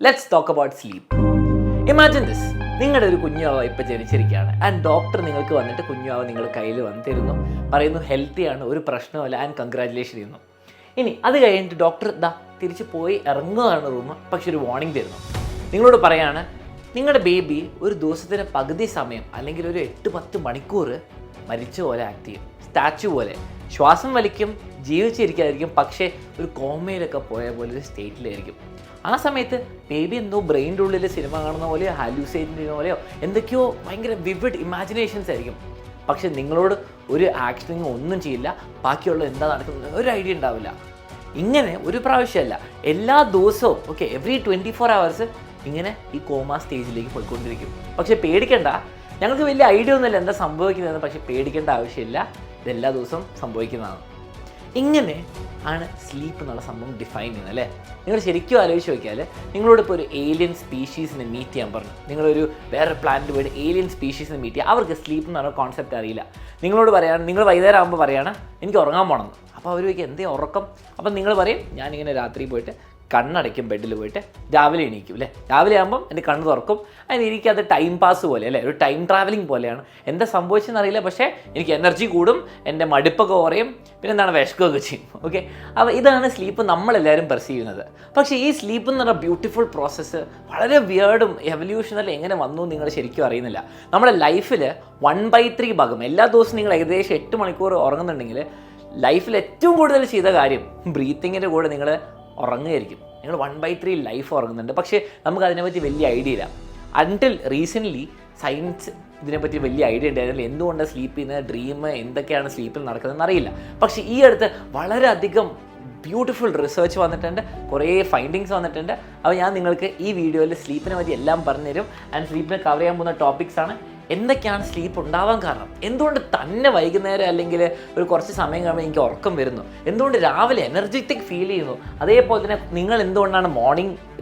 Let's talk about sleep. Imagine this, നിങ്ങളുടെ ഒരു കുഞ്ഞുവാവ ഇപ്പോൾ ജനിച്ചിരിക്കുകയാണ് ആൻഡ് ഡോക്ടർ നിങ്ങൾക്ക് വന്നിട്ട് കുഞ്ഞുവാവ നിങ്ങളുടെ കയ്യിൽ വന്ന് തരുന്നു, പറയുന്നു ഹെൽത്തിയാണ്, ഒരു പ്രശ്നമല്ല ആൻഡ് കൺഗ്രാജുലേഷൻ ചെയ്യുന്നു. ഇനി അത് കഴിഞ്ഞിട്ട് ഡോക്ടർ തിരിച്ച് പോയി ഇറങ്ങുകയാണ് റൂം. പക്ഷെ ഒരു വാർണിംഗ് തരുന്നു, നിങ്ങളോട് പറയാണ് നിങ്ങളുടെ ബേബി ഒരു ദിവസത്തിന് പകുതി സമയം അല്ലെങ്കിൽ ഒരു 8-10 മണിക്കൂർ മരിച്ച പോലെ ആക്ട് ചെയ്യും, സ്റ്റാച്ചു പോലെ ശ്വാസം വലിക്കും, ജീവിച്ചിരിക്കാതിരിക്കും, പക്ഷേ ഒരു കോമയിലൊക്കെ പോയ പോലെ ഒരു സ്റ്റേറ്റിലായിരിക്കും. ആ സമയത്ത് ബേബി എന്തോ ബ്രെയിൻ്റെ ഉള്ളിൽ സിനിമ കാണുന്ന പോലെയോ ഹാലൂസിനേറ്റ് ചെയ്യുന്ന പോലെയോ എന്തൊക്കെയോ ഭയങ്കര വിവിഡ് ഇമാജിനേഷൻസ് ആയിരിക്കും. പക്ഷെ നിങ്ങളോട് ഒരു ആക്ഷനിങ് ഒന്നും ചെയ്യില്ല, ബാക്കിയുള്ള എന്താ നടക്കുന്നത് ഒരു ഐഡിയ ഉണ്ടാവില്ല. ഇങ്ങനെ ഒരു പ്രാവശ്യമല്ല, എല്ലാ ദിവസവും എവറി 24 hours ഇങ്ങനെ ഈ കോമ സ്റ്റേജിലേക്ക് പോയിക്കൊണ്ടിരിക്കും. പക്ഷെ പേടിക്കേണ്ട, ഞങ്ങൾക്ക് വലിയ ഐഡിയ ഒന്നുമില്ല എന്താ സംഭവിക്കുന്നതെന്ന്. പക്ഷെ പേടിക്കേണ്ട ആവശ്യമില്ല, ഇതെല്ലാ ദിവസവും സംഭവിക്കുന്നതാണ്. ഇങ്ങനെ ആണ് സ്ലീപ്പ് എന്നുള്ള സംഭവം ഡിഫൈൻ ചെയ്യുന്നത് അല്ലേ. നിങ്ങൾ ശരിക്കും ആലോചിച്ച് നോക്കിയാൽ, നിങ്ങളോടിപ്പോൾ ഒരു ഏലിയൻ സ്പീഷീസിനെ മീറ്റ് ചെയ്യാൻ പറഞ്ഞു, നിങ്ങളൊരു വേറെ പ്ലാനറ്റ് പോയിട്ട് ഏലിയൻ സ്പീഷീസിനെ മീറ്റ് ചെയ്യുക. അവർക്ക് സ്ലീപ്പ് എന്ന് പറഞ്ഞ കോൺസെപ്റ്റ് അറിയില്ല. നിങ്ങളോട് പറയാണ്, നിങ്ങൾ വൈകുന്നേരം ആകുമ്പോൾ പറയാണ് എനിക്ക് ഉറങ്ങാൻ പോകണം. അപ്പോൾ അവർ ചോദിക്കും എന്തേ ഉറക്കം? അപ്പം നിങ്ങൾ പറയും ഞാനിങ്ങനെ രാത്രി പോയിട്ട് കണ്ണടയ്ക്കും, ബെഡിൽ പോയിട്ട് രാവിലെ എണീക്കും അല്ലേ. രാവിലെ ആകുമ്പം എൻ്റെ കണ്ണ് തുറക്കും. അതിന് എനിക്കത് ടൈം പാസ് പോലെ അല്ലേ, ഒരു ടൈം ട്രാവലിംഗ് പോലെയാണ്. എന്താ സംഭവിച്ചതെന്ന് അറിയില്ല, പക്ഷേ എനിക്ക് എനർജി കൂടും, എൻ്റെ മടുപ്പൊക്കെ കുറയും, പിന്നെ എന്താണ് വിശക്കുകയൊക്കെ ചെയ്യും. അപ്പോൾ ഇതാണ് സ്ലീപ്പ് നമ്മളെല്ലാവരും പെർസീവ് ചെയ്യുന്നത്. പക്ഷേ ഈ സ്ലീപ്പ് എന്ന് പറഞ്ഞ ബ്യൂട്ടിഫുൾ പ്രോസസ്സ് വളരെ വിയേർഡും എവല്യൂഷണൽ എങ്ങനെ വന്നു നിങ്ങൾ ശരിക്കും അറിയുന്നില്ല. നമ്മുടെ ലൈഫിൽ 1/3 ഭാഗം എല്ലാ ദിവസവും നിങ്ങൾ ഏകദേശം 8 മണിക്കൂർ ഉറങ്ങുന്നുണ്ടെങ്കിൽ ലൈഫിൽ ഏറ്റവും കൂടുതൽ ചെയ്ത കാര്യം ബ്രീത്തിങ്ങിൻ്റെ കൂടെ നിങ്ങൾ ഉറങ്ങുകയായിരിക്കും. നിങ്ങൾ 1/3 ലൈഫ് ഉറങ്ങുന്നുണ്ട്. പക്ഷേ നമുക്ക് അതിനെപ്പറ്റി വലിയ ഐഡിയ ഇല്ല. അൺടിൽ റീസെൻ്റ്ലി സയൻസ് ഇതിനെപ്പറ്റി വലിയ ഐഡിയ ഉണ്ടായിരുന്നില്ല. എന്തുകൊണ്ടാണ് സ്ലീപ്പ് ചെയ്യുന്നത്, ഡ്രീം എന്തൊക്കെയാണ് സ്ലീപ്പിൽ നടക്കുന്നതെന്ന് അറിയില്ല. പക്ഷേ ഈ അടുത്ത് വളരെയധികം ബ്യൂട്ടിഫുൾ റിസർച്ച് വന്നിട്ടുണ്ട്, കുറേ ഫൈൻഡിങ്സ് വന്നിട്ടുണ്ട്. അപ്പോൾ ഞാൻ നിങ്ങൾക്ക് ഈ വീഡിയോയിൽ സ്ലീപ്പിനെ പറ്റി എല്ലാം പറഞ്ഞുതരും. ആൻഡ് സ്ലീപ്പിനെ കവർ ചെയ്യാൻ പോകുന്ന ടോപ്പിക്സാണ് എന്തൊക്കെയാണ് സ്ലീപ്പ് ഉണ്ടാവാൻ കാരണം, എന്തുകൊണ്ട് തന്നെ വൈകുന്നേരം അല്ലെങ്കിൽ ഒരു കുറച്ച് സമയം കഴിയുമ്പോൾ എനിക്ക് ഉറക്കം വരുന്നു, എന്തുകൊണ്ട് രാവിലെ എനർജറ്റിക് ഫീൽ ചെയ്യുന്നു, അതേപോലെ തന്നെ നിങ്ങൾ എന്തുകൊണ്ടാണ്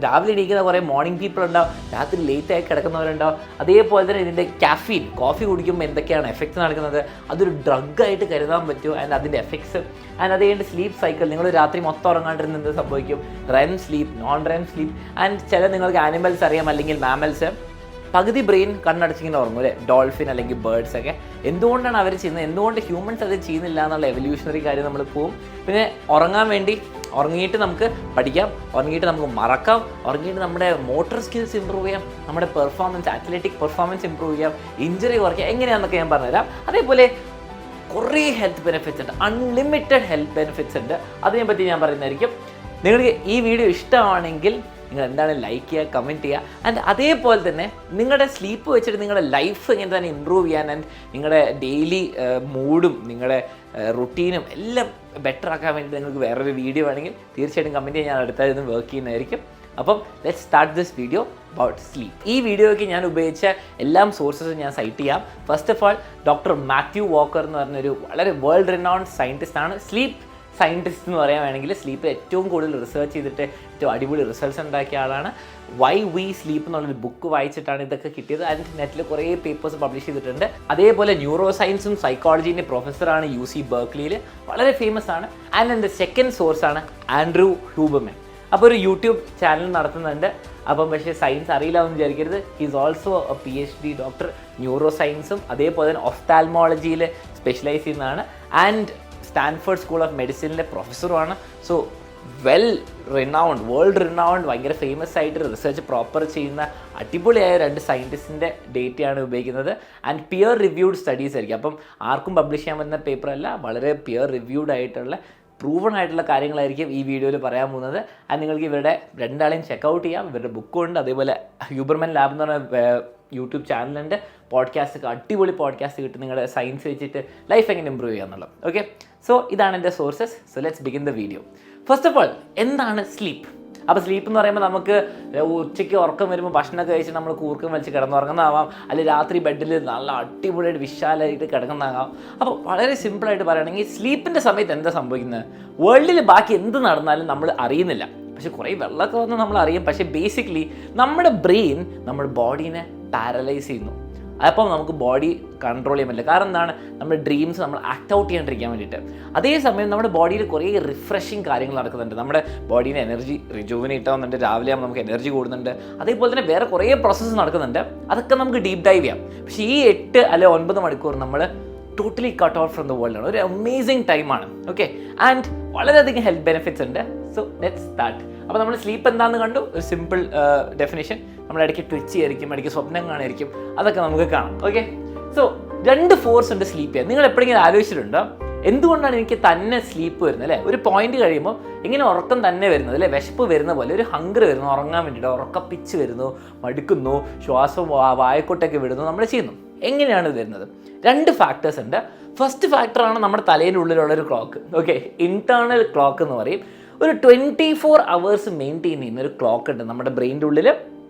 രാവിലെ എണീക്കുന്ന കുറേ മോർണിംഗ് പീപ്പിൾ ഉണ്ടാവും, രാത്രി ലേറ്റായി കിടക്കുന്നവരുണ്ടാവും. അതേപോലെ തന്നെ ഇതിൻ്റെ കാഫീൻ, കോഫി കുടിക്കുമ്പോൾ എന്തൊക്കെയാണ് എഫക്ട്സ് നടക്കുന്നത്, അതൊരു ഡ്രഗായിട്ട് കരുതാൻ പറ്റുമോ, ആൻഡ് അതിൻ്റെ എഫക്ട്സ്. ആൻഡ് അത് കഴിഞ്ഞിട്ട് സ്ലീപ്പ് സൈക്കിൾ, നിങ്ങൾ രാത്രി മൊത്തം ഉറങ്ങാണ്ടിരുന്ന് എന്ത് സംഭവിക്കും, REM sleep, non REM sleep. And ചില നിങ്ങൾക്ക് ആനിമൽസ് അറിയാം, അല്ലെങ്കിൽ മാമൽസ് പകുതി ബ്രെയിൻ കണ്ണടച്ചിങ്ങനെ ഉറങ്ങും അല്ലേ, ഡോൾഫിൻ അല്ലെങ്കിൽ ബേർഡ്സ് ഒക്കെ. എന്തുകൊണ്ടാണ് അവർ ചെയ്യുന്നത്, എന്തുകൊണ്ട് ഹ്യൂമൻസ് അത് ചെയ്യുന്നില്ല എന്നുള്ള എവല്യൂഷണറി കാര്യം നമ്മൾ പോവും. പിന്നെ ഉറങ്ങാൻ വേണ്ടി ഉറങ്ങിയിട്ട് നമുക്ക് പഠിക്കാം, ഉറങ്ങിയിട്ട് നമുക്ക് മറക്കാം, ഉറങ്ങിയിട്ട് നമ്മുടെ മോട്ടോർ സ്കിൽസ് ഇമ്പ്രൂവ് ചെയ്യാം, നമ്മുടെ പെർഫോമൻസ്, അത്ലറ്റിക് പെർഫോമൻസ് ഇമ്പ്രൂവ് ചെയ്യാം, ഇഞ്ചറി കുറയ്ക്കാം, എങ്ങനെയാണെന്നൊക്കെ ഞാൻ പറഞ്ഞുതരാം. അതേപോലെ കുറേ ഹെൽത്ത് ബെനിഫിറ്റ്സ് ഉണ്ട്, അൺലിമിറ്റഡ് ഹെൽത്ത് ബെനിഫിറ്റ്സ് ഉണ്ട്. അതിനെപ്പറ്റി ഞാൻ പറയുന്നതായിരിക്കും. നിങ്ങൾക്ക് ഈ വീഡിയോ ഇഷ്ടമാണെങ്കിൽ നിങ്ങൾ എന്താണ് ലൈക്ക് ചെയ്യുക, കമൻറ്റ് ചെയ്യുക. ആൻഡ് അതേപോലെ തന്നെ നിങ്ങളുടെ സ്ലീപ്പ് വെച്ചിട്ട് നിങ്ങളുടെ ലൈഫ് ഇങ്ങനെ തന്നെ ഇമ്പ്രൂവ് ചെയ്യാൻ ആൻഡ് നിങ്ങളുടെ ഡെയിലി മൂഡും നിങ്ങളുടെ റുട്ടീനും എല്ലാം ബെറ്റർ ആക്കാൻ വേണ്ടി നിങ്ങൾക്ക് വേറൊരു വീഡിയോ വേണമെങ്കിൽ തീർച്ചയായിട്ടും കമൻറ്റ് ചെയ്യാൻ ഞാൻ അടുത്തായിരുന്നു വർക്ക് ചെയ്യുന്നതായിരിക്കും. അപ്പം let's start this video about sleep. ഈ വീഡിയോയ്ക്ക് ഞാൻ ഉപയോഗിച്ച എല്ലാ സോഴ്സസും ഞാൻ സൈറ്റ് ചെയ്യാം. First of all doctor Mathew walker എന്ന് പറഞ്ഞൊരു വളരെ വേൾഡ് റിനൗൺഡ് സയൻറ്റിസ്റ്റാണ്, സ്ലീപ്പ് സയൻറ്റിസ്റ്റ് എന്ന് പറയാൻ വേണമെങ്കിൽ. സ്ലീപ്പിൽ ഏറ്റവും കൂടുതൽ റിസർച്ച് ചെയ്തിട്ട് ഏറ്റവും അടിപൊളി റിസൾട്ട്സ് ഉണ്ടാക്കിയ ആളാണ്. വൈ വി സ്ലീപ്പ് എന്നുള്ളൊരു ബുക്ക് വായിച്ചിട്ടാണ് ഇതൊക്കെ കിട്ടിയത്. അതിന് നെറ്റിൽ കുറേ പേപ്പേഴ്സ് പബ്ലിഷ് ചെയ്തിട്ടുണ്ട്. അതേപോലെ ന്യൂറോ സയൻസും സൈക്കോളജീൻ്റെ പ്രൊഫസറാണ് UC ബെർക്ലിയിൽ, വളരെ ഫേമസ് ആണ്. ആൻഡ് എൻ്റെ സെക്കൻഡ് സോഴ്സാണ് ആൻഡ്രൂ ഹ്യൂബർമാൻ. അപ്പോൾ ഒരു യൂട്യൂബ് ചാനൽ നടത്തുന്നുണ്ട്. അപ്പം പക്ഷേ സയൻസ് അറിയില്ല എന്ന് വിചാരിക്കരുത്. He's also a PhD doctor, neuro സയൻസും അതേപോലെ തന്നെ ഒഫ്താൽമോളജിയിൽ സ്പെഷ്യലൈസ് ചെയ്യുന്നതാണ്. ആൻഡ് സ്റ്റാൻഫോർഡ് സ്കൂൾ ഓഫ് മെഡിസിനിലെ പ്രൊഫസറുമാണ്. So well renowned, world renowned, ഭയങ്കര ഫേമസ് ആയിട്ട് റിസർച്ച് പ്രോപ്പർ ചെയ്യുന്ന അടിപൊളിയായ 2 സയൻറ്റിസ്റ്റിൻ്റെ ഡേറ്റയാണ് ഉപയോഗിക്കുന്നത്. ആൻഡ് പിയർ റിവ്യൂഡ് സ്റ്റഡീസ് ആയിരിക്കും. അപ്പം ആർക്കും പബ്ലിഷ് ചെയ്യാൻ പറ്റുന്ന പേപ്പറല്ല, വളരെ പിയർ റിവ്യൂഡ് ആയിട്ടുള്ള പ്രൂവൺ ആയിട്ടുള്ള കാര്യങ്ങളായിരിക്കും ഈ വീഡിയോയിൽ പറയാൻ പോകുന്നത്. ആൻഡ് നിങ്ങൾക്ക് ഇവരുടെ 2 ആളെയും ചെക്കൗട്ട് ചെയ്യാം. ഇവരുടെ ബുക്കുണ്ട്, അതേപോലെ ഹ്യൂബർമാൻ ലാബ് എന്ന് പറഞ്ഞ യൂട്യൂബ് ചാനലുണ്ട്. പോഡ്കാസ്റ്റ്, അടിപൊളി പോഡ്കാസ്റ്റ് കിട്ടും നിങ്ങളുടെ സയൻസ് വെച്ചിട്ട് ലൈഫ് എങ്ങനെ ഇമ്പ്രൂവ് ചെയ്യാന്നുള്ളത്. സോ ഇതാണ് എൻ്റെ sources. So let's begin the video. First of all എന്താണ് സ്ലീപ്പ്? അപ്പോൾ സ്ലീപ്പ് എന്ന് പറയുമ്പോൾ നമുക്ക് ഉച്ചയ്ക്ക് ഉറക്കം വരുമ്പോൾ ഭക്ഷണമൊക്കെ കഴിച്ച് നമ്മൾ കൂർക്കം വലിച്ച് കിടന്നുറങ്ങുന്നതാവാം, അല്ലെങ്കിൽ രാത്രി ബെഡിൽ നല്ല അടിപൊളിയായിട്ട് വിശാലമായിട്ട് കിടക്കുന്നതാകാം. അപ്പോൾ വളരെ സിമ്പിളായിട്ട് പറയുകയാണെങ്കിൽ സ്ലീപ്പിൻ്റെ സമയത്ത് എന്താ സംഭവിക്കുന്നത്, വേൾഡിൽ ബാക്കി എന്ത് നടന്നാലും നമ്മൾ അറിയുന്നില്ല. പക്ഷെ കുറേ വെള്ളമൊക്കെ വന്ന് നമ്മൾ അറിയും. പക്ഷേ ബേസിക്കലി നമ്മുടെ ബ്രെയിൻ നമ്മുടെ ബോഡീനെ പാരലൈസ് ചെയ്യുന്നു. അപ്പം നമുക്ക് ബോഡി കൺട്രോൾ ചെയ്യാൻ പറ്റില്ല. കാരണം എന്താണ്, നമ്മുടെ ഡ്രീംസ് നമ്മൾ ആക്ട് ഔട്ട് ചെയ്യാണ്ടിരിക്കാൻ വേണ്ടിയിട്ട്. അതേസമയം നമ്മുടെ ബോഡിയിൽ കുറേ റിഫ്രഷിങ് കാര്യങ്ങൾ നടക്കുന്നുണ്ട്. നമ്മുടെ ബോഡീനെ എനർജി റിജുവിനേറ്റ് ആവുന്നുണ്ട്, രാവിലെ ആകുമ്പോൾ നമുക്ക് എനർജി കൂടുന്നുണ്ട്. അതേപോലെ തന്നെ വേറെ കുറേ പ്രോസസ്സ് നടക്കുന്നുണ്ട്. അതൊക്കെ നമുക്ക് ഡീപ്പ് ഡൈവ് ചെയ്യാം. പക്ഷേ ഈ 8 അല്ലെ 9 മണിക്കൂർ നമ്മൾ totally cut out from the world ആണ്. ഒരു അമേസിങ് ടൈമാണ്. ഓക്കെ, ആൻഡ് വളരെയധികം ഹെൽത്ത് ബെനിഫിറ്റ്സ് ഉണ്ട്. So let's start. അപ്പോൾ നമ്മൾ സ്ലീപ്പ് എന്താണെന്ന് കണ്ടു, ഒരു സിമ്പിൾ ഡെഫിനേഷൻ. നമ്മൾ ഇടയ്ക്ക് ട്വിച്ച് ചെയ്യായിരിക്കും, ഇടയ്ക്ക് സ്വപ്നം കാണായിരിക്കും, അതൊക്കെ നമുക്ക് കാണാം. ഓക്കെ, സോ 2 ഫോഴ്സ് ഉണ്ട് സ്ലീപ്പ് ചെയ്യാൻ. നിങ്ങൾ എപ്പോഴെങ്കിലും ആലോചിച്ചിട്ടുണ്ടോ എന്തുകൊണ്ടാണ് എനിക്ക് തന്നെ സ്ലീപ്പ് വരുന്നത് അല്ലേ? ഒരു പോയിന്റ് കഴിയുമ്പോൾ ഇങ്ങനെ ഉറക്കം തന്നെ വരുന്നത് അല്ലേ? വിശപ്പ് വരുന്ന പോലെ ഒരു ഹങ്കർ വരുന്നു ഉറങ്ങാൻ വേണ്ടിയിട്ട്, ഉറക്കപ്പിച്ച് വരുന്നു, മടുക്കുന്നു, ശ്വാസം വായക്കൊട്ടൊക്കെ വിടുന്നു, നമ്മൾ ചെയ്യുന്നു. എങ്ങനെയാണ് ഇത് വരുന്നത്? 2 ഫാക്ടേഴ്സ് ഉണ്ട്. ഫസ്റ്റ് ഫാക്ടറാണ് നമ്മുടെ തലേൻ്റെ ഉള്ളിലുള്ളൊരു ക്ലോക്ക്. ഓക്കെ, ഇൻറ്റേർണൽ ക്ലോക്ക് എന്ന് പറയും. ഒരു 24 hours മെയിൻറ്റെയിൻ ചെയ്യുന്ന ഒരു ക്ലോക്ക് ഉണ്ട് നമ്മുടെ ബ്രെയിൻ്റെ ഉള്ളിൽ.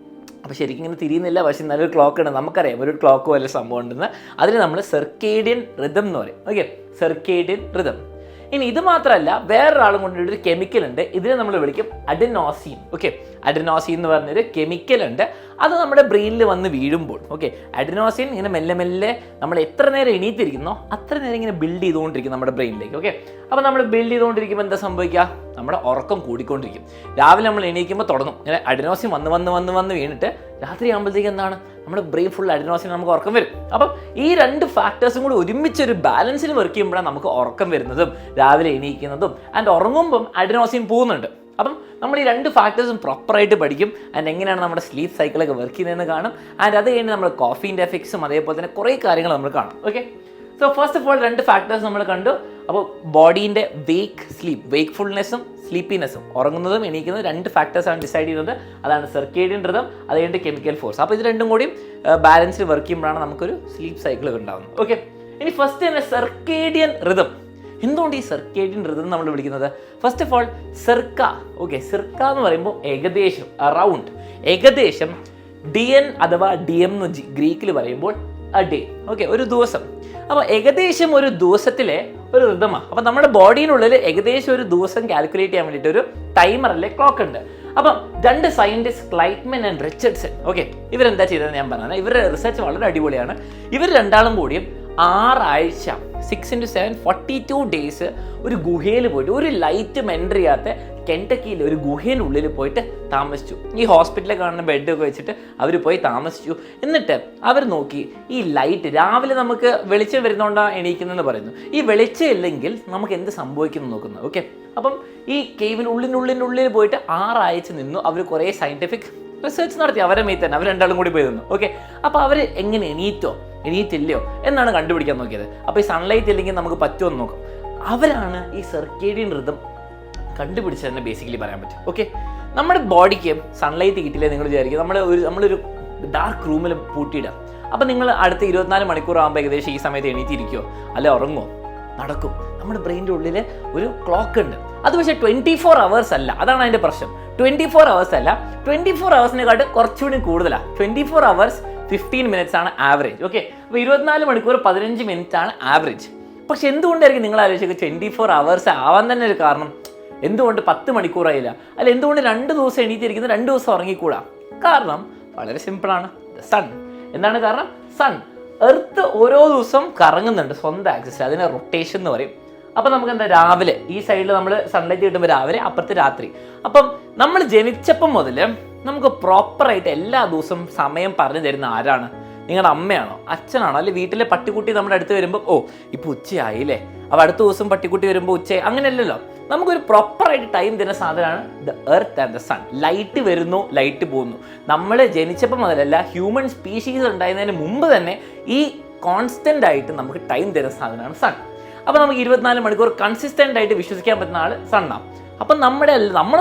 അപ്പോൾ ശരിക്കും ഇങ്ങനെ തിരിയുന്നില്ല, പക്ഷേ നല്ലൊരു ക്ലോക്ക് ഉണ്ട്. നമുക്കറിയാം ഒരു ക്ലോക്ക് പോലെ സംഭവം ഉണ്ടെന്ന്. അതിന് നമ്മൾ സർക്കേഡിയൻ റിതം എന്ന് പറയും. Okay, circadian rhythm. ഇനി ഇത് മാത്രമല്ല, വേറൊരാളും കൊണ്ടൊരു കെമിക്കൽ ഉണ്ട്. ഇതിനെ നമ്മൾ വിളിക്കും അഡെനോസിൻ. ഓക്കെ, അഡെനോസിൻ എന്ന് പറഞ്ഞൊരു കെമിക്കൽ ഉണ്ട്. അത് നമ്മുടെ ബ്രെയിനിൽ വന്ന് വീഴുമ്പോൾ, ഓക്കെ, അഡെനോസിൻ ഇങ്ങനെ മെല്ലെ മെല്ലെ നമ്മൾ എത്ര നേരം എണീറ്റിരിക്കുന്നോ അത്ര നേരം ഇങ്ങനെ ബിൽഡ് ചെയ്തുകൊണ്ടിരിക്കും നമ്മുടെ ബ്രെയിനിലേക്ക്. ഓക്കെ, അപ്പോൾ നമ്മൾ ബിൽഡ് ചെയ്തുകൊണ്ടിരിക്കുമ്പോൾ എന്താ സംഭവിക്കുക? നമ്മുടെ ഉറക്കം കൂടിക്കൊണ്ടിരിക്കും. രാവിലെ നമ്മൾ എണീക്കുമ്പോൾ തുടങ്ങും ഇങ്ങനെ അഡെനോസിൻ വന്ന് വീണിട്ട് രാത്രി ആകുമ്പോഴത്തേക്ക് എന്താണ്, നമ്മുടെ ബ്രെയിൻ ഫുൾ അഡെനോസിൻ, നമുക്ക് ഉറക്കം വരും. അപ്പം ഈ 2 ഫാക്ടേഴ്സും കൂടി ഒരുമിച്ചൊരു ബാലൻസിൽ വർക്ക് ചെയ്യുമ്പോഴാണ് നമുക്ക് ഉറക്കം വരുന്നതും രാവിലെ എണീക്കുന്നതും. ആൻഡ് ഉറങ്ങുമ്പം അഡെനോസിൻ പോകുന്നുണ്ട്. അപ്പം നമ്മൾ ഈ 2 ഫാക്ടേഴ്സും പ്രോപ്പറായിട്ട് പഠിക്കും. ആൻഡ് എങ്ങനെയാണ് നമ്മുടെ സ്ലീപ്പ് സൈക്കിളൊക്കെ വർക്ക് ചെയ്യുന്നതെന്ന് കാണും. ആൻഡ് അത് കഴിഞ്ഞ് നമ്മൾ കോഫീൻ്റെ എഫക്ട്സും അതേപോലെ തന്നെ കുറേ കാര്യങ്ങൾ നമ്മൾ കാണും. Okay, so first of all 2 factors നമ്മൾ കണ്ടു. അപ്പോൾ ബോഡീൻ്റെ വേക്ക്ഫുൾനെസ്സും സ്ലീപ്പിനെസ്സും, ഉറങ്ങുന്നതും എണീക്കുന്നതും 2 ഫാക്ടേഴ്സാണ് ഡിസൈഡ് ചെയ്യുന്നത്. അതാണ് സർക്കേഡിയൻ റിതം, അത് കഴിഞ്ഞിട്ട് കെമിക്കൽ ഫോഴ്സ്. അപ്പോൾ ഇത് രണ്ടും കൂടിയും ബാലൻസിൽ വർക്ക് ചെയ്യുമ്പോഴാണ് നമുക്കൊരു സ്ലീപ്പ് സൈക്കിൾ ഉണ്ടാകുന്നത്. ഓക്കെ, ഇനി ഫസ്റ്റ് തന്നെ സർക്കേഡിയൻ റിതം. എന്തുകൊണ്ട് ഈ സർക്കേഡിയൻ റിതം നമ്മൾ വിളിക്കുന്നത്? First of all circa. Okay, circa എന്ന് പറയുമ്പോൾ ഏകദേശം ഏകദേശം DN അഥവാ DM എന്ന് ഗ്രീക്കിൽ പറയുമ്പോൾ എ ഡേ. ഓക്കെ, ഒരു ദിവസം. അപ്പോൾ ഏകദേശം ഒരു ദിവസത്തിലെ ഒരു റിതമാണ്. അപ്പോൾ നമ്മുടെ ബോഡിയിനുള്ളിൽ ഏകദേശം ഒരു ദിവസം കാൽക്കുലേറ്റ് ചെയ്യാൻ വേണ്ടിയിട്ട് ഒരു ടൈമർ അല്ലെ ക്ലോക്ക് ഉണ്ട്. അപ്പം 2 സയൻറ്റിസ്റ്റ് ക്ലൈറ്റ്മൻ ആൻഡ് റിച്ചർഡ്സൺ, ഓക്കെ, ഇവരെന്താ ചെയ്തതെന്ന് ഞാൻ പറഞ്ഞത്. ഇവരുടെ റിസർച്ച് വളരെ അടിപൊളിയാണ്. ഇവർ രണ്ടാളും കൂടിയും 6 ആഴ്ച 6 into 7 42 ഡേയ്സ് ഒരു ഗുഹയിൽ പോയിട്ട്, ഒരു ലൈറ്റും എൻ്റർ ചെയ്യാത്ത കെൻടക്കിയിൽ ഒരു ഗുഹേനുള്ളിൽ പോയിട്ട് താമസിച്ചു. ഈ ഹോസ്പിറ്റലിൽ കാണുന്ന ബെഡൊക്കെ വെച്ചിട്ട് അവർ പോയി താമസിച്ചു. എന്നിട്ട് അവർ നോക്കി ഈ ലൈറ്റ്, രാവിലെ നമുക്ക് വെളിച്ചം വരുന്നതുകൊണ്ടാണ് എണീക്കുന്നതെന്ന് പറയുന്നു. ഈ വെളിച്ചം ഇല്ലെങ്കിൽ നമുക്ക് എന്ത് സംഭവിക്കുന്നു നോക്കുന്നത്. ഓക്കെ, അപ്പം ഈ കേവിനുള്ളിനുള്ളിൽ പോയിട്ട് 6 ആഴ്ച നിന്നു. അവർ കുറേ സയൻറ്റിഫിക് റിസർച്ച് നടത്തി. അവരെ മേത്ത് തന്നെ അവർ രണ്ടാളും കൂടി പോയി നിന്നു. ഓക്കെ, അപ്പോൾ അവർ എങ്ങനെ എണീറ്റില്ലയോ എന്നാണ് കണ്ടുപിടിക്കാൻ നോക്കിയത്. അപ്പോൾ ഈ സൺലൈറ്റ് ഇല്ലെങ്കിൽ നമുക്ക് പറ്റുമെന്ന് നോക്കാം. അവരാണ് ഈ സർക്കേഡിയൻ റിതം കണ്ടുപിടിച്ചതെന്ന് ബേസിക്കലി പറയാൻ പറ്റും. ഓക്കെ, നമ്മുടെ ബോഡിക്ക് സൺലൈറ്റ് കിട്ടില്ലേ നിങ്ങൾ വിചാരിക്കും നമ്മളൊരു ഡാർക്ക് റൂമിൽ പൂട്ടിയിടാം. അപ്പം നിങ്ങൾ അടുത്ത 24 മണിക്കൂർ ആകുമ്പോൾ ഏകദേശം ഈ സമയത്ത് എണീറ്റിരിക്കുമോ അല്ലെ ഉറങ്ങുമോ? നടക്കും. നമ്മുടെ ബ്രെയിൻ്റെ ഉള്ളിൽ ഒരു ക്ലോക്ക് ഉണ്ട്. അത് പക്ഷേ 24 hours അല്ല. അതാണ് അതിൻ്റെ പ്രശ്നം. 24 hours അല്ല, 24 hoursനെക്കാട്ട് കുറച്ചുകൂടി കൂടുതലാണ്. 24 hours 15 minutes ആണ് ആവറേജ്. ഓക്കെ, അപ്പോൾ 24 മണിക്കൂർ 15 minutes ആണ് ആവറേജ്. പക്ഷെ എന്തുകൊണ്ടായിരിക്കും നിങ്ങൾ ആലോചിക്കുക 24 hours ആവാൻ തന്നെ ഒരു കാരണം? എന്തുകൊണ്ട് 10 മണിക്കൂറായില്ല? അല്ല, എന്തുകൊണ്ട് 2 ദിവസം എണീറ്റിരിക്കുന്നത് 2 ദിവസം ഉറങ്ങിക്കൂടാ? കാരണം വളരെ സിമ്പിളാണ്. സൺ. എന്താണ് കാരണം? സൺ. എർത്ത് ഓരോ ദിവസം കറങ്ങുന്നുണ്ട് സ്വന്തം ആക്സിസ്. അതിനെ റൊട്ടേഷൻ എന്ന് പറയും. അപ്പം നമുക്ക് എന്താ, രാവിലെ ഈ സൈഡിൽ നമ്മൾ സൺലൈറ്റ് കിട്ടുമ്പോൾ രാവിലെ, അപ്പുറത്ത് രാത്രി. അപ്പം നമ്മൾ ജനിച്ചപ്പം മുതൽ നമുക്ക് പ്രോപ്പറായിട്ട് എല്ലാ ദിവസവും സമയം പറഞ്ഞു തരുന്ന ആരാണ്? നിങ്ങളുടെ അമ്മയാണോ, അച്ഛനാണോ, അല്ലെങ്കിൽ വീട്ടിലെ പട്ടിക്കുട്ടി നമ്മുടെ അടുത്ത് വരുമ്പോൾ ഇപ്പോൾ ഉച്ചയായില്ലേ, അപ്പോൾ അടുത്ത ദിവസം പട്ടിക്കുട്ടി വരുമ്പോൾ ഉച്ചയായി, അങ്ങനെയല്ലല്ലോ. നമുക്കൊരു പ്രോപ്പറായിട്ട് ടൈം തരുന്ന സാധനമാണ് the earth and the sun. Light വരുന്നു, ലൈറ്റ് പോകുന്നു. നമ്മൾ ജനിച്ചപ്പോൾ മുതലല്ല, ഹ്യൂമൻ സ്പീഷീസ് ഉണ്ടായിരുന്നതിന് മുമ്പ് തന്നെ ഈ കോൺസ്റ്റൻ്റ് ആയിട്ട് നമുക്ക് ടൈം തരുന്ന സാധനമാണ് സൺ. അപ്പോൾ നമുക്ക് 24 മണിക്കൂർ കൺസിസ്റ്റൻ്റ് ആയിട്ട് വിശ്വസിക്കാൻ പറ്റുന്ന ആൾ സണ്ണാണ്. അപ്പം നമ്മൾ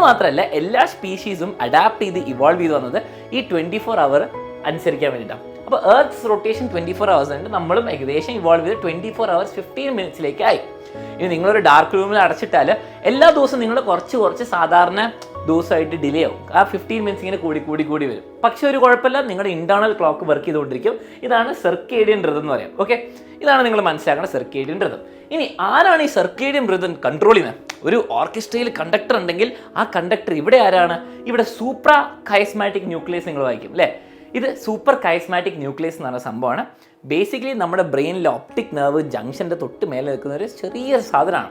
മാത്രമല്ല, എല്ലാ സ്പീഷീസും അഡാപ്റ്റ് ചെയ്ത് ഇവോൾവ് ചെയ്ത് വന്നത് ഈ 24 hour അനുസരിക്കാൻ വേണ്ടിയിട്ടാണ്. അപ്പോൾ എർത്ത്സ് റൊട്ടേഷൻ 24 hours ഉണ്ട്. നമ്മളും ഏകദേശം ഇവോൾവ് ചെയ്ത് 24 hours 15 minutes ആയി. ഇനി നിങ്ങളൊരു ഡാർക്ക് റൂമിൽ അടച്ചിട്ടാൽ എല്ലാ ദിവസവും നിങ്ങൾ കുറച്ച് സാധാരണ ദിവസമായിട്ട് ഡിലേ ആവും. ആ 15 minutes ഇങ്ങനെ കൂടി വരും. പക്ഷേ ഒരു കുഴപ്പമില്ല, നിങ്ങളുടെ ഇൻറ്റേർണൽ ക്ലോക്ക് വർക്ക് ചെയ്തുകൊണ്ടിരിക്കും. ഇതാണ് സർക്കേഡിയൻ റിതം എന്ന് പറയാം. ഓക്കെ, ഇതാണ് നിങ്ങൾ മനസ്സിലാക്കേണ്ട സർക്കേഡിയൻ റിതം. ഇനി ആരാണ് ഈ സർക്കേഡിയൻ റിതം കൺട്രോൾ ചെയ്യുന്നത്? ഒരു ഓർക്കസ്ട്രയിൽ കണ്ടക്ടർ ഉണ്ടെങ്കിൽ ആ കണ്ടക്ടർ ഇവിടെ ആരാണ്? ഇവിടെ സൂപ്രാ കൈസ്മാറ്റിക് ന്യൂക്ലിയസ് നിങ്ങൾ വായിക്കും അല്ലേ? ഇത് സൂപ്പർ കൈസ്മാറ്റിക് ന്യൂക്ലിയസ് എന്ന് പറഞ്ഞ സംഭവമാണ്. ബേസിക്കലി നമ്മുടെ ബ്രെയിനിലെ ഒപ്റ്റിക് നെർവ് ജംഗ്ഷൻ്റെ തൊട്ട് മേലെ നിൽക്കുന്ന ഒരു ചെറിയൊരു സാധനമാണ്.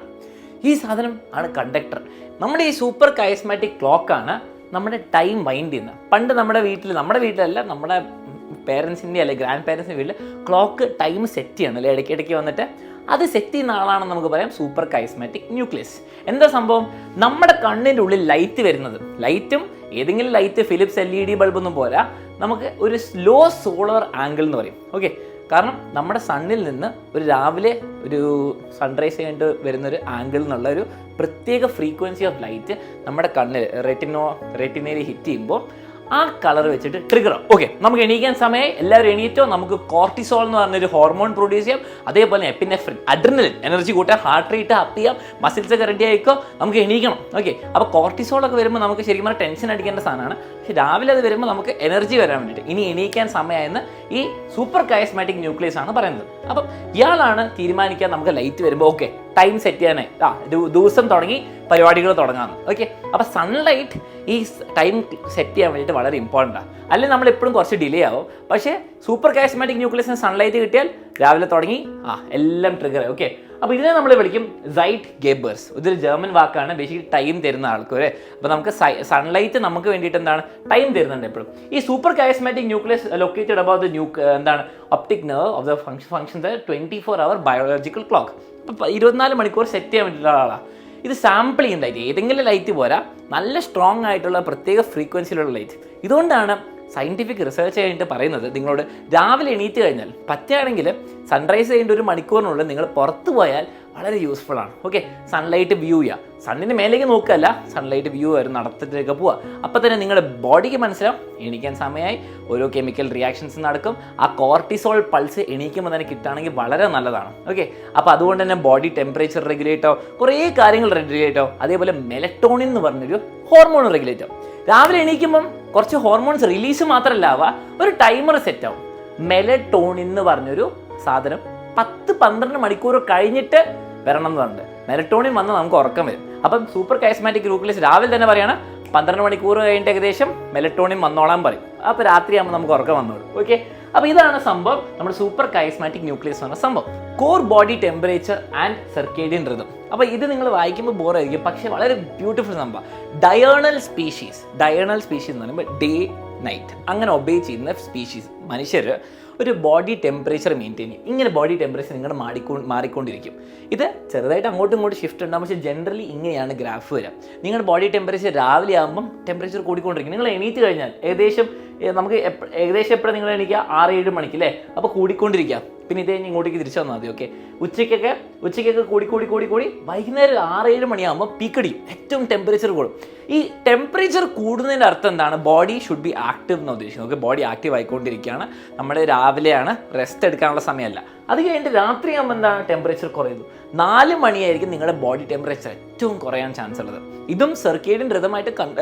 ഈ സാധനം ആണ് കണ്ടക്ടർ. നമ്മുടെ ഈ സൂപ്പർ കൈസ്മാറ്റിക് ക്ലോക്കാണ് നമ്മുടെ ടൈം വൈൻഡ് ചെയ്യുന്നത്. പണ്ട് നമ്മുടെ വീട്ടിലല്ല, നമ്മുടെ പേരൻസിൻ്റെ അല്ലെങ്കിൽ ഗ്രാൻഡ് പേരൻസിൻ്റെ വീട്ടിൽ ക്ലോക്ക് ടൈം സെറ്റ് ചെയ്യണം അല്ലേ, ഇടയ്ക്കിടയ്ക്ക് വന്നിട്ട് അത് സെറ്റ് ചെയ്യുന്ന ആളാണെന്ന് നമുക്ക് പറയാം സൂപ്പർ കൈസ്മാറ്റിക് ന്യൂക്ലിയസ്. എന്താ സംഭവം? നമ്മുടെ കണ്ണിൻ്റെ ഉള്ളിൽ ലൈറ്റ് വരുന്നത്, ലൈറ്റും ഏതെങ്കിലും ലൈറ്റ് ഫിലിപ്സ് LED ബൾബൊന്നും പോരാ, നമുക്ക് ഒരു സ്ലോ സോളാർ ആംഗിൾ എന്ന് പറയും. ഓക്കെ, കാരണം നമ്മുടെ സണ്ണിൽ നിന്ന് ഒരു രാവിലെ ഒരു സൺറൈസ് കഴിഞ്ഞിട്ട് വരുന്നൊരു ആംഗിൾ എന്നുള്ള ഒരു പ്രത്യേക ഫ്രീക്വൻസി ഓഫ് ലൈറ്റ് നമ്മുടെ കണ്ണിൽ റെറ്റിനയിൽ ഹിറ്റ് ചെയ്യുമ്പോൾ ആ കളർ വെച്ചിട്ട് ട്രിഗർ ആവും. ഓക്കെ, നമുക്ക് എണീക്കാൻ സമയമായി, എല്ലാവരും എണീറ്റോ, നമുക്ക് കോർട്ടിസോൾ എന്ന് പറഞ്ഞൊരു ഹോർമോൺ പ്രൊഡ്യൂസ് ചെയ്യാം. അതേപോലെ എപ്പിനെഫ്രിൻ, അഡ്രിനലിൻ, എനർജി കൂട്ടാൻ, ഹാർട്ട് റേറ്റ് അപ്പ് ചെയ്യാം, മസിൽസ് ഒക്കെ റെഡി ആയിക്കോ, നമുക്ക് എണീക്കണം. ഓക്കെ, അപ്പോൾ കോർട്ടിസോളൊക്കെ വരുമ്പോൾ നമുക്ക് ശരിക്കും പറഞ്ഞാൽ ടെൻഷൻ അടിക്കേണ്ട സാധനമാണ്. പക്ഷേ രാവിലെ അത് വരുമ്പോൾ നമുക്ക് എനർജി വരാൻ വേണ്ടിയിട്ട് ഇനി എണീക്കാൻ സമയമായെന്ന് ഈ സൂപ്പർ കൈസ്മാറ്റിക് ന്യൂക്ലിയസ് ആണ് പറയുന്നത്. അപ്പം ഇയാളാണ് തീരുമാനിക്കാൻ നമുക്ക് ലൈറ്റ് വരുമ്പോൾ ഓക്കെ ടൈം സെറ്റ് ചെയ്യാനായി ദിവസം തുടങ്ങി പരിപാടികൾ തുടങ്ങാമെന്ന്. ഓക്കെ, അപ്പോൾ സൺലൈറ്റ് ഈ ടൈം സെറ്റ് ചെയ്യാൻ വേണ്ടിയിട്ട് വളരെ ഇമ്പോർട്ടൻ്റ് ആണ്. അല്ലെങ്കിൽ നമ്മൾ എപ്പോഴും കുറച്ച് ഡിലേ ആവും. പക്ഷേ സൂപ്പർ കൈസ്മാറ്റിക് ന്യൂക്ലിയസിന് സൺലൈറ്റ് കിട്ടിയാൽ രാവിലെ തുടങ്ങി എല്ലാം ട്രിഗർ ആയി. ഓക്കെ, അപ്പോൾ ഇതിനെ നമ്മൾ വിളിക്കും സൈറ്റ് ഗേബേഴ്സ്. ഇതൊരു ജർമ്മൻ വാക്കാണ്, ബേസിക്കലി ടൈം തരുന്ന ആൾക്കാർ. അപ്പോൾ നമുക്ക് സൺലൈറ്റ് നമുക്ക് വേണ്ടിയിട്ട് എന്താണ് ടൈം തരുന്നുണ്ട് എപ്പോഴും. ഈ super chiasmatic nucleus located about the optic nerve of the function 24 hour biological clock. ഇപ്പോൾ 24 മണിക്കൂർ സെറ്റ് ചെയ്യാൻ വേണ്ടിയിട്ടുള്ള ആളാണ്. ഇത് സാമ്പിൾ ചെയ്യുന്ന ലൈറ്റ്, ഏതെങ്കിലും ലൈറ്റ് പോരാ, നല്ല സ്ട്രോങ് ആയിട്ടുള്ള പ്രത്യേക ഫ്രീക്വൻസിയിലുള്ള ലൈറ്റ്. ഇതുകൊണ്ടാണ് സയൻറ്റിഫിക് റിസർച്ച് കഴിഞ്ഞിട്ട് പറയുന്നത് നിങ്ങളോട് രാവിലെ എണീറ്റ് കഴിഞ്ഞാൽ പറ്റുകയാണെങ്കിൽ സൺറൈസ് കഴിഞ്ഞിട്ട് 1 മണിക്കൂറിനുള്ളിൽ നിങ്ങൾ പുറത്ത് പോയാൽ വളരെ യൂസ്ഫുൾ ആണ്. ഓക്കെ, സൺലൈറ്റ് വ്യൂ ചെയ്യുക, സണ്ണിന് മേലേക്ക് നോക്കുകയല്ല, സൺലൈറ്റ് വ്യൂ വരും, നടത്തിട്ടൊക്കെ പോവുക. അപ്പോൾ തന്നെ നിങ്ങളുടെ ബോഡിക്ക് മനസ്സിലാവും എണീക്കാൻ സമയമായി, ഓരോ കെമിക്കൽ റിയാക്ഷൻസ് നടക്കും. ആ കോർട്ടിസോൾ പൾസ് എണീക്കുമ്പോൾ തന്നെ കിട്ടുകയാണെങ്കിൽ വളരെ നല്ലതാണ്. ഓക്കെ, അപ്പോൾ അതുകൊണ്ട് തന്നെ ബോഡി ടെമ്പറേച്ചർ റെഗുലേറ്റോ, കുറേ കാര്യങ്ങൾ റെഗുലേറ്റോ, അതേപോലെ മെലറ്റോണിൻ എന്ന് പറഞ്ഞൊരു ഹോർമോൺ റെഗുലേറ്റോ. രാവിലെ എണീക്കുമ്പം കുറച്ച് ഹോർമോൺസ് റിലീസ് മാത്രമല്ല ആവുക, ഒരു ടൈമർ സെറ്റ് ആവും. മെലറ്റോണിൻ എന്ന് പറഞ്ഞൊരു സാധനം 10-12 മണിക്കൂർ കഴിഞ്ഞിട്ട് വരണം എന്ന് പറഞ്ഞിട്ട് മെലറ്റോണിൻ വന്നാൽ നമുക്ക് ഉറക്കം വരും. അപ്പം സൂപ്പർ കൈസ്മാറ്റിക് ന്യൂക്ലിയസ് രാവിലെ തന്നെ പറയണം 12 മണിക്കൂർ കഴിഞ്ഞിട്ട് ഏകദേശം മെലറ്റോണിൻ വന്നോളാൻ പറയും. അപ്പോൾ രാത്രിയാകുമ്പോൾ നമുക്ക് ഉറക്കം വന്നോളും. ഓക്കെ, അപ്പോൾ ഇതാണ് സംഭവം, നമ്മുടെ സൂപ്പർ കൈസ്മാറ്റിക് ന്യൂക്ലിയസ് എന്ന സംഭവം. Core body temperature and circadian rhythm. അപ്പോൾ ഇത് നിങ്ങൾ വായിക്കുമ്പോൾ ബോറായിരിക്കും, പക്ഷേ വളരെ ബ്യൂട്ടിഫുൾ സംഭവം. ഡയേണൽ സ്പീഷീസ് എന്ന് പറയുമ്പോൾ ഡേ നൈറ്റ് അങ്ങനെ ഒബേ ചെയ്യുന്ന സ്പീഷീസ് മനുഷ്യർ ഒരു ബോഡി ടെമ്പറേച്ചർ മെയിൻറ്റെയിൻ ചെയ്യും. ഇങ്ങനെ ബോഡി ടെമ്പറേച്ചർ നിങ്ങളുടെ മാറിക്കൊണ്ടിരിക്കും. ഇത് ചെറുതായിട്ട് അങ്ങോട്ടും ഇങ്ങോട്ടും ഷിഫ്റ്റ് ഉണ്ടാകും, പക്ഷേ ജനറലി ഇങ്ങനെയാണ് ഗ്രാഫ് വരിക. നിങ്ങളുടെ ബോഡി ടെമ്പറേച്ചർ രാവിലെ ആകുമ്പം ടെമ്പറേച്ചർ കൂടിക്കൊണ്ടിരിക്കും. നിങ്ങൾ എണീറ്റ് കഴിഞ്ഞാൽ നമുക്ക് ഏകദേശം എപ്പോഴും നിങ്ങൾ എണീക്കുക 6-7 മണിക്ക് അല്ലേ, അപ്പോൾ കൂടിക്കൊണ്ടിരിക്കുക. പിന്നെ ഇത് കഴിഞ്ഞ് ഇങ്ങോട്ടേക്ക് തിരിച്ചു വന്നാൽ മതി. ഓക്കെ, ഉച്ചയ്ക്കൊക്കെ കൂടി വൈകുന്നേരം 6-7 മണിയാകുമ്പോൾ പീക്കടിയും, ഏറ്റവും ടെമ്പറേച്ചർ കൂടും. ഈ ടെമ്പറേച്ചർ കൂടുന്നതിൻ്റെ അർത്ഥം എന്താണ്? ബോഡി ഷുഡ് ബി ആക്റ്റീവ് എന്ന് ഉദ്ദേശിക്കുന്നത്. ഓക്കെ, ബോഡി ആക്റ്റീവ് ആയിക്കൊണ്ടിരിക്കുകയാണ്. നമ്മുടെ രാവിലെയാണ്, റെസ്റ്റ് എടുക്കാനുള്ള സമയമല്ല. അത് കഴിഞ്ഞിട്ട് രാത്രിയാകുമ്പോൾ എന്താണ് ടെമ്പറേച്ചർ കുറയുന്നു. 4 മണിയായിരിക്കും നിങ്ങളുടെ ബോഡി ടെമ്പറേച്ചർ ഏറ്റവും കുറയാൻ ചാൻസ് ഉള്ളത്. ഇതും സർക്കേഡിയൻ റിതമായിട്ട്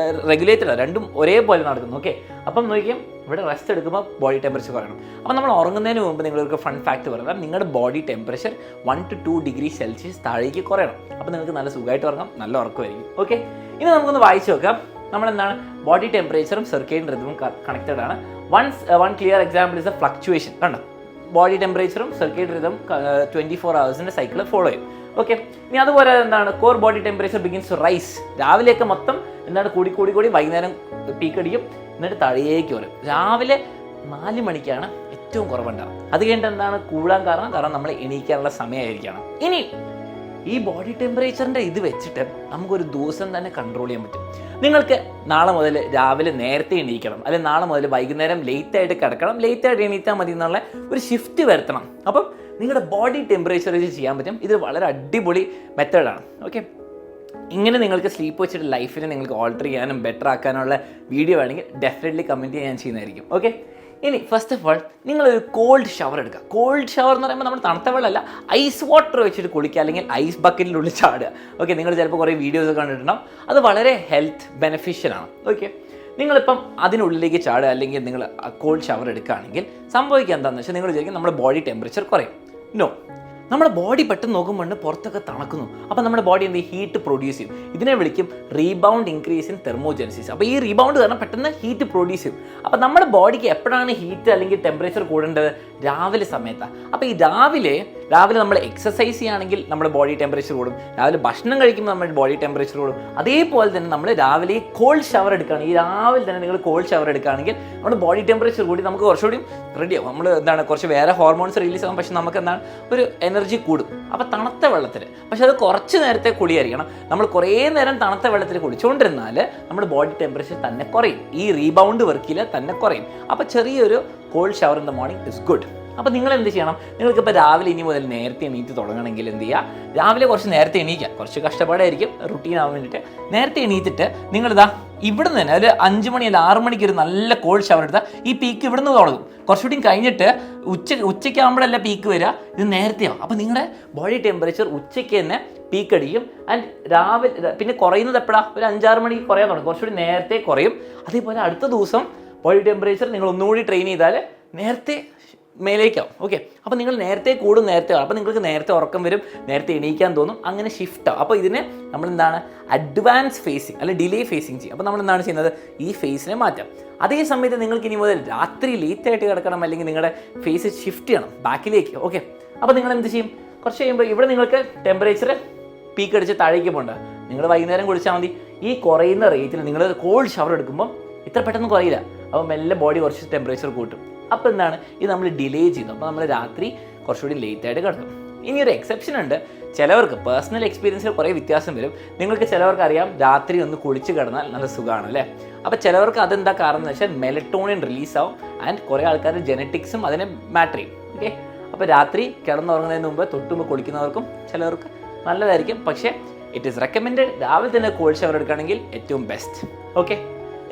റെഗുലേറ്റഡ് ആണ്, രണ്ടും ഒരേപോലെ നടക്കുന്നു. ഓക്കെ, അപ്പം നോക്കിയാൽ ഇവിടെ റെസ്റ്റ് എടുക്കുമ്പോൾ ബോഡി ടെമ്പറേച്ചർ കുറയണം. അപ്പോൾ നമ്മൾ ഉറങ്ങുന്നതിന് മുമ്പ് നിങ്ങൾക്ക് ഫൺ ഫാക്ട് പറയാം, നിങ്ങളുടെ body temperature 1 to 2 degree Celsius താഴേക്ക് കുറയണം. അപ്പോൾ നിങ്ങൾക്ക് നല്ല സുഖമായിട്ട് ഉറങ്ങാം, നല്ല ഉറക്കമായിരിക്കും. ഓക്കെ, ഇനി നമുക്കൊന്ന് വായിച്ചു നോക്കാം. നമ്മളെന്താണ് ബോഡി ടെമ്പറേച്ചറും സർക്കേഡിയൻ റിതമും കണക്റ്റഡ് ആണ്. One clear example is a fluctuation. കണ്ടോ, ബോഡി ടെമ്പറേച്ചറും circadian rhythm 24 hours cycle follow ചെയ്യും. ഓക്കെ, ഇനി അതുപോലെ എന്താണ് core body temperature begins to rise. രാവിലെയൊക്കെ മൊത്തം എന്താണ് കൂടി വൈകുന്നേരം പീക്കടിക്കും, എന്നിട്ട് താഴേക്ക് വരും. രാവിലെ 4 മണിക്കാണ് ഏറ്റവും കുറവുണ്ടാകും. അത് കഴിഞ്ഞിട്ട് എന്താണ് കൂടാൻ കാരണം നമ്മൾ എണീക്കാനുള്ള സമയമായിരിക്കണം. ഇനി ഈ ബോഡി ടെമ്പറേച്ചറിൻ്റെ ഇത് വെച്ചിട്ട് നമുക്കൊരു ദിവസം തന്നെ കൺട്രോൾ ചെയ്യാൻ പറ്റും. നിങ്ങൾക്ക് നാളെ മുതൽ രാവിലെ നേരത്തെ എണീക്കണം, അല്ലെങ്കിൽ നാളെ മുതൽ വൈകുന്നേരം ലേറ്റായിട്ട് കിടക്കണം, ലേറ്റായിട്ട് എണീറ്റാൽ മതി എന്നുള്ള ഒരു ഷിഫ്റ്റ് വരുത്തണം. അപ്പം നിങ്ങളുടെ ബോഡി ടെമ്പറേച്ചർ വെച്ച് ചെയ്യാൻ പറ്റും. ഇത് വളരെ അടിപൊളി മെത്തേഡാണ്. ഓക്കെ, ഇങ്ങനെ നിങ്ങൾക്ക് സ്ലീപ്പ് വെച്ചിട്ട് ലൈഫിനെ നിങ്ങൾക്ക് ഓൾട്ടർ ചെയ്യാനും ബെറ്റർ ആക്കാനുള്ള വീഡിയോ വേണമെങ്കിൽ ഡെഫിനറ്റ്ലി കമൻറ്റ് ചെയ്യാൻ ചെയ്യുന്നതായിരിക്കും. ഓക്കെ, ഇനി ഫസ്റ്റ് ഓഫ് ഓൾ നിങ്ങളൊരു കോൾഡ് ഷവർ എടുക്കുക. കോൾഡ് ഷവർ എന്ന് പറയുമ്പോൾ നമ്മൾ തണുത്ത വെള്ളമല്ല, ഐസ് വാട്ടർ വെച്ചിട്ട് കുളിക്കുക, അല്ലെങ്കിൽ ഐസ് ബക്കറ്റിനുള്ളിൽ ചാടുക. ഓക്കെ, നിങ്ങൾ ചിലപ്പോൾ കുറേ വീഡിയോസ് കണ്ടിട്ടുണ്ടാവും. അത് വളരെ ഹെൽത്ത് ബെനിഫിഷ്യലാണ്. ഓക്കെ, നിങ്ങളിപ്പം അതിനുള്ളിലേക്ക് ചാടുക, അല്ലെങ്കിൽ നിങ്ങൾ കോൾഡ് ഷവർ എടുക്കുകയാണെങ്കിൽ സംഭവിക്കുക എന്താണെന്ന് വെച്ചാൽ നിങ്ങൾ വിചാരിക്കും നമ്മുടെ ബോഡി ടെമ്പറേച്ചർ കുറയും. നോ, നമ്മുടെ ബോഡി പെട്ടെന്ന് നോക്കുമ്പോൾ പുറത്തൊക്കെ തണുക്കുന്നു. അപ്പോൾ നമ്മുടെ ബോഡി എന്ത് ഹീറ്റ് പ്രൊഡ്യൂസ് ചെയ്യും. ഇതിനെ വിളിക്കും റീബൗണ്ട് ഇൻക്രീസ് ഇൻ തെർമോജെനസിസ്. അപ്പോൾ ഈ റീബൗണ്ട് കാരണം പെട്ടെന്ന് ഹീറ്റ് പ്രൊഡ്യൂസ് ചെയ്യും. അപ്പോൾ നമ്മുടെ ബോഡിക്ക് എപ്പോഴാണ് ഹീറ്റ് അല്ലെങ്കിൽ ടെമ്പറേച്ചർ കൂടേണ്ടത്? രാവിലെ സമയത്താണ്. അപ്പോൾ ഈ രാവിലെ നമ്മൾ എക്സസൈസ് ചെയ്യുകയാണെങ്കിൽ നമ്മുടെ ബോഡി ടെമ്പറേച്ചർ കൂടും. രാവിലെ ഭക്ഷണം കഴിക്കുമ്പോൾ നമ്മുടെ ബോഡി ടെമ്പറേച്ചർ കൂടും. അതേപോലെ തന്നെ നമ്മൾ രാവിലെ കോൾഡ് ഷവർ എടുക്കുകയാണ്, ഈ രാവിലെ തന്നെ നിങ്ങൾ കോൾഡ് ഷവർ എടുക്കുകയാണെങ്കിൽ നമ്മുടെ ബോഡി ടെമ്പറേച്ചർ കൂടി നമുക്ക് കുറച്ചുകൂടി റെഡിയാവും. നമ്മൾ കുറച്ച് വേറെ ഹോർമോൺസ് റിലീസ് ആകും, പക്ഷെ നമുക്ക് ഒരു എനർജി കൂടും. അപ്പോൾ തണുത്ത വെള്ളത്തിൽ, പക്ഷെ അത് കുറച്ച് നേരത്തെ കുളിയായിരിക്കണം. നമ്മൾ കുറേ നേരം തണുത്ത വെള്ളത്തിൽ കുളിച്ചുകൊണ്ടിരുന്നാൽ നമ്മുടെ ബോഡി ടെമ്പറേച്ചർ തന്നെ കുറയും, ഈ റീബൗണ്ട് വർക്കിൽ തന്നെ കുറയും. അപ്പോൾ ചെറിയൊരു called shower in the morning is good. അപ്പോൾ നിങ്ങൾ എന്ത് ചെയ്യണം? നിങ്ങൾക്കിപ്പോൾ രാവിലെ ഇനി മുതൽ നേരത്തെ എണീറ്റ് തുടങ്ങണമെങ്കിൽ എന്ത് ചെയ്യുക? രാവിലെ കുറച്ച് നേരത്തെ എണീക്കുക. കുറച്ച് കഷ്ടപ്പാടായിരിക്കും റുട്ടീൻ ആവാൻ വേണ്ടിയിട്ട്. നേരത്തെ എണീറ്റിട്ട് നിങ്ങളിതാ ഇവിടുന്ന് തന്നെ ഒരു 5 മണി അല്ല 6 മണിക്ക് ഒരു നല്ല കോൾഡ് ഷവർ എടുത്താൽ ഈ പീക്ക് ഇവിടുന്ന് തുടങ്ങും. കുറച്ചുകൂടി കഴിഞ്ഞിട്ട് ഉച്ചയ്ക്കാകുമ്പോഴല്ല പീക്ക് വരിക, ഇത് നേരത്തെയാവും. അപ്പോൾ നിങ്ങളുടെ ബോഡി ടെമ്പറേച്ചർ ഉച്ചയ്ക്ക് തന്നെ പീക്ക് അടിക്കും. ആൻഡ് രാവിലെ പിന്നെ കുറയുന്നത് എപ്പോഴാണ്? ഒരു 5-6 മണിക്ക് കുറയാൻ തുടങ്ങും, കുറച്ചുകൂടി നേരത്തെ കുറയും. അതേപോലെ അടുത്ത ദിവസം ബോഡി ടെമ്പറേച്ചർ നിങ്ങൾ ഒന്നുകൂടി ട്രെയിൻ ചെയ്താൽ നേരത്തെ മേലേക്കാവും. ഓക്കെ, അപ്പോൾ നിങ്ങൾ നേരത്തെ കൂടും, നേരത്തെ അപ്പോൾ നിങ്ങൾക്ക് നേരത്തെ ഉറക്കം വരും, നേരത്തെ എണീക്കാൻ തോന്നും, അങ്ങനെ ഷിഫ്റ്റ് ആവും. അപ്പോൾ ഇതിനെ നമ്മളെന്താണ് അഡ്വാൻസ് ഫേസിങ് അല്ലെ ഡിലേ ഫേസിങ് ചെയ്യും. അപ്പോൾ നമ്മൾ എന്താണ് ചെയ്യുന്നത്? ഈ ഫേസിനെ മാറ്റാം. അതേ സമയത്ത് നിങ്ങൾക്ക് ഇനി മുതൽ രാത്രി ലേറ്റായിട്ട് കിടക്കണം, അല്ലെങ്കിൽ നിങ്ങളുടെ ഫേസ് ഷിഫ്റ്റ് ചെയ്യണം ബാക്കിലേക്ക്. ഓക്കെ, അപ്പോൾ നിങ്ങൾ എന്ത് ചെയ്യും? കുറച്ച് കഴിയുമ്പോൾ ഇവിടെ നിങ്ങൾക്ക് ടെമ്പറേച്ചർ പീക്ക് അടിച്ച് താഴേക്ക് പോകണ്ട, നിങ്ങൾ വൈകുന്നേരം കുളിച്ചാൽ മതി. ഈ കുറയുന്ന റേറ്റിൽ നിങ്ങൾ കോൾഡ് ഷവർ എടുക്കുമ്പോൾ ഇത്ര പെട്ടെന്ന് കുറയില്ല. അപ്പോൾ മെല്ലെ ബോഡി കുറച്ച് ടെമ്പറേച്ചർ കൂട്ടും. അപ്പോൾ എന്താണ് ഇത് നമ്മൾ ഡിലേ ചെയ്യുന്നു. അപ്പോൾ നമ്മൾ രാത്രി കുറച്ചുകൂടി ലേറ്റായിട്ട് കിടക്കും. ഇനി ഒരു എക്സെപ്ഷൻ ഉണ്ട്. ചിലവർക്ക് പേഴ്സണൽ എക്സ്പീരിയൻസിൽ കുറേ വ്യത്യാസം വരും. നിങ്ങൾക്ക് ചിലവർക്ക് അറിയാം രാത്രി ഒന്ന് കുളിച്ച് കിടന്നാൽ നല്ല സുഖമാണ് അല്ലേ. അപ്പോൾ ചിലവർക്ക് അതെന്താ കാരണം എന്ന് വെച്ചാൽ മെലറ്റോണിൻ റിലീസാവും. ആൻഡ് കുറേ ആൾക്കാർ ജെനറ്റിക്സും അതിനെ മാറ്റർ ചെയ്യും. ഓക്കെ, അപ്പോൾ രാത്രി കിടന്നുറങ്ങുന്നതിന് മുമ്പ് തൊട്ടുമ്പോൾ കുളിക്കുന്നവർക്കും ചിലവർക്ക് നല്ലതായിരിക്കും. പക്ഷേ ഇറ്റ് ഈസ് റെക്കമെൻഡഡ് രാവിലെ തന്നെ കോൾഡ് ഷവർ എടുക്കുകയാണെങ്കിൽ ഏറ്റവും ബെസ്റ്റ്. ഓക്കെ,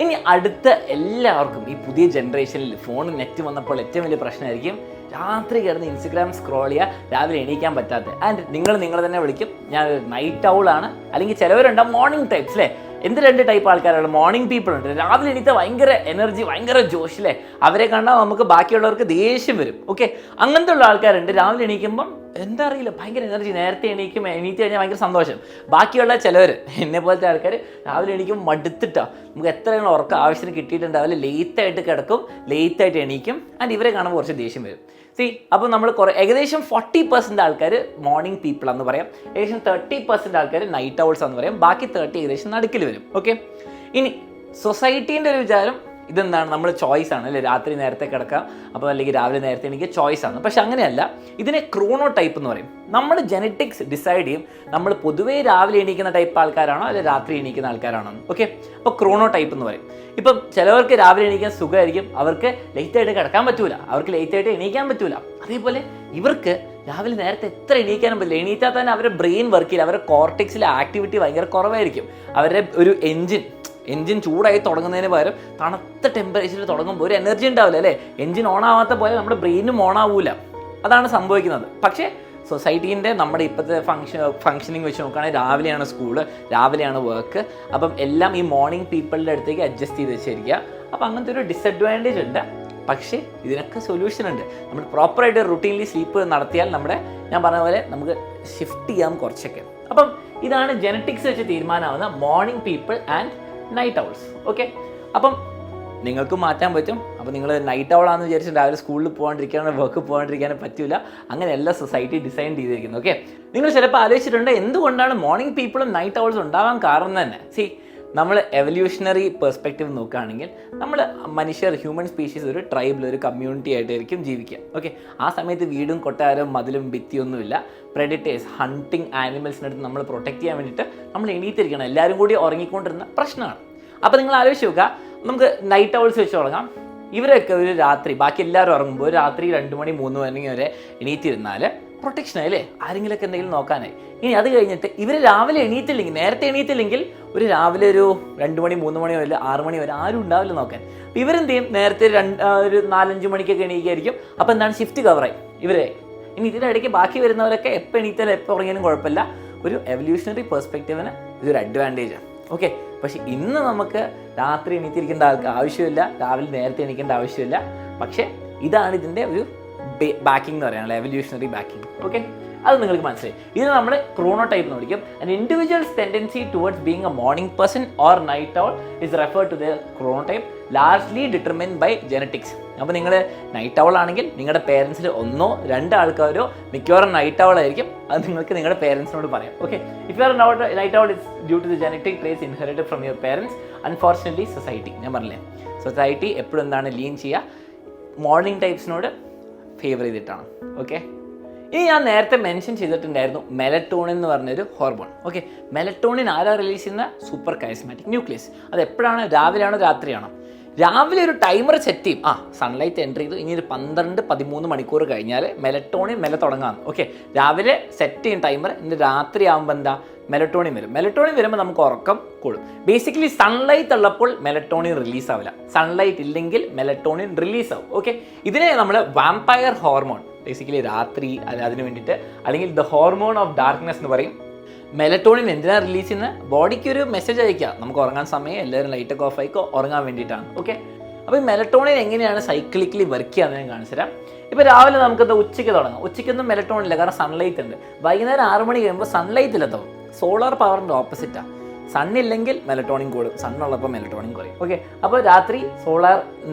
ഇനി അടുത്ത എല്ലാവർക്കും ഈ പുതിയ ജനറേഷനിൽ ഫോൺ നെറ്റ് വന്നപ്പോൾ ഏറ്റവും വലിയ പ്രശ്നമായിരിക്കും രാത്രി കിടന്ന് ഇൻസ്റ്റഗ്രാം സ്ക്രോൾ ചെയ്യുക, രാവിലെ എണീക്കാൻ പറ്റാത്ത. ആൻഡ് നിങ്ങൾ തന്നെ വിളിക്കും ഞാൻ നൈറ്റ് ഔളാണ്, അല്ലെങ്കിൽ ചിലവരുണ്ടാവും മോർണിംഗ് ടൈപ്സ് അല്ലേ. എന്ത് 2 ടൈപ്പ് ആൾക്കാരാണ്? മോർണിംഗ് പീപ്പിൾ ഉണ്ട്. രാവിലെ എണീറ്റ ഭയങ്കര എനർജി, ഭയങ്കര ജോഷ് അല്ലേ. അവരെ കണ്ടാൽ നമുക്ക് ബാക്കിയുള്ളവർക്ക് ദേഷ്യം വരും. ഓക്കെ, അങ്ങനത്തെ ഉള്ള ആൾക്കാരുണ്ട്. രാവിലെ എണീക്കുമ്പം എന്താ അറിയില്ല ഭയങ്കര എനർജി, നേരത്തെ എണീറ്റ് കഴിഞ്ഞാൽ ഭയങ്കര സന്തോഷം. ബാക്കിയുള്ള ചിലവർ എന്നെ പോലത്തെ ആൾക്കാർ രാവിലെ എണീക്കുമ്പോൾ മടുത്തിട്ടാണ്. നമുക്ക് എത്രയാണ് ഉറക്കം ആവശ്യത്തിന് കിട്ടിയിട്ടുണ്ടാവില്ല, ലേറ്റായിട്ട് കിടക്കും, ലേറ്റായിട്ട് എണീക്കും. ആൻഡ് ഇവരെ കാണുമ്പോൾ കുറച്ച് ദേഷ്യം വരും. അപ്പോൾ നമ്മൾ ഏകദേശം 40% ആൾക്കാർ മോർണിംഗ് പീപ്പിൾ എന്ന് പറയാം, ഏകദേശം 30% ആൾക്കാർ നൈറ്റ് ഔൾസ് എന്ന് പറയാം, ബാക്കി 30 ഏകദേശം നടുക്കിൽ വരും. ഓക്കെ, ഇനി സൊസൈറ്റീൻ്റെ ഒരു വിചാരം ഇതെന്താണ്? നമ്മൾ ചോയ്സ് ആണ് അല്ലേ, രാത്രി നേരത്തെ കിടക്കാം, അപ്പോൾ അല്ലെങ്കിൽ രാവിലെ നേരത്തെ എനിക്ക് ചോയ്സ് ആണ്. പക്ഷെ അങ്ങനെയല്ല, ഇതിനെ ക്രോണോ ടൈപ്പ് എന്ന് പറയും. നമ്മൾ ജെനറ്റിക്സ് ഡിസൈഡ് ചെയ്യും നമ്മൾ പൊതുവേ രാവിലെ എണീക്കുന്ന ടൈപ്പ് ആൾക്കാരാണോ അല്ലെ രാത്രി എണീക്കുന്ന ആൾക്കാരാണോ. ഓക്കെ, അപ്പോൾ ക്രോണോ ടൈപ്പ് എന്ന് പറയും. ഇപ്പം ചിലവർക്ക് രാവിലെ എണീക്കാൻ സുഖമായിരിക്കും, അവർക്ക് ലേറ്റായിട്ട് കിടക്കാൻ പറ്റൂല, അവർക്ക് ലേറ്റായിട്ട് എണീക്കാൻ പറ്റൂല. അതേപോലെ ഇവർക്ക് രാവിലെ നേരത്തെ എത്ര എണീക്കാനും പറ്റില്ല. എണീറ്റാൽ തന്നെ അവരുടെ ബ്രെയിൻ വർക്ക് ചെയ്യില്ല, അവരുടെ കോർട്ടെക്സിലെ ആക്ടിവിറ്റി ഭയങ്കര കുറവായിരിക്കും. അവരുടെ ഒരു എൻജിൻ ചൂടായി തുടങ്ങുന്നതിന് പകരം തണുത്ത ടെമ്പറേച്ചറിൽ തുടങ്ങുമ്പോൾ ഒരു എനർജി ഉണ്ടാവില്ല അല്ലേ. എൻജിൻ ഓൺ ആവാത്ത പോലെ നമ്മുടെ ബ്രെയിനും ഓൺ ആവൂല, അതാണ് സംഭവിക്കുന്നത്. പക്ഷേ സൊസൈറ്റീൻ്റെ നമ്മുടെ ഇപ്പോഴത്തെ ഫങ്ഷനിങ് വെച്ച് നോക്കുകയാണെങ്കിൽ രാവിലെയാണ് സ്കൂള്, രാവിലെയാണ് വർക്ക്. അപ്പം എല്ലാം ഈ മോർണിംഗ് പീപ്പിളിൻ്റെ അടുത്തേക്ക് അഡ്ജസ്റ്റ് ചെയ്ത് വെച്ചിരിക്കുക. അപ്പം അങ്ങനത്തെ ഒരു ഡിസഡ്വാൻറ്റേജ് ഉണ്ട്. പക്ഷേ ഇതിനൊക്കെ സൊല്യൂഷൻ ഉണ്ട്. നമ്മൾ പ്രോപ്പറായിട്ട് റുട്ടീൻലി സ്ലീപ്പ് നടത്തിയാൽ ഞാൻ പറഞ്ഞ പോലെ നമുക്ക് ഷിഫ്റ്റ് ചെയ്യാം കുറച്ചൊക്കെ. അപ്പം ഇതാണ് ജെനറ്റിക്സ് വെച്ച് തീരുമാനമാവുന്ന morning people and night owls. Okay, അപ്പം നിങ്ങൾക്ക് മാറ്റാൻ പറ്റും. അപ്പോൾ നിങ്ങൾ നൈറ്റ് ഔളാണെന്ന് വിചാരിച്ച് രാവിലെ സ്കൂളിൽ പോകാണ്ടിരിക്കാനോ വർക്ക് പോകാണ്ടിരിക്കാനോ പറ്റില്ല. അങ്ങനെയല്ല സൊസൈറ്റി ഡിസൈൻ ചെയ്തിരിക്കുന്നത്. ഓക്കെ, നിങ്ങൾ ചിലപ്പോൾ ആലോചിച്ചിട്ടുണ്ട് എന്തുകൊണ്ടാണ് മോർണിംഗ് പീപ്പിളും നൈറ്റ് ഔൾസും ഉണ്ടാവാൻ കാരണം തന്നെ. നമ്മൾ എവല്യൂഷണറി പെർസ്പെക്റ്റീവ് നോക്കുകയാണെങ്കിൽ നമ്മൾ മനുഷ്യർ ഹ്യൂമൻ സ്പീഷീസ് ഒരു ട്രൈബിൽ ഒരു കമ്മ്യൂണിറ്റി ആയിട്ടായിരിക്കും ജീവിക്കുക. ഓക്കെ, ആ സമയത്ത് വീടും കൊട്ടാരവും മതിലും ഭിത്തിയൊന്നുമില്ല. പ്രെഡിറ്റേഴ്സ് ഹണ്ടിങ് ആനിമൽസിനടുത്ത് നമ്മൾ പ്രൊട്ടക്ട് ചെയ്യാൻ വേണ്ടിയിട്ട് നമ്മൾ എണീറ്റിരിക്കണം. എല്ലാവരും കൂടി ഉറങ്ങിക്കൊണ്ടിരുന്ന പ്രശ്നമാണ്. അപ്പോൾ നിങ്ങൾ ആലോചിച്ച് നോക്കുക, നമുക്ക് നൈറ്റ് ഔൾസ് വെച്ച് തുടങ്ങാം. ഇവരൊക്കെ ഒരു രാത്രി ബാക്കി എല്ലാവരും ഉറങ്ങുമ്പോൾ ഒരു രാത്രി 2 മണി 3 മണി വരെ എണീറ്റിരുന്നാൽ പ്രൊട്ടക്ഷനായി അല്ലേ, ആരെങ്കിലുമൊക്കെ എന്തെങ്കിലും നോക്കാനായി. ഇനി അത് കഴിഞ്ഞിട്ട് ഇവർ രാവിലെ എണീറ്റില്ലെങ്കിൽ, നേരത്തെ എണീറ്റില്ലെങ്കിൽ ഒരു രാവിലെ ഒരു 2 മണി 3 മണി വരെ 6 മണി വരെ ആരും ഉണ്ടാവില്ല നോക്കാൻ. അപ്പോൾ ഇവരെന്ത് ചെയ്യും? നേരത്തെ ഒരു 4-5 മണിക്കൊക്കെ എണീക്കായിരിക്കും. അപ്പോൾ എന്താണ് ഷിഫ്റ്റ് കവറായി ഇവരെ. ഇനി ഇതിനിടയ്ക്ക് ബാക്കി വരുന്നവരൊക്കെ എപ്പോൾ എണീറ്റാലും എപ്പോൾ ഉറങ്ങിയാലും കുഴപ്പമില്ല. ഒരു എവല്യൂഷണറി പെർസ്പെക്റ്റീവിന് ഇതൊരു അഡ്വാൻറ്റേജാണ്. ഓക്കെ, പക്ഷേ ഇന്ന് നമുക്ക് രാത്രി എണീറ്റിരിക്കേണ്ട ആവശ്യമില്ല, രാവിലെ നേരത്തെ എണീക്കേണ്ട ആവശ്യമില്ല. പക്ഷേ ഇതാണ് ഇതിൻ്റെ ഒരു ബാക്കിംഗ് എന്ന് പറയുന്നത്, എവല്യൂഷണറി ബാക്കിംഗ്. ഓക്കെ, അത് നിങ്ങൾക്ക് മനസ്സിലായി. ഇത് നമ്മൾ ക്രോണോടൈപ്പ് എന്ന് വിളിക്കും. And individuals tendency towards being a morning person or night owl is refer to the chronotype largely determined by genetics. അപ്പോൾ നിങ്ങൾ നൈറ്റ് ഔൾ ആണെങ്കിൽ നിങ്ങളുടെ പേരൻസിൽ 1 or 2 ആൾക്കാരോ മിക്കവാറും നൈറ്റ് ഔൾ ആയിരിക്കും. അത് നിങ്ങൾക്ക് നിങ്ങളുടെ പേരൻസിനോട് പറയാം. Okay, if you are night owl it's due to the genetic traits inherited from your parents. Unfortunately society, ഞാൻ പറഞ്ഞില്ലേ, സൊസൈറ്റി എപ്പോഴും എന്താണ് ലീൻ ചെയ്യുക, മോർണിംഗ് ടൈപ്സിനോട് ഫേവർ ചെയ്തിട്ടാണ്. ഓക്കെ, ഇനി ഞാൻ നേരത്തെ മെൻഷൻ ചെയ്തിട്ടുണ്ടായിരുന്നു മെലറ്റോണിൻ എന്ന് പറഞ്ഞൊരു ഹോർമോൺ. ഓക്കെ, മെലറ്റോണിൻ ആരാ റിലീസ് ചെയ്യുന്ന? Super chiasmatic nucleus. അത് എപ്പോഴാണ്? രാവിലെയാണോ രാത്രിയാണോ? രാവിലെ ഒരു ടൈമർ സെറ്റ് ചെയ്യും. സൺലൈറ്റ് എൻ്റർ ചെയ്തു, ഇനി ഒരു 12-13 മണിക്കൂർ കഴിഞ്ഞാൽ മെലറ്റോണിൻ തുടങ്ങാം. ഓക്കെ, രാവിലെ സെറ്റ് ചെയ്യും ടൈമർ, ഇന്ന് രാത്രി ആകുമ്പോൾ എന്താ മെലറ്റോണിൻ വരും. മെലറ്റോണിൻ വരുമ്പോൾ നമുക്ക് ഉറക്കം കൂടും. ബേസിക്കലി സൺലൈറ്റ് ഉള്ളപ്പോൾ മെലറ്റോണിൻ റിലീസ് ആവില്ല, സൺലൈറ്റ് ഇല്ലെങ്കിൽ മെലറ്റോണിൻ റിലീസ് ആവും. ഓക്കെ, ഇതിനെ നമ്മൾ വാമ്പയർ ഹോർമോൺ, ബേസിക്കലി രാത്രി അതിന് വേണ്ടിയിട്ട്, അല്ലെങ്കിൽ ദ ഹോർമോൺ ഓഫ് ഡാർക്ക്നെസ് എന്ന് പറയും. മെലറ്റോണിൻ എന്തിനാണ് റിലീസ് ചെയ്യുന്നത്? ബോഡിക്ക് ഒരു മെസ്സേജ് അയക്കുക, നമുക്ക് ഉറങ്ങാൻ സമയം, എല്ലാവരും ലൈറ്റൊക്കെ ഓഫ് ആയിക്കോ, ഉറങ്ങാൻ വേണ്ടിയിട്ടാണ്. ഓക്കെ, അപ്പോൾ ഈ മെലറ്റോണിൻ എങ്ങനെയാണ് സൈക്ലിക്കലി വർക്ക് ചെയ്യാമെന്ന് ഞാൻ കാണിച്ചു തരാം. ഇപ്പോൾ രാവിലെ നമുക്കെന്താ ഉച്ചയ്ക്ക് തുടങ്ങാം. ഉച്ചയ്ക്കൊന്നും മെലറ്റോണിൻ ഇല്ല, കാരണം സൺലൈറ്റ് ഉണ്ട്. വൈകുന്നേരം 6 മണി കഴിയുമ്പോൾ സൺലൈറ്റ് ഇല്ലാത്തതും സോളാർ പവറിൻ്റെ ഓപ്പോസിറ്റാണ്. സണ്ണില്ലെങ്കിൽ മെലറ്റോണിൻ കൂടും, സണ്ണുള്ളപ്പോൾ മെലറ്റോണിൻ കുറയും. ഓക്കെ, അപ്പോൾ രാത്രി സോളാർ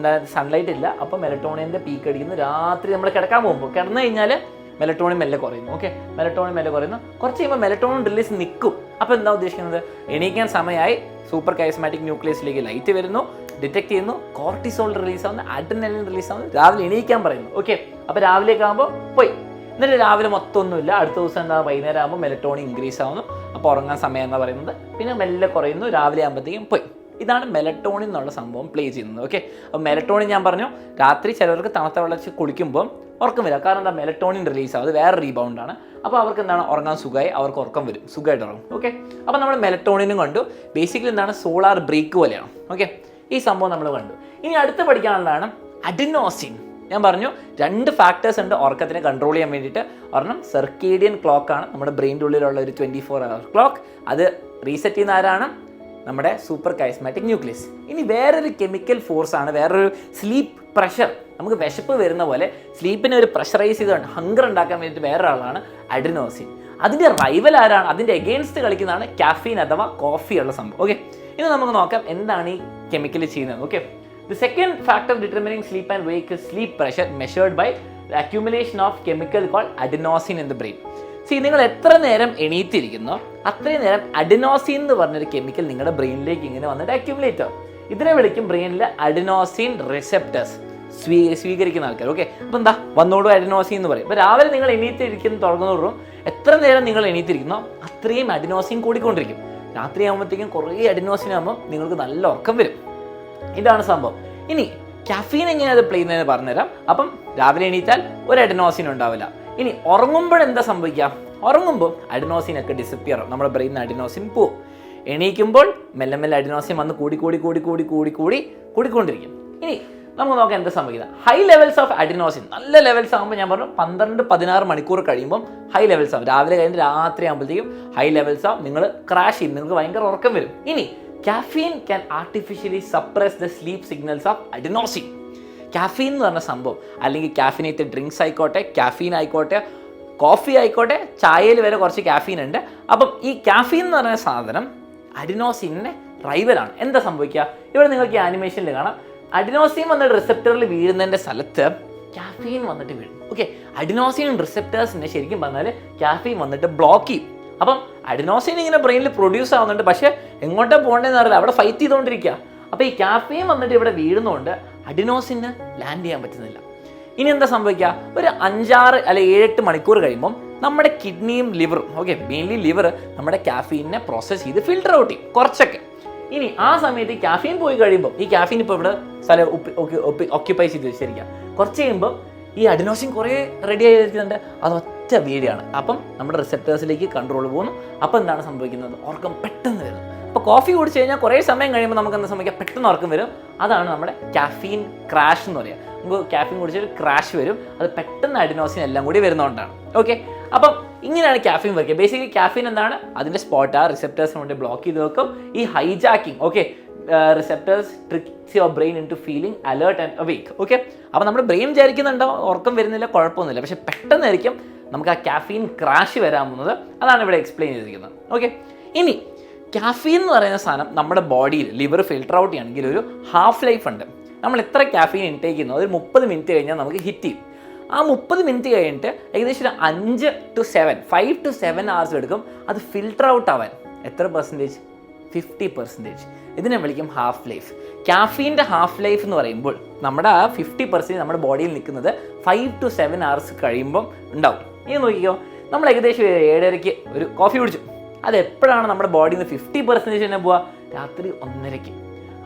സൺലൈറ്റ് ഇല്ല, അപ്പോൾ മെലറ്റോണിൻ്റെ പീക്ക് അടിക്കുന്നു. രാത്രി നമ്മൾ കിടക്കാൻ പോകുമ്പോൾ, കിടന്നു കഴിഞ്ഞാൽ മെലറ്റോണിൻ മെല്ലെ കുറയുന്നു. ഓക്കെ, മെലറ്റോണിൻ മെല്ലെ കുറയുന്നു. കുറച്ച് കഴിയുമ്പോൾ മെലറ്റോണിൻ റിലീസ് നിൽക്കും. അപ്പോൾ എന്താ ഉദ്ദേശിക്കുന്നത്? എണീക്കാൻ സമയമായി, സൂപ്പർ കൈസ്മാറ്റിക് ന്യൂക്ലിയസിലേക്ക് ലൈറ്റ് വരുന്നു, ഡിറ്റക്ട് ചെയ്യുന്നു, കോർട്ടിസോൾ റിലീസ് ആവുന്നു, അഡ്രിനലിൻ റിലീസ് ആവുന്നു, രാവിലെ എണീക്കാൻ പറയുന്നു. ഓക്കെ, അപ്പോൾ രാവിലേക്ക് ആകുമ്പോൾ പോയി. എന്നിട്ട് രാവിലെ മൊത്തം ഒന്നുമില്ല, അടുത്ത ദിവസം എന്താ വൈകുന്നേരം ആകുമ്പോൾ മെലറ്റോണിൻ ഇൻക്രീസ് ആവുന്നു, അപ്പോൾ ഉറങ്ങാൻ സമയം എന്ന് പറയുന്നത്, പിന്നെ മെല്ലെ കുറയുന്നു, രാവിലെ ആകുമ്പോഴത്തേക്കും പോയി. ഇതാണ് മെലറ്റോണിൻ എന്നുള്ള സംഭവം പ്ലേ ചെയ്യുന്നത്. ഓക്കെ, അപ്പോൾ മെലറ്റോണിൻ ഞാൻ പറഞ്ഞു, രാത്രി ചിലർക്ക് തണുത്ത വെള്ളത്തിൽ കുളിക്കുമ്പോൾ ഉറക്കം വരിക, കാരണം എന്താ മെലറ്റോണിൻ റിലീസ് ആവും, അത് വേറെ റീബൗണ്ടാണ്. അപ്പോൾ അവർക്ക് എന്താണ് ഉറങ്ങാൻ സുഖമായി, അവർക്ക് ഉറക്കം വരും, സുഖമായിട്ട് ഉറങ്ങും. ഓക്കെ, അപ്പോൾ നമ്മൾ മെലറ്റോണിനും കണ്ടു. ബേസിക്കലി എന്താണ്? സോളാർ ബ്രേക്ക് പോലെയാണ്. ഓക്കെ, ഈ സംഭവം നമ്മൾ കണ്ടു. ഇനി അടുത്ത് പഠിക്കാനുള്ളതാണ് അഡിനോസിൻ. ഞാൻ പറഞ്ഞു 2 ഫാക്ടേഴ്സ് ഉണ്ട് ഉറക്കത്തിനെ കൺട്രോൾ ചെയ്യാൻ വേണ്ടിയിട്ട്. ഒരെണ്ണം സർക്കേഡിയൻ ക്ലോക്കാണ്, നമ്മുടെ ബ്രെയിൻ്റെ ഉള്ളിലുള്ള ഒരു 24 hour ക്ലോക്ക്. അത് റീസെറ്റ് ചെയ്യുന്ന ആരാണ്? നമ്മുടെ സൂപ്പർ കൈസ്മാറ്റിക് ന്യൂക്ലിയസ്. ഇനി വേറൊരു കെമിക്കൽ ഫോഴ്സാണ്, വേറൊരു സ്ലീപ്പ് പ്രഷർ. നമുക്ക് വിശപ്പ് വരുന്ന പോലെ സ്ലീപ്പിനെ ഒരു പ്രഷറൈസ് ചെയ്ത് ഹങ്കർ ഉണ്ടാക്കാൻ വേണ്ടിയിട്ട് വേറൊരാളാണ് അഡിനോസിൻ. അതിൻ്റെ റൈവൽ ആരാണ്? അതിൻ്റെ എഗെയിൻസ്റ്റ് കളിക്കുന്നതാണ് കാഫീൻ അഥവാ കോഫി ഉള്ള സംഭവം. ഓക്കെ, ഇനി നമുക്ക് നോക്കാം എന്താണ് ഈ കെമിക്കൽ ചെയ്യുന്നത്. Okay, the second factor determining sleep and wake is sleep pressure measured by the accumulation of chemical called adenosine in the brain. നിങ്ങൾ എത്ര നേരം എണീറ്റിരിക്കുന്നോ അത്രയും നേരം അഡിനോസിൻ എന്ന് പറഞ്ഞൊരു കെമിക്കൽ നിങ്ങളുടെ ബ്രെയിനിലേക്ക് ഇങ്ങനെ വന്നിട്ട് അക്യുമുലേറ്റ് ആവും. ഇതിനെ വിളിക്കും ബ്രെയിനിൽ അഡിനോസിൻ റിസെപ്റ്റേഴ്സ്, സ്വീകരിക്കുന്ന ആൾക്കാർ. ഓക്കെ, അപ്പോൾ എന്താ വന്നോടും അഡിനോസിൻ എന്ന് പറയും. അപ്പോൾ രാവിലെ നിങ്ങൾ എണീറ്റിരിക്കുന്ന തുടങ്ങുന്നതോടും എത്ര നേരം നിങ്ങൾ എണീറ്റിരിക്കുന്നോ അത്രയും അഡിനോസിൻ കൂടിക്കൊണ്ടിരിക്കും. രാത്രി ആകുമ്പോഴത്തേക്കും കുറേ അഡിനോസിൻ ആകുമ്പോൾ നിങ്ങൾക്ക് നല്ല ഉറക്കം വരും. ഇതാണ് സംഭവം. ഇനി കാഫീൻ എങ്ങനെയാണ് അത് പ്ലേ ചെയ്യുന്നതെന്ന് പറഞ്ഞുതരാം. അപ്പം രാവിലെ എണീറ്റാൽ ഒരു അഡിനോസിൻ ഉണ്ടാവില്ല. ഇനി ഉറങ്ങുമ്പോഴെന്താ സംഭവിക്കുക? ഉറങ്ങുമ്പോൾ അഡിനോസിനൊക്കെ ഡിസപ്പിയർ ആവും, നമ്മുടെ ബ്രെയിനിൽ നിന്ന് അഡിനോസിൻ പോവും. എണീക്കുമ്പോൾ മെല്ലെ മെല്ലെ അഡിനോസിൻ വന്ന് കൂടിക്കൊണ്ടിരിക്കും. ഇനി നമുക്ക് നോക്കാം എന്താ സംഭവിക്കുന്നത്. ഹൈ ലെവൽസ് ഓഫ് അഡിനോസിൻ, നല്ല ലെവൽസ് ആകുമ്പോൾ ഞാൻ പറഞ്ഞു 12-16 മണിക്കൂർ കഴിയുമ്പോൾ ഹൈ ലെവൽസ് ആവും. രാവിലെ കഴിഞ്ഞ് രാത്രി ആകുമ്പോഴത്തേക്കും ഹൈ ലെവൽസ് ആവും, നിങ്ങൾ ക്രാഷ് ചെയ്യും, നിങ്ങൾക്ക് ഭയങ്കര ഉറക്കം വരും. ഇനി caffeine can artificially suppress the sleep signals of adenosine. Caffeine എന്ന് പറഞ്ഞ സംഭവം, അല്ലെങ്കിൽ കാഫിനേറ്റഡ് ഡ്രിങ്ക്സ് ആയിക്കോട്ടെ, കാഫീൻ ആയിക്കോട്ടെ, കോഫി ആയിക്കോട്ടെ, ചായയിൽ വരെ കുറച്ച് കാഫീൻ ഉണ്ട്. അപ്പം ഈ കാഫീൻ എന്ന് പറഞ്ഞ സാധനം അഡിനോസിനെ റൈവലാണ്. എന്താ സംഭവിക്കുക? ഇവിടെ നിങ്ങൾക്ക് ഈ ആനിമേഷനിൽ കാണാം, അഡിനോസിൻ വന്നിട്ട് റിസെപ്റ്ററിൽ വീഴുന്നതിൻ്റെ സ്ഥലത്ത് കാഫീൻ വന്നിട്ട് വീഴും. ഓക്കെ, അഡിനോസിൻ റിസെപ്റ്റേഴ്സിനെ ശരിക്കും പറഞ്ഞാൽ കാഫീൻ വന്നിട്ട് ബ്ലോക്ക് ചെയ്യും. അപ്പം അഡിനോസിൻ ഇങ്ങനെ ബ്രെയിനിൽ പ്രൊഡ്യൂസ് ആവുന്നുണ്ട്, പക്ഷേ എങ്ങോട്ടാ പോകേണ്ടതെന്ന് അറിയില്ല, അവിടെ ഫൈറ്റ് ചെയ്തുകൊണ്ടിരിക്കുക. അപ്പോൾ ഈ കാഫീൻ വന്നിട്ട് ഇവിടെ വീഴുന്നതുകൊണ്ട് അഡിനോസിന് ലാൻഡ് ചെയ്യാൻ പറ്റുന്നില്ല. ഇനി എന്താ സംഭവിക്കുക? ഒരു 5-6 അല്ലെങ്കിൽ 7-8 മണിക്കൂർ കഴിയുമ്പം നമ്മുടെ കിഡ്നിയും ലിവറും, ഓക്കെ മെയിൻലി ലിവർ, നമ്മുടെ കാഫീനെ പ്രോസസ്സ് ചെയ്ത് ഫിൽട്ടർ ഔട്ട് ചെയ്യും കുറച്ചൊക്കെ. ഇനി ആ സമയത്ത് ഈ കാഫീൻ പോയി കഴിയുമ്പോൾ, ഈ കാഫീൻ ഇപ്പോൾ ഇവിടെ സ്ഥലം ഓക്യുപ്പൈ ചെയ്ത് വെച്ചിരിക്കുക, കുറച്ച് കഴിയുമ്പോൾ ഈ അഡിനോസിൻ കുറേ റെഡി ആയിരിക്കുന്നുണ്ട്, അത് ഒറ്റ വീഡിയാണ്. അപ്പം നമ്മുടെ റിസെപ്റ്റേഴ്സിലേക്ക് കൺട്രോൾ പോകുന്നു. അപ്പോൾ എന്താണ് സംഭവിക്കുന്നത്? ഉറക്കം പെട്ടെന്ന് വരുന്നു. അപ്പോൾ കോഫി കുടിച്ച് കഴിഞ്ഞാൽ കുറേ സമയം കഴിയുമ്പോൾ നമുക്ക് എന്താ സംഭവിക്കുക? പെട്ടെന്ന് ഉറക്കം വരും. അതാണ് നമ്മുടെ കാഫീൻ ക്രാഷ് എന്ന് പറയുക. നമുക്ക് കാഫീൻ കുടിച്ചൊരു ക്രാഷ് വരും, അത് പെട്ടെന്ന് അഡിനോസിൻ എല്ലാം കൂടി വരുന്നതുകൊണ്ടാണ്. ഓക്കെ, അപ്പം ഇങ്ങനെയാണ് കാഫീൻ വർക്ക്. ബേസിക്കലി കാഫീൻ എന്താണ്? അതിൻ്റെ സ്പോട്ട് ആ റിസെപ്റ്റേഴ്സിന് വേണ്ടി ബ്ലോക്ക് ചെയ്ത് വെക്കും. ഈ hijacking, okay receptors tricks your brain into feeling alert and awake. Okay, അപ്പോൾ നമ്മുടെ ബ്രെയിൻ വിചാരിക്കുന്നുണ്ടോ ഉറക്കം വരുന്നില്ല, കുഴപ്പമൊന്നുമില്ല, പക്ഷേ പെട്ടെന്നായിരിക്കും നമുക്ക് ആ കാഫീൻ ക്രാഷ് വരാൻ പോകുന്നത്. അതാണ് ഇവിടെ എക്സ്പ്ലെയിൻ ചെയ്തിരിക്കുന്നത്. ഓക്കെ, ഇനി കാഫീൻ എന്ന് പറയുന്ന സാധനം നമ്മുടെ ബോഡിയിൽ ലിവർ ഫിൽട്ടർ ഔട്ട് ചെയ്യണമെങ്കിൽ ഒരു ഹാഫ് ലൈഫ് ഉണ്ട്. നമ്മൾ എത്ര കാഫീൻ ഇൻടേക്ക് ചെയ്യുന്നു അതൊരു 30 മിനിറ്റ് കഴിഞ്ഞാൽ നമുക്ക് ഹിറ്റ് ചെയ്യും. ആ 30 മിനിറ്റ് കഴിഞ്ഞിട്ട് ഏകദേശം ഒരു 5 to 7 hours എടുക്കും അത് ഫിൽട്ടർ ഔട്ട് ആവാൻ. എത്ര %? 50%. ഇതിനെ വിളിക്കും ഹാഫ് ലൈഫ്. കാഫീൻ്റെ ഹാഫ് ലൈഫ് എന്ന് പറയുമ്പോൾ നമ്മുടെ ആ 50% നമ്മുടെ ബോഡിയിൽ നിൽക്കുന്നത് 5 to 7 hours കഴിയുമ്പം ഉണ്ടാവും. ഇനി നോക്കിക്കോ, നമ്മൾ ഏകദേശം 7:30 ഒരു കോഫി കുടിച്ചു. അത് എപ്പോഴാണ് നമ്മുടെ ബോഡിയിൽ നിന്ന് 50% തന്നെ പോവുക? രാത്രി 1:30.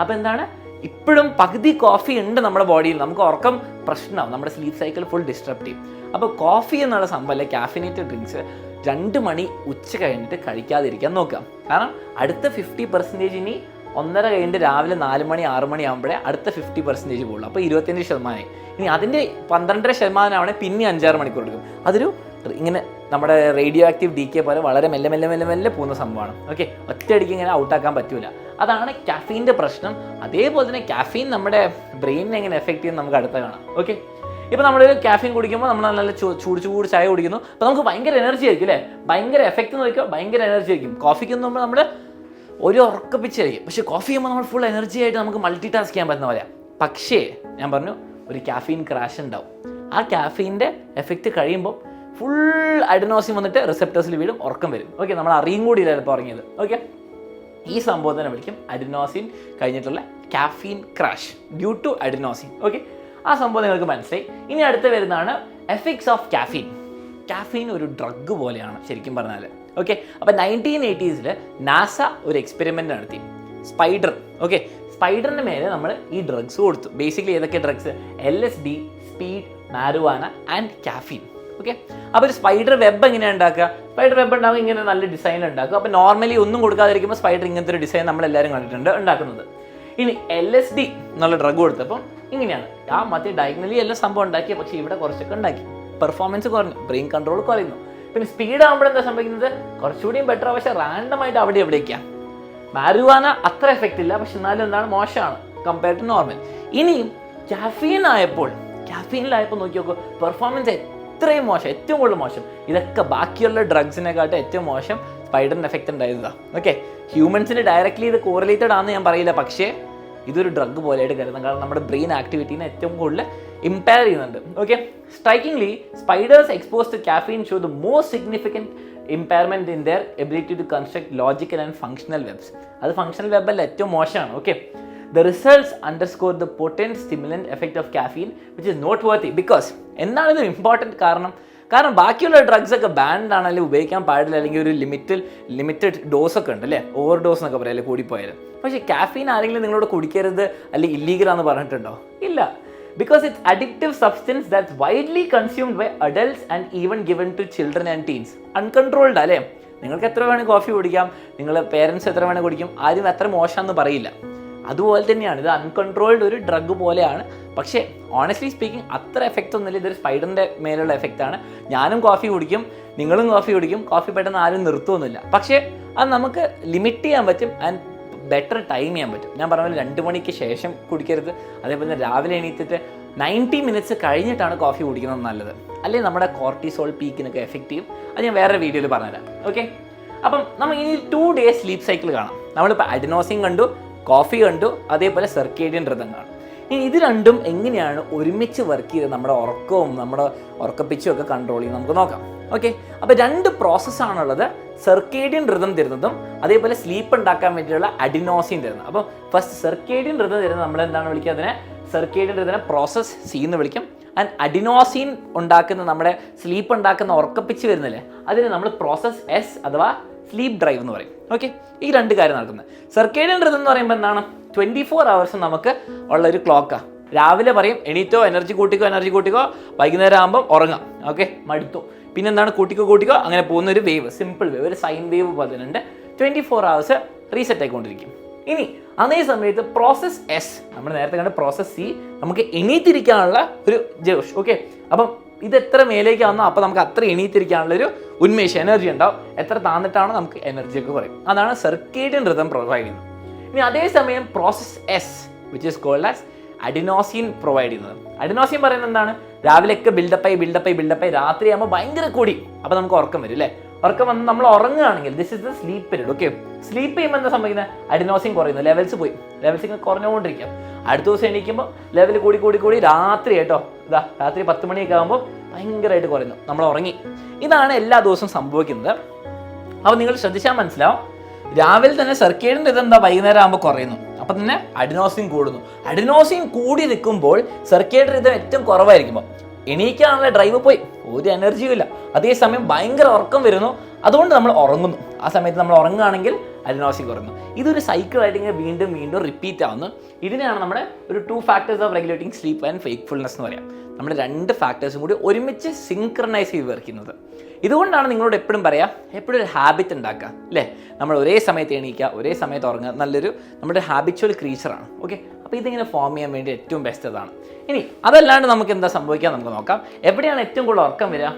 അപ്പോൾ എന്താണ്, ഇപ്പോഴും പകുതി കോഫി ഉണ്ട് നമ്മുടെ ബോഡിയിൽ. നമുക്ക് ഉറക്കം പ്രശ്നമാവും, നമ്മുടെ സ്ലീപ്പ് സൈക്കിൾ ഫുൾ ഡിസ്റ്റർബ് ചെയ്യും. അപ്പോൾ കോഫി എന്നുള്ള സംഭവമല്ലേ ക്യാഫിനേറ്റഡ് ഡ്രിങ്ക്സ് 2 മണി ഉച്ച കഴിഞ്ഞിട്ട് കഴിക്കാതിരിക്കാൻ നോക്കാം. കാരണം അടുത്ത 50% ഇനി 1:30 കഴിഞ്ഞിട്ട് രാവിലെ 4 മണി 6 മണി ആകുമ്പോഴേ അടുത്ത 50% പോകുള്ളൂ. അപ്പോൾ 25%. ഇനി അതിൻ്റെ 12% ആവണേ പിന്നെ 5-6 മണിക്കൂർ എടുക്കും. അതൊരു ഇങ്ങനെ നമ്മുടെ റേഡിയോ ആക്റ്റീവ് ഡീക്കെ പോലെ വളരെ മെല്ലെ മെല്ലെ മെല്ലെ മെല്ലെ പോകുന്ന സംഭവമാണ്. ഓക്കെ, ഒറ്റയടിക്ക് ഇങ്ങനെ ഔട്ടാക്കാൻ പറ്റൂല. അതാണ് കാഫീൻ്റെ പ്രശ്നം. അതേപോലെ തന്നെ കാഫീൻ നമ്മുടെ ബ്രെയിനിനെ എങ്ങനെ എഫക്റ്റ് ചെയ്യുന്നത് നമുക്ക് അടുത്ത കാണാം. ഓക്കെ, ഇപ്പോൾ നമ്മളൊരു കാഫീൻ കുടിക്കുമ്പോൾ നമ്മൾ നല്ല ചൂട് ചായ കുടിക്കുന്നു. അപ്പോൾ നമുക്ക് ഭയങ്കര എനർജി ആയിരിക്കും അല്ലേ? ഭയങ്കര എഫക്റ്റ് നോക്കിയാൽ ഭയങ്കര എനർജി ആയിരിക്കും. കോഫിക്ക് മുമ്പ് നമ്മൾ ഒരു ഉറക്കപ്പിച്ചായിരിക്കും. പക്ഷേ കോഫി ചെയ്യുമ്പോൾ നമ്മൾ ഫുൾ എനർജി ആയിട്ട് നമുക്ക് മൾട്ടി ടാസ്ക് ചെയ്യാൻ പറ്റുന്ന പറയാം. പക്ഷേ ഞാൻ പറഞ്ഞു ഒരു കാഫീൻ ക്രാഷ് ഉണ്ടാവും. ആ കാഫീൻ്റെ എഫക്റ്റ് കഴിയുമ്പോൾ ഫുൾ അഡിനോസിൻ വന്നിട്ട് റിസെപ്റ്റേഴ്സിൽ വീടും, ഉറക്കം വരും. ഓക്കെ, നമ്മൾ അറിയും കൂടി ഇല്ല ഇപ്പോൾ ഉറങ്ങിയത്. ഓക്കെ, ഈ സംഭവത്തിനെ വിളിക്കും അഡിനോസിൻ കഴിഞ്ഞിട്ടുള്ള caffeine crash due to adenosine. Okay, ആ സംഭവം നിങ്ങൾക്ക് മനസ്സിലായി. ഇനി അടുത്ത് വരുന്നതാണ് എഫക്ട്സ് ഓഫ് കാഫീൻ. കാഫീൻ ഒരു ഡ്രഗ് പോലെയാണ് ശരിക്കും പറഞ്ഞാൽ. ഓക്കെ, അപ്പോൾ 1980s നാസ ഒരു എക്സ്പെരിമെൻ്റ് നടത്തി. സ്പൈഡർ, ഓക്കെ, സ്പൈഡറിൻ്റെ മേലെ നമ്മൾ ഈ ഡ്രഗ്സ് കൊടുത്തു. ബേസിക്കലി ഏതൊക്കെ drugs? LSD, speed, marijuana and caffeine. Okay, അപ്പോൾ ഒരു സ്പൈഡർ വെബ് എങ്ങനെയാണ് ഉണ്ടാക്കുക? സ്പൈഡർ വെബ് ഉണ്ടാകുമ്പോൾ ഇങ്ങനെ നല്ല ഡിസൈൻ ഉണ്ടാക്കുക. അപ്പോൾ നോർമലി ഒന്നും കൊടുക്കാതിരിക്കുമ്പോൾ സ്പൈഡർ ഇങ്ങനത്തെ ഒരു ഡിസൈൻ നമ്മളെല്ലാവരും കണ്ടിട്ടുണ്ട് ഉണ്ടാക്കുന്നത്. ഇനി LSD എന്നുള്ള ഡ്രഗ് കൊടുത്തപ്പം ഇങ്ങനെയാണ്. ആ മറ്റേ ഡയഗ്നലി എല്ലാം സംഭവം ഉണ്ടാക്കി, പക്ഷേ ഇവിടെ കുറച്ചൊക്കെ ഉണ്ടാക്കി. പെർഫോമൻസ് കുറഞ്ഞു, ബ്രെയിൻ കൺട്രോൾ കുറയുന്നു. പിന്നെ സ്പീഡ് ആകുമ്പോൾ എന്താ സംഭവിക്കുന്നത്? കുറച്ചുകൂടിയും ബെറ്റർ, പക്ഷേ റാൻഡമായിട്ട് അവിടെ എവിടേക്കാണ്. മാരുവാന അത്ര എഫക്റ്റ് ഇല്ല, പക്ഷെ എന്നാലും എന്താണ് മോശമാണ് കമ്പയർഡ് ടു നോർമൽ. ഇനിയും ക്യാഫീനിലായപ്പോൾ നോക്കി നോക്കൂ, പെർഫോമൻസ് എത്രയും മോശം, ഏറ്റവും കൂടുതൽ മോശം. ഇതൊക്കെ ബാക്കിയുള്ള ഡ്രഗ്സിനെക്കാട്ടും ഏറ്റവും മോശം സ്പൈഡറിന് എഫക്റ്റ് ഉണ്ടായതാണ്. ഓക്കെ, ഹ്യൂമൻസിന് ഡയറക്റ്റ്ലി ഇത് കോറിലേറ്റഡ് ആണെന്ന് ഞാൻ പറയില്ല, പക്ഷേ ഇതൊരു ഡ്രഗ് പോലെയായിട്ട് കരുതുന്നത്. കാരണം നമ്മുടെ ബ്രെയിൻ ആക്ടിവിറ്റീനെ ഏറ്റവും കൂടുതൽ ഇമ്പയർ ചെയ്യുന്നുണ്ട്. Okay, strikingly spiders exposed to caffeine show the most significant impairment in their ability to construct logical and functional webs. അത് ഫങ്ഷണൽ വെബല്ല, ഏറ്റവും മോശമാണ്. Okay, the results underscore the potent stimulant effect of caffeine, which is noteworthy because എന്താണ് ഇത് important? കാരണം ബാക്കിയുള്ള drugs ഒക്കെ band ആണ്, അല്ലെങ്കിൽ ഉപയോഗിക്കാൻ പാടില്ല, അല്ലെങ്കിൽ ഒരു ലിമിറ്റഡ് ഡോസ് ഒക്കെ ഉണ്ട് അല്ലേ, ഓവർ ഡോസ് എന്നൊക്കെ പറയാം, കൂടിപ്പോയാൽ. പക്ഷേ കാഫീൻ ആരെങ്കിലും നിങ്ങളോട് കുടിക്കരുത് അല്ലെങ്കിൽ ഇല്ലീഗലാന്ന് പറഞ്ഞിട്ടുണ്ടോ? ഇല്ല. Because it's addictive substance that's widely consumed by adults and even given to children and teens. Uncontrolled അല്ലേ? നിങ്ങൾക്ക് എത്ര വേണേൽ കോഫി കുടിക്കാം, നിങ്ങളുടെ പേരൻസ് എത്ര വേണേൽ കുടിക്കും, ആരും അത്ര മോശമെന്ന് പറയില്ല. അതുപോലെ തന്നെയാണ് ഇത് അൺകൺട്രോൾഡ് ഒരു ഡ്രഗ് പോലെയാണ്. പക്ഷേ ഓണസ്റ്റ്ലി സ്പീക്കിംഗ് അത്ര എഫക്റ്റ് ഒന്നുമില്ല. ഇതൊരു സ്പൈഡറിൻ്റെ മേലുള്ള എഫക്റ്റാണ്. ഞാനും കോഫി കുടിക്കും, നിങ്ങളും കോഫി കുടിക്കും. കോഫി പെട്ടെന്ന് ആരും നിർത്തുമൊന്നുമില്ല. പക്ഷേ അത് നമുക്ക് ലിമിറ്റ് ചെയ്യാൻ പറ്റും ആൻഡ് ബെറ്റർ ടൈം ചെയ്യാൻ പറ്റും. ഞാൻ പറഞ്ഞ പോലെ 2 മണിക്ക് ശേഷം കുടിക്കരുത്. അതേപോലെ തന്നെ രാവിലെ എണീറ്റിട്ട് 90 മിനിറ്റ്സ് കഴിഞ്ഞിട്ടാണ് കോഫി കുടിക്കുന്നത് നല്ലത്. അല്ലെങ്കിൽ നമ്മുടെ കോർട്ടിസോൾ പീക്കിനൊക്കെ എഫക്റ്റ് ചെയ്യും. അത് ഞാൻ വേറെ വീഡിയോയിൽ പറഞ്ഞുതരാം. ഓക്കെ, അപ്പം നമ്മൾ ഇനി 2 days സ്ലീപ്പ് സൈക്കിൾ കാണാം. നമ്മളിപ്പോൾ അഡിനോസിൻ കണ്ടു, കോഫി കണ്ടു, അതേപോലെ സർക്കേഡിയൻ റിതം കാണും. ഇനി ഇത് രണ്ടും എങ്ങനെയാണ് ഒരുമിച്ച് വർക്ക് ചെയ്ത് നമ്മുടെ ഉറക്കവും നമ്മുടെ ഉറക്കപ്പിച്ചും ഒക്കെ കൺട്രോൾ ചെയ്ത് നമുക്ക് നോക്കാം. ഓക്കെ, അപ്പോൾ 2 പ്രോസസ്സാണുള്ളത്. സർക്കേഡിയൻ റിതം തരുന്നതും അതേപോലെ സ്ലീപ്പ് ഉണ്ടാക്കാൻ വേണ്ടിയിട്ടുള്ള അഡിനോസിൻ തരുന്നത്. അപ്പോൾ ഫസ്റ്റ് സർക്കേഡിയൻ റിതം തരുന്നത് നമ്മൾ എന്താണ് വിളിക്കുക? അതിനെ സർക്കേഡിയൻ റിതത്തിനെ പ്രോസസ് സി എന്ന് വിളിക്കും. ആൻഡ് അഡിനോസിൻ ഉണ്ടാക്കുന്ന നമ്മുടെ സ്ലീപ്പ് ഉണ്ടാക്കുന്ന ഉറക്കപ്പിച്ച് വരുന്നില്ലേ, അതിന് നമ്മൾ പ്രോസസ് എസ് അഥവാ സ്ലീപ്പ് ഡ്രൈവ് എന്ന് പറയും. ഓക്കെ, ഈ 2 കാര്യം നടക്കുന്നത്. സർക്കേഡിയൻ റിതം എന്ന് പറയുമ്പോൾ എന്താണ്? 24 hours നമുക്ക് ഉള്ളൊരു ക്ലോക്കാണ്. രാവിലെ പറയും എണീറ്റോ, എനർജി കൂട്ടിക്കോ, വൈകുന്നേരം ആകുമ്പോൾ ഉറങ്ങാം. ഓക്കെ, മടുത്തു, പിന്നെന്താണ് കൂട്ടിക്കോ, അങ്ങനെ പോകുന്ന ഒരു വേവ്, സിമ്പിൾ വേവ്, ഒരു സൈൻ വേവ് പോലെ ഉണ്ട്. 24 hours റീസെറ്റ് ആയിക്കൊണ്ടിരിക്കും. ഇനി അതേ സമയത്ത് പ്രോസസ് എസ്, നമ്മൾ നേരത്തെ കണ്ട പ്രോസസ് സി, നമുക്ക് എണീറ്റിരിക്കാനുള്ള ഒരു ജോഷ്. ഓക്കെ, അപ്പം ഇത് എത്ര മേലേക്ക് വന്നോ അപ്പോൾ നമുക്ക് അത്ര എണീറ്റിരിക്കാനുള്ളൊരു ഉന്മേഷം, എനർജി ഉണ്ടാവും. എത്ര താന്നിട്ടാണോ നമുക്ക് എനർജിയൊക്കെ കുറയും. അതാണ് സർക്കേഡിയൻ റിതം പ്രൊവൈഡ് ചെയ്യുന്നത്. ഇനി അതേസമയം process S which is called as adenosine provide ചെയ്യുന്നത്. അഡിനോസിൻ പറയുന്നത് എന്താണ്? രാവിലെയൊക്കെ ബിൽഡപ്പായി രാത്രിയാകുമ്പോൾ ഭയങ്കര കൂടി, അപ്പോൾ നമുക്ക് ഉറക്കം വരും അല്ലേ? ഉറക്കം വന്ന് നമ്മൾ ഉറങ്ങുകയാണെങ്കിൽ this is the sleep period. Okay, sleep ചെയ്യുമ്പോൾ എന്താ സംഭവിക്കുന്നത്? അഡിനോസിൻ കുറയുന്നു, ലെവൽസ് ഇങ്ങനെ കുറഞ്ഞുകൊണ്ടിരിക്കാം. അടുത്ത ദിവസം എണീക്കുമ്പോൾ ലെവൽ കൂടി രാത്രി കേട്ടോ, രാത്രി 10 മണിയൊക്കെ ആകുമ്പോൾ ഭയങ്കരമായിട്ട് കുറയുന്നു, നമ്മൾ ഉറങ്ങി. ഇതാണ് എല്ലാ ദിവസവും സംഭവിക്കുന്നത്. അപ്പോൾ നിങ്ങൾ ശ്രദ്ധിച്ചാൽ മനസ്സിലാവും, രാവിലെ തന്നെ സർക്കേഡിയൻ റിതം എന്താ വൈകുന്നേരം ആകുമ്പോൾ കുറയുന്നു, അപ്പം തന്നെ അഡിനോസിൻ കൂടുന്നു. അഡിനോസിൻ കൂടി നിൽക്കുമ്പോൾ സർക്കേഡിയൻ റിതം ഏറ്റവും കുറവായിരിക്കുമ്പോൾ എണീക്കാനുള്ള ഡ്രൈവ് പോയി, ഒരു എനർജിയും ഇല്ല. അതേസമയം ഭയങ്കര ഉറക്കം വരുന്നു, അതുകൊണ്ട് നമ്മൾ ഉറങ്ങുന്നു. ആ സമയത്ത് നമ്മൾ ഉറങ്ങുകയാണെങ്കിൽ അഡിനോസിൻ കുറയുന്നു. ഇതൊരു സൈക്കിളായിട്ട് ഇങ്ങനെ വീണ്ടും റിപ്പീറ്റ് ആവുന്നു. ഇതിനെയാണ് നമ്മുടെ ഒരു 2 factors of regulating sleep and wakefulness എന്ന് പറയാം. നമ്മുടെ 2 ഫാക്ടേഴ്സും കൂടി ഒരുമിച്ച് സിങ്ക്രണൈസ് ചെയ്ത് വർക്കുന്നത്. ഇതുകൊണ്ടാണ് നിങ്ങളോട് എപ്പോഴും എപ്പോഴും ഒരു ഹാബിറ്റ് ഉണ്ടാക്കുക അല്ലേ? നമ്മൾ ഒരേ സമയത്ത് എണീക്കുക, ഒരേ സമയത്ത് ഉറങ്ങുക, നമ്മുടെ ഹാബിച്വൽ ക്രീച്ചറാണ്. ഓക്കെ, അപ്പോൾ ഇതിങ്ങനെ ഫോം ചെയ്യാൻ വേണ്ടി ഏറ്റവും ബെസ്റ്റ് അതാണ്. ഇനി അതല്ലാണ്ട് നമുക്ക് എന്താ സംഭവിക്കുക നമുക്ക് നോക്കാം. എവിടെയാണ് ഏറ്റവും കൂടുതൽ ഉറക്കം വരിക?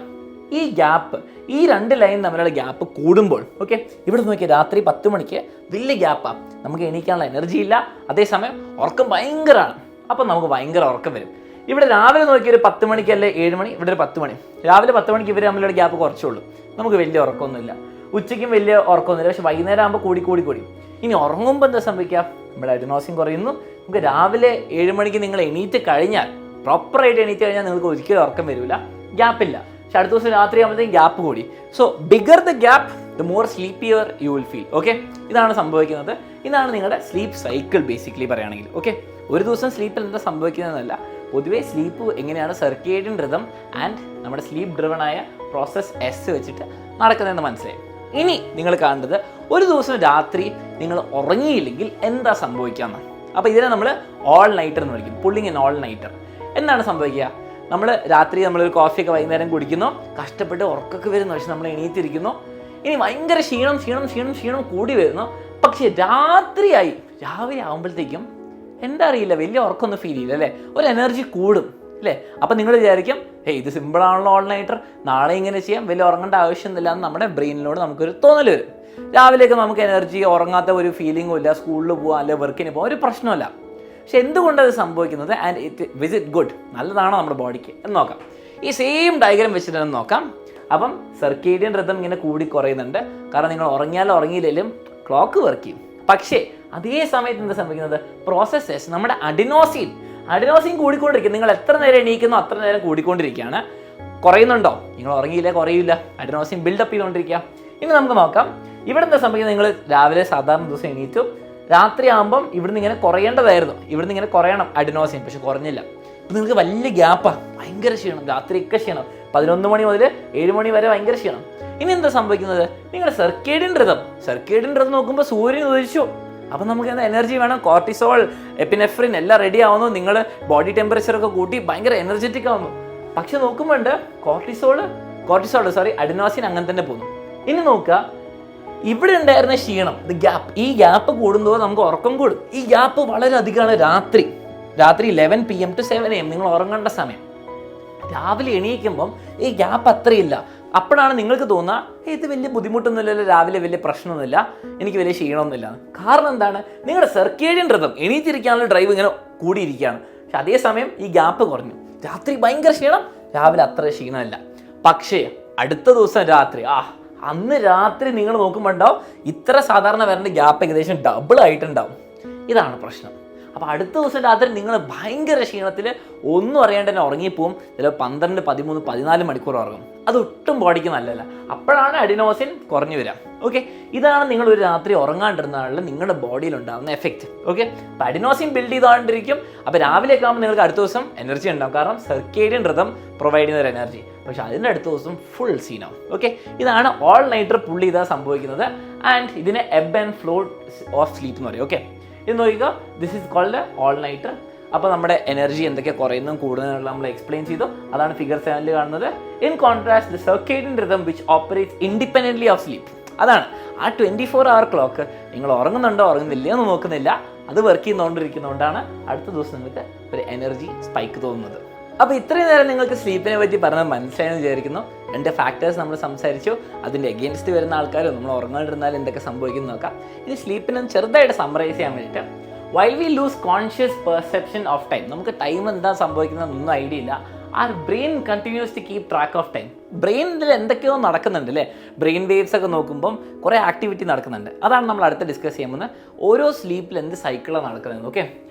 ഈ ഗ്യാപ്പ്, ഈ 2 ലൈൻ തമ്മിലുള്ള ഗ്യാപ്പ് കൂടുമ്പോൾ. ഓക്കെ, ഇവിടെ നോക്കിയാൽ രാത്രി 10 മണിക്ക് വലിയ ഗ്യാപ്പാണ്, നമുക്ക് എണീക്കാനുള്ള എനർജി ഇല്ല, അതേസമയം ഉറക്കം ഭയങ്കരമാണ്, അപ്പം നമുക്ക് ഭയങ്കര ഉറക്കം വരും. ഇവിടെ രാവിലെ നോക്കിയൊരു 10 മണിക്കല്ലേ 7 മണി, ഇവിടെ ഒരു 10 മണി, രാവിലെ 10 മണിക്ക് ഇവർ തമ്മിലുള്ള ഗ്യാപ്പ് കുറച്ചുള്ളൂ, നമുക്ക് വലിയ ഉറക്കമൊന്നുമില്ല. ഉച്ചയ്ക്കും വലിയ ഉറക്കമൊന്നുമില്ല, പക്ഷെ വൈകുന്നേരം ആകുമ്പോൾ കൂടി. ഇനി ഉറങ്ങുമ്പോൾ എന്താ സംഭവിക്കുക? നമ്മുടെ അഡിനോസിൻ കുറയുന്നു. നമുക്ക് രാവിലെ 7 മണിക്ക് നിങ്ങൾ എണീറ്റ് കഴിഞ്ഞാൽ, പ്രോപ്പറായിട്ട് എണീറ്റ് കഴിഞ്ഞാൽ നിങ്ങൾക്ക് ഒരിക്കലും ഉറക്കം വരില്ല, ഗ്യാപ്പില്ല. പക്ഷെ അടുത്ത ദിവസം രാത്രി ആകുമ്പോഴത്തേക്കും ഗ്യാപ്പ് കൂടി. So bigger the gap the more sleepier you will feel. Okay, ഇതാണ് സംഭവിക്കുന്നത്. ഇതാണ് നിങ്ങളുടെ സ്ലീപ്പ് സൈക്കിൾ ബേസിക്കലി പറയുകയാണെങ്കിൽ. ഓക്കെ, ഒരു ദിവസം സ്ലീപ്പിൽ എന്താ സംഭവിക്കുന്നതെന്നല്ല, പൊതുവേ സ്ലീപ്പ് എങ്ങനെയാണ് സർക്കേഡിയൻ റിതം ആൻഡ് നമ്മുടെ സ്ലീപ്പ് ഡ്രിവൺ ആയ പ്രോസസ് എസ് വെച്ചിട്ട് നടക്കുന്നതെന്ന് മനസ്സിലായി. ഇനി നിങ്ങൾ കാണേണ്ടത് ഒരു ദിവസം രാത്രി നിങ്ങൾ ഉറങ്ങിയില്ലെങ്കിൽ എന്താ സംഭവിക്കാമെന്നാണ്. അപ്പോൾ ഇതിനെ നമ്മൾ ഓൾ നൈറ്റർ എന്ന് വിളിക്കും, പുള്ളിങ് എൻ ഓൾ നൈറ്റർ. എന്താണ് സംഭവിക്കുക? നമ്മൾ രാത്രി നമ്മളൊരു കോഫിയൊക്കെ വൈകുന്നേരം കുടിക്കുന്നു, കഷ്ടപ്പെട്ട് ഉറക്കൊക്കെ വരുന്നു, പക്ഷെ നമ്മൾ എണീറ്റിരിക്കുന്നു. ഇനി ഭയങ്കര ക്ഷീണം കൂടി വരുന്നു. പക്ഷേ രാവിലെ ആകുമ്പോഴത്തേക്കും എന്താ അറിയില്ല, വലിയ ഉറക്കമൊന്നും ഫീൽ ചെയ്യില്ല അല്ലേ, ഒരു എനർജി കൂടും അല്ലേ. അപ്പം നിങ്ങൾ വിചാരിക്കും, ഇത് സിമ്പിളാണല്ലോ ഓൾ നൈറ്റർ, നാളെ ഇങ്ങനെ ചെയ്യാം, വലിയ ഉറങ്ങേണ്ട ആവശ്യമൊന്നുമില്ല എന്ന് നമ്മുടെ ബ്രെയിനിനോട് നമുക്കൊരു തോന്നൽ വരും. രാവിലെയൊക്കെ നമുക്ക് എനർജി, ഉറങ്ങാത്ത ഒരു ഫീലിംഗും ഇല്ല, സ്കൂളിൽ പോകാം അല്ലെങ്കിൽ വർക്കിന് പോകാം, ഒരു പ്രശ്നമല്ല. പക്ഷെ എന്തുകൊണ്ടത് സംഭവിക്കുന്നത്? ആൻഡ് ഇറ്റ് ഗുഡ്, നല്ലതാണോ നമ്മുടെ ബോഡിക്ക് എന്ന് നോക്കാം. ഈ സെയിം ഡയഗ്രാം വെച്ചിട്ട് തന്നെ നോക്കാം. അപ്പം സർക്കേഡിയൻ റിതം ഇങ്ങനെ കൂടി കുറയുന്നുണ്ട്, കാരണം നിങ്ങൾ ഉറങ്ങിയാലും ഉറങ്ങിയില്ലെങ്കിലും ക്ലോക്ക് വർക്ക് ചെയ്യും. പക്ഷേ അതേ സമയത്ത് എന്താ സംഭവിക്കുന്നത്? പ്രോസസ്സസ്, നമ്മുടെ അഡിനോസിൻ കൂടിക്കൊണ്ടിരിക്കും. നിങ്ങൾ എത്ര നേരം എണീക്കുന്നോ അത്ര നേരം കൂടിക്കൊണ്ടിരിക്കുകയാണ്. കുറയുന്നുണ്ടോ? നിങ്ങൾ ഉറങ്ങിയില്ല, കുറയില്ല, അഡിനോസിൻ ബിൽഡപ്പ് ചെയ്തുകൊണ്ടിരിക്കുക. ഇനി നമുക്ക് നോക്കാം, ഇവിടെ എന്താ സംഭവിക്കുന്നത്? നിങ്ങൾ രാവിലെ സാധാരണ ദിവസം എണീറ്റു, രാത്രി ആകുമ്പം ഇവിടുന്ന് ഇങ്ങനെ കുറയേണ്ടതായിരുന്നു, ഇവിടുന്ന് ഇങ്ങനെ കുറയണം അഡിനോസിൻ, പക്ഷെ കുറഞ്ഞില്ല. ഇപ്പം നിങ്ങൾക്ക് വലിയ ഗ്യാപ്പാണ്, ഭയങ്കര ക്ഷീണം, രാത്രിയൊക്കെ ക്ഷീണം, 11 മണി മുതൽ 7 മണി വരെ ഭയങ്കര ക്ഷീണം. ഇനി എന്താ സംഭവിക്കുന്നത്? നിങ്ങളുടെ സർക്കേഡിയൻ റിതം നോക്കുമ്പോൾ സൂര്യൻ ഉദിച്ചു, അപ്പം നമുക്ക് എന്താ എനർജി വേണം, കോർട്ടിസോൾ, എപ്പിനെഫ്രിൻ എല്ലാം റെഡി ആവുന്നു, നിങ്ങൾ ബോഡി ടെമ്പറേച്ചറൊക്കെ കൂട്ടി ഭയങ്കര എനർജറ്റിക് ആവുന്നു. പക്ഷെ നോക്കുമ്പോണ്ട് അഡിനോസിൻ അങ്ങനെ തന്നെ പോകുന്നു. ഇനി നോക്കുക, ഇവിടെ ഉണ്ടായിരുന്ന ക്ഷീണം, ഈ ഗ്യാപ്പ് കൂടുമ്പോൾ നമുക്ക് ഉറക്കം കൂടും. ഈ ഗ്യാപ്പ് വളരെ അധികമാണ് രാത്രി 11 PM to 7 AM നിങ്ങൾ ഉറങ്ങേണ്ട സമയം. രാവിലെ എണീക്കുമ്പം ഈ ഗ്യാപ്പ് അത്രയില്ല. അപ്പോഴാണ് നിങ്ങൾക്ക് തോന്നുക, ഇത് വലിയ ബുദ്ധിമുട്ടൊന്നുമില്ലല്ലോ, രാവിലെ വലിയ പ്രശ്നമൊന്നുമില്ല, എനിക്ക് വലിയ ക്ഷീണമൊന്നുമില്ല. കാരണം എന്താണ്? നിങ്ങളുടെ സർക്കേഡിയൻ റിതം, എണീറ്റിരിക്കാനുള്ള ഡ്രൈവ് ഇങ്ങനെ കൂടിയിരിക്കുകയാണ്. പക്ഷെ അതേസമയം ഈ ഗ്യാപ്പ് കുറഞ്ഞു. രാത്രി ഭയങ്കര ക്ഷീണം, രാവിലെ അത്ര ക്ഷീണമല്ല. പക്ഷേ അടുത്ത ദിവസം അന്ന് രാത്രി നിങ്ങൾ നോക്കുമ്പോൾ ഉണ്ടാവും, ഇത്ര സാധാരണ വരേണ്ട ഗ്യാപ്പ് ഏകദേശം ഡബിൾ ആയിട്ടുണ്ടാവും. ഇതാണ് പ്രശ്നം. അപ്പോൾ അടുത്ത ദിവസം രാത്രി നിങ്ങൾ ഭയങ്കര ക്ഷീണത്തിൽ ഒന്നും അറിയാണ്ട് തന്നെ ഉറങ്ങിപ്പോവും. ചിലപ്പോൾ 12, 13, 14 മണിക്കൂർ ഉറങ്ങും. അതൊട്ടും ബോഡിക്ക് നല്ലതല്ല. അപ്പോഴാണ് അഡിനോസിൻ കുറഞ്ഞു വരാം. ഓക്കെ, ഇതാണ് നിങ്ങൾ ഒരു രാത്രി ഉറങ്ങാണ്ടിരുന്നാലുള്ള നിങ്ങളുടെ ബോഡിയിൽ ഉണ്ടാകുന്ന എഫക്റ്റ്. ഓക്കെ, അപ്പോൾ അഡിനോസിൻ ബിൽഡ് ചെയ്തുകൊണ്ടിരിക്കും. അപ്പോൾ രാവിലെയൊക്കെ ആകുമ്പോൾ നിങ്ങൾക്ക് അടുത്ത ദിവസം എനർജി ഉണ്ടാകും, കാരണം സർക്കേഡിയൻ റിതം പ്രൊവൈഡ് ചെയ്യുന്ന ഒരു എനർജി. പക്ഷെ അതിൻ്റെ അടുത്ത ദിവസം ഫുൾ സീനാവും. ഓക്കെ, ഇതാണ് ഓൾ നൈറ്റർ പുള്ളി ചെയ്താൽ സംഭവിക്കുന്നത്. ആൻഡ് ഇതിനെ ebb and flow of sleep എന്ന് പറയും. ഓക്കെ, ഇത് നോക്കുക, this is called all nighter. അപ്പോൾ നമ്മുടെ എനർജി എന്തൊക്കെ കുറയുന്നതും കൂടുന്നതെന്നുള്ള നമ്മൾ എക്സ്പ്ലെയിൻ ചെയ്തു. അതാണ് ഫിഗർ 7 കാണുന്നത്. In contrast the circadian rhythm which operates independently of sleep. അതാണ് ആ 24-hour ക്ലോക്ക്. നിങ്ങൾ ഉറങ്ങുന്നുണ്ടോ ഉറങ്ങുന്നില്ല എന്ന് നോക്കുന്നില്ല, അത് വർക്ക് ചെയ്തുകൊണ്ടിരിക്കുന്നതുകൊണ്ടാണ് അടുത്ത ദിവസം നിങ്ങൾക്ക് ഒരു എനർജി സ്പൈക്ക് തോന്നുന്നത്. അപ്പോൾ ഇത്രയും നേരം നിങ്ങൾക്ക് സ്ലീപ്പിനെ പറ്റി പറഞ്ഞത് മനസ്സിലായെന്ന് വിചാരിക്കുന്നു. 2 ഫാക്ടേഴ്സ് നമ്മൾ സംസാരിച്ചു. അതിൻ്റെ എഗെയിൻസ്റ്റ് വരുന്ന ആൾക്കാരും നമ്മൾ ഉറങ്ങാണ്ടിരുന്നാൽ എന്തൊക്കെ സംഭവിക്കുന്നു നോക്കാം. ഇനി സ്ലീപ്പിനെ ചെറുതായിട്ട് സമ്മറൈസ് ചെയ്യാൻ വേണ്ടിയിട്ട് while we lose conscious perception of time, നമുക്ക് ടൈം എന്താ സംഭവിക്കുന്നതെന്നൊന്നും ഐഡിയ ഇല്ല. Our brain continues to keep track of time. ബ്രെയിനിൽ എന്തൊക്കെയോ നടക്കുന്നുണ്ട് അല്ലേ, ബ്രെയിൻ വേവ്സ് ഒക്കെ നോക്കുമ്പം കുറേ ആക്ടിവിറ്റി നടക്കുന്നുണ്ട്. അതാണ് നമ്മൾ അടുത്ത് ഡിസ്കസ് ചെയ്യുന്നത്. ഓരോ സ്ലീപ്പിൽ എന്ത് സൈക്കിളാണ് നടക്കുന്നത്. Okay,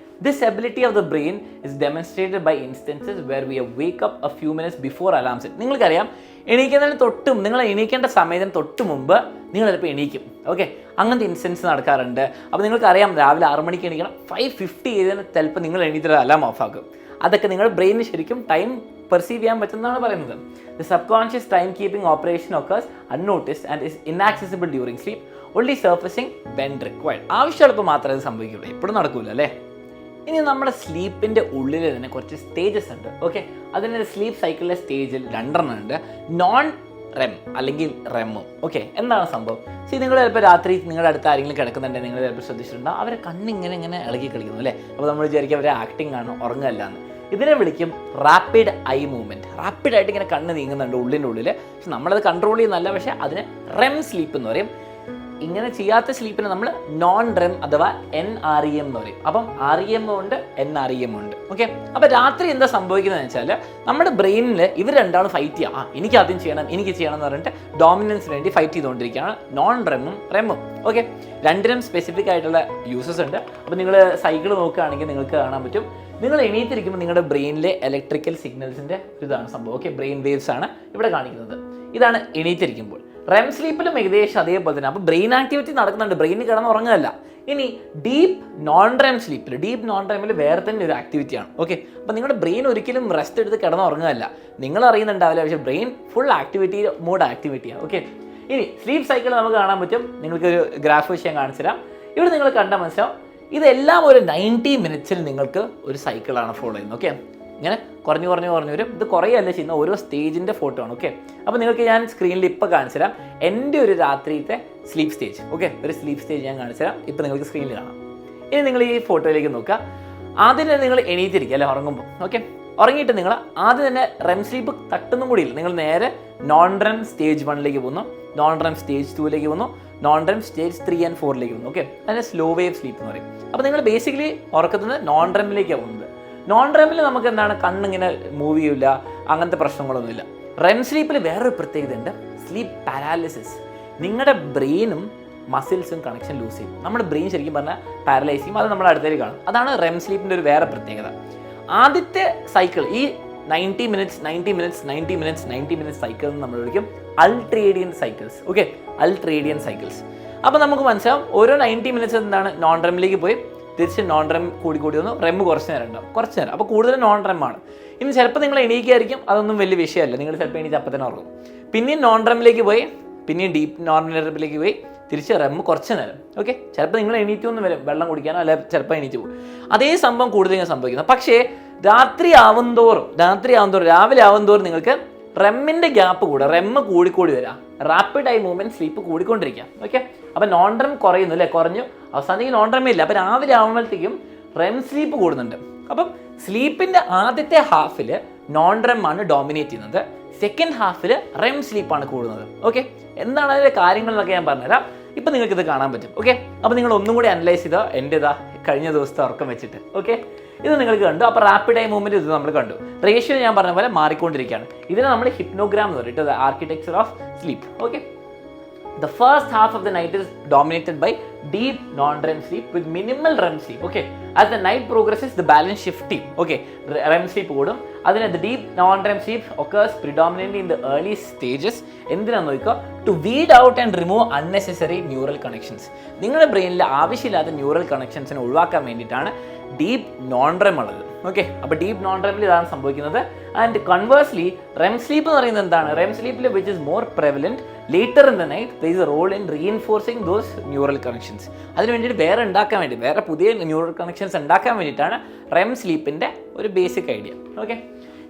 this ability of the brain is demonstrated by instances where we wake up a few minutes before alarm set. നിങ്ങൾക്കറിയാം, എണീക്കുന്നതിന് തൊട്ടും നിങ്ങൾ എണീക്കേണ്ട സമയത്തിന് തൊട്ട് മുമ്പ് നിങ്ങൾ ചിലപ്പോൾ എണീക്കും. ഓക്കെ, അങ്ങനത്തെ ഇൻസ്റ്റൻസ് നടക്കാറുണ്ട്. അപ്പോൾ നിങ്ങൾക്കറിയാം, രാവിലെ 6 മണിക്ക് എണീക്കണം, 5:50 ചെയ്തതിന് ചിലപ്പോൾ നിങ്ങൾ എണീറ്റിട്ട് അലാം ഓഫാക്കും. അതൊക്കെ നിങ്ങളുടെ ബ്രെയിനിന് ശരിക്കും ടൈം പെർസീവ് ചെയ്യാൻ പറ്റുന്നതാണ് പറയുന്നത്. The sub conscious time keeping operation occurs unnoticed and is inaccessible during sleep, only surfacing when required. ആവശ്യമുള്ളപ്പോൾ മാത്രമേ ഇത് സംഭവിക്കുള്ളൂ, എപ്പോഴും നടക്കില്ല അല്ലേ. ഇനി നമ്മുടെ സ്ലീപ്പിൻ്റെ ഉള്ളിൽ തന്നെ കുറച്ച് സ്റ്റേജസ് ഉണ്ട്. ഓക്കെ, അതിൻ്റെ സ്ലീപ്പ് സൈക്കിളിലെ സ്റ്റേജിൽ 2 ഉണ്ട്, നോൺ റെം അല്ലെങ്കിൽ റെമ്മും. ഓക്കെ, എന്താണ് സംഭവം? നിങ്ങൾ ചിലപ്പോൾ രാത്രി നിങ്ങളുടെ അടുത്ത് ആരെങ്കിലും കിടക്കുന്നുണ്ടെങ്കിൽ നിങ്ങൾ ചിലപ്പോൾ ശ്രദ്ധിച്ചിട്ടുണ്ടാകും, അവരെ കണ്ണിങ്ങനെ ഇളകി കളിക്കുന്നു അല്ലേ. അപ്പോൾ നമ്മൾ വിചാരിക്കും അവരെ ആക്ടിങ് ആണ്, ഉറങ്ങല്ല എന്ന്. ഇതിനെ വിളിക്കും റാപ്പിഡ് ഐ മൂവ്മെൻറ്റ്. റാപ്പിഡായിട്ട് ഇങ്ങനെ കണ്ണ് നീങ്ങുന്നുണ്ട് ഉള്ളിൻ്റെ ഉള്ളിൽ. പക്ഷെ നമ്മളത് കൺട്രോൾ ചെയ്യുന്നതല്ല, പക്ഷേ അതിന് റെം സ്ലീപ്പ് എന്ന് പറയും. ഇങ്ങനെ ചെയ്യാത്ത സ്ലീപ്പിനെ നമ്മൾ നോൺ റെം അഥവാ NREM എന്ന് പറയും. അപ്പം REM ഉണ്ട്, NREM ഉണ്ട്. ഓക്കെ, അപ്പോൾ രാത്രി എന്താ സംഭവിക്കുന്നതെന്ന് വെച്ചാൽ നമ്മുടെ ബ്രെയിനിൽ ഇവർ രണ്ടാളും ഫൈറ്റ് ചെയ്യാം. എനിക്ക് ആദ്യം ചെയ്യണം, എനിക്ക് ചെയ്യണം എന്ന് പറഞ്ഞിട്ട് ഡോമിനൻസിന് വേണ്ടി ഫൈറ്റ് ചെയ്തുകൊണ്ടിരിക്കുകയാണ് നോൺ റെമ്മും റെമ്മും. ഓക്കെ, രണ്ടിനും സ്പെസിഫിക് ആയിട്ടുള്ള യൂസസ് ഉണ്ട്. അപ്പോൾ നിങ്ങൾ സൈക്കിൾ നോക്കുകയാണെങ്കിൽ നിങ്ങൾക്ക് കാണാൻ പറ്റും, നിങ്ങൾ എണീറ്റിരിക്കുമ്പോൾ നിങ്ങളുടെ ബ്രെയിനിലെ ഇലക്ട്രിക്കൽ സിഗ്നൽസിൻ്റെ ഇതാണ് സംഭവം. ഓക്കെ, ബ്രെയിൻ വേവ്സ് ആണ് ഇവിടെ കാണിക്കുന്നത്. ഇതാണ് എണീറ്റിരിക്കുമ്പോൾ. റെം സ്ലീപ്പിലും ഏകദേശം അതേപോലെ തന്നെ. അപ്പോൾ ബ്രെയിൻ ആക്ടിവിറ്റി നടക്കുന്നുണ്ട്, ബ്രെയിനിൽ കിടന്ന് ഉറങ്ങുകയല്ല. ഇനി ഡീപ്പ് നോൺ റെം സ്ലീപ്പിൽ, ഡീപ്പ് നോൺ റെമ്മിൽ വേറെ തന്നെ ഒരു ആക്ടിവിറ്റിയാണ്. ഓക്കെ, അപ്പോൾ നിങ്ങളുടെ ബ്രെയിൻ ഒരിക്കലും റെസ്റ്റ് എടുത്ത് കിടന്ന് ഉറങ്ങുകയല്ല, നിങ്ങൾ അറിയുന്നുണ്ടാവില്ല, പക്ഷേ ബ്രെയിൻ ഫുൾ ആക്ടിവിറ്റി മോഡ് ആക്ടിവിറ്റിയാണ്. ഓക്കെ, ഇനി സ്ലീപ്പ് സൈക്കിൾ നമുക്ക് കാണാൻ പറ്റും. നിങ്ങൾക്കൊരു ഗ്രാഫ് വിഷയം കാണിച്ചു തരാം. ഇവിടെ നിങ്ങൾ കണ്ടാൽ മനസ്സിലാവും, ഇതെല്ലാം ഒരു 90 മിനിറ്റ്സിൽ നിങ്ങൾക്ക് ഒരു സൈക്കിളാണ് ഫോളോ ചെയ്യുന്നത്. ഓക്കെ, ഇങ്ങനെ കുറഞ്ഞു വരും. ഇത് കുറയല്ല ചെയ്യുന്ന, ഓരോ സ്റ്റേജിൻ്റെ ഫോട്ടോ ആണ്. ഓക്കെ, അപ്പോൾ നിങ്ങൾക്ക് ഞാൻ സ്ക്രീനിൽ ഇപ്പോൾ കാണിച്ചു തരാം എൻ്റെ ഒരു രാത്രിയിലത്തെ സ്ലീപ്പ് സ്റ്റേജ്. ഓക്കെ, ഒരു സ്ലീപ്പ് സ്റ്റേജ് ഞാൻ കാണിച്ചു തരാം, ഇപ്പോൾ നിങ്ങൾക്ക് സ്ക്രീനിൽ കാണാം. ഇനി നിങ്ങൾ ഈ ഫോട്ടോയിലേക്ക് നോക്കുക. ആദ്യം തന്നെ നിങ്ങൾ എണീറ്റിരിക്കുക അല്ലെ ഉറങ്ങുമ്പോൾ. ഓക്കെ, ഉറങ്ങിയിട്ട് നിങ്ങൾ ആദ്യം തന്നെ റെം സ്ലീപ്പ് തട്ടുന്നും കൂടിയില്ല, നിങ്ങൾ നേരെ നോൺ റെം സ്റ്റേജ് 1ലേക്ക് പോകുന്നു, നോൺ റെം സ്റ്റേജ് 2ലേക്ക് പോകുന്നു, നോൺ റെം സ്റ്റേജ് 3 and 4ലേക്ക് പോകുന്നു. ഓക്കെ, അതിനെ സ്ലോ വേവ് സ്ലീപ്പ് എന്ന് പറയും. അപ്പോൾ നിങ്ങൾ ബേസിക്കലി ഉറക്കത്തിന് നോൺ റെമ്മിലേക്കാണ് പോകുന്നത്. നോൺ റെമ്മിൽ നമുക്ക് എന്താണ്, കണ്ണിങ്ങനെ മൂവ് ചെയ്യില്ല, അങ്ങനത്തെ പ്രശ്നങ്ങളൊന്നുമില്ല. റെം സ്ലീപ്പിൽ വേറൊരു പ്രത്യേകത ഉണ്ട്, സ്ലീപ്പ് പാരാലിസിസ്. നിങ്ങളുടെ ബ്രെയിനും മസിൽസും കണക്ഷൻ ലൂസ് ചെയ്യും. നമ്മുടെ ബ്രെയിൻ ശരിക്കും പറഞ്ഞാൽ പാരലൈസ് ചെയ്യും. അത് നമ്മുടെ അടുത്തേക്ക് കാണും. അതാണ് റെം സ്ലീപ്പിൻ്റെ ഒരു വേറെ പ്രത്യേകത. ആദ്യത്തെ സൈക്കിൾ ഈ 90 മിനിറ്റ്സ് സൈക്കിൾ എന്ന് നമ്മൾ വിളിക്കും ultradian cycles. Okay, ultradian cycles. അപ്പോൾ നമുക്ക് മനസ്സിലാവും, ഓരോ 90 മിനിറ്റ്സ് എന്താണ് നോൺ റെമ്മിലേക്ക് പോയി തിരിച്ച് നോൺ റെം കൂടി വന്നു, റെം കുറച്ച് നേരം ഉണ്ടാവും, കുറച്ച് നേരം. അപ്പോൾ കൂടുതലും നോൺ റെം ആണ്. ഇനി ചിലപ്പോൾ നിങ്ങൾ എണീക്കായിരിക്കും, അതൊന്നും വലിയ വിഷയമല്ല, നിങ്ങൾ ചിലപ്പോൾ എണീച്ച് അപ്പം തന്നെ ഉറങ്ങും. പിന്നെയും നോൺ റെമ്മിലേക്ക് പോയി, പിന്നെയും ഡീപ്പ് നോൺ റെമ്മിലേക്ക് പോയി, തിരിച്ച് റെം കുറച്ച് നേരം. ഓക്കെ, ചിലപ്പോൾ നിങ്ങൾ എണീറ്റൊന്നും വരും, വെള്ളം കുടിക്കാനോ അല്ലെ ചിലപ്പോൾ എണീറ്റ് പോകും. അതേ സംഭവം കൂടുതലും സംഭവിക്കുന്നത്. പക്ഷേ രാത്രി ആവുന്തോറും രാവിലെ ആവുന്തോറും നിങ്ങൾക്ക് റെമ്മിൻ്റെ ഗ്യാപ്പ് കൂടെ, റെമ്മ് കൂടിക്കൂടി വരാം, റാപ്പിഡ് ഐ മൂവ്മെൻറ്റ് സ്ലീപ്പ് കൂടിക്കൊണ്ടിരിക്കുക. ഓക്കെ, അപ്പോൾ നോൺ റെം കുറയുന്നു അല്ലേ, കുറഞ്ഞു, അവസാനത്തേക്ക് നോൺ റെം ഇല്ല. അപ്പോൾ രാവിലെ ആവുമ്പോഴത്തേക്കും റെം സ്ലീപ്പ് കൂടുന്നുണ്ട്. അപ്പം സ്ലീപ്പിൻ്റെ ആദ്യത്തെ ഹാഫിൽ നോൺ റെം ആണ് ഡോമിനേറ്റ് ചെയ്യുന്നത്, സെക്കൻഡ് ഹാഫിൽ റെം സ്ലീപ്പാണ് കൂടുന്നത്. ഓക്കെ, എന്താണ് അതിൻ്റെ കാര്യങ്ങളെന്നൊക്കെ ഞാൻ പറഞ്ഞുതരാം. ഇപ്പം നിങ്ങൾക്കിത് കാണാൻ പറ്റും. ഓക്കെ, അപ്പോൾ നിങ്ങൾ ഒന്നും കൂടി അനലൈസ് ചെയ്തോ എൻ്റെതാ കഴിഞ്ഞ ദിവസത്തെ ഉറക്കം വെച്ചിട്ട്. ഓക്കെ, ഇത് നിങ്ങൾക്ക് കണ്ടു. അപ്പോൾ റാപ്പിഡ് ഐ മൂവ്മെൻറ്റ് ഇത് നമ്മൾ കണ്ടു. റേഷ്യോ ഞാൻ പറഞ്ഞ പോലെ മാറിക്കൊണ്ടിരിക്കുകയാണ്. ഇതിനെ നമ്മൾ ഹിപ്നോഗ്രാം എന്ന് പറയും, the architecture of sleep. Okay, the first half of the night is dominated by deep non-REM sleep with minimal REM sleep. Okay, as the night progresses the balance shifting. Okay, REM sleep കൂടും. അതിന് the deep non-REM sleep occurs predominantly in the early stages. എന്തിനാന്ന് നോക്കുക, to weed out and remove unnecessary neural connections. നിങ്ങളുടെ ബ്രെയിനിൽ ആവശ്യമില്ലാത്ത neural കണക്ഷൻസിനെ ഒഴിവാക്കാൻ വേണ്ടിയിട്ടാണ് ഡീപ്പ് നോൺ റെം ഉള്ളത്. ഓക്കെ, അപ്പോൾ ഡീപ്പ് നോൺ റെമ്മിൽ ഇതാണ് സംഭവിക്കുന്നത്. ആൻഡ് കൺവേഴ്സ്ലി റെം സ്ലീപ്പ് എന്ന് പറയുന്നത് എന്താണ്, റെം സ്ലീപ്പിൽ which is more prevalent later in the night there is a role in reinforcing those neural connections. അതിന് വേണ്ടിയിട്ട് വേറെ പുതിയ ന്യൂറൽ കണക്ഷൻസ് ഉണ്ടാക്കാൻ വേണ്ടിയിട്ടാണ് റെം സ്ലീപ്പിൻ്റെ ഒരു ബേസിക് ഐഡിയ. ഓക്കെ,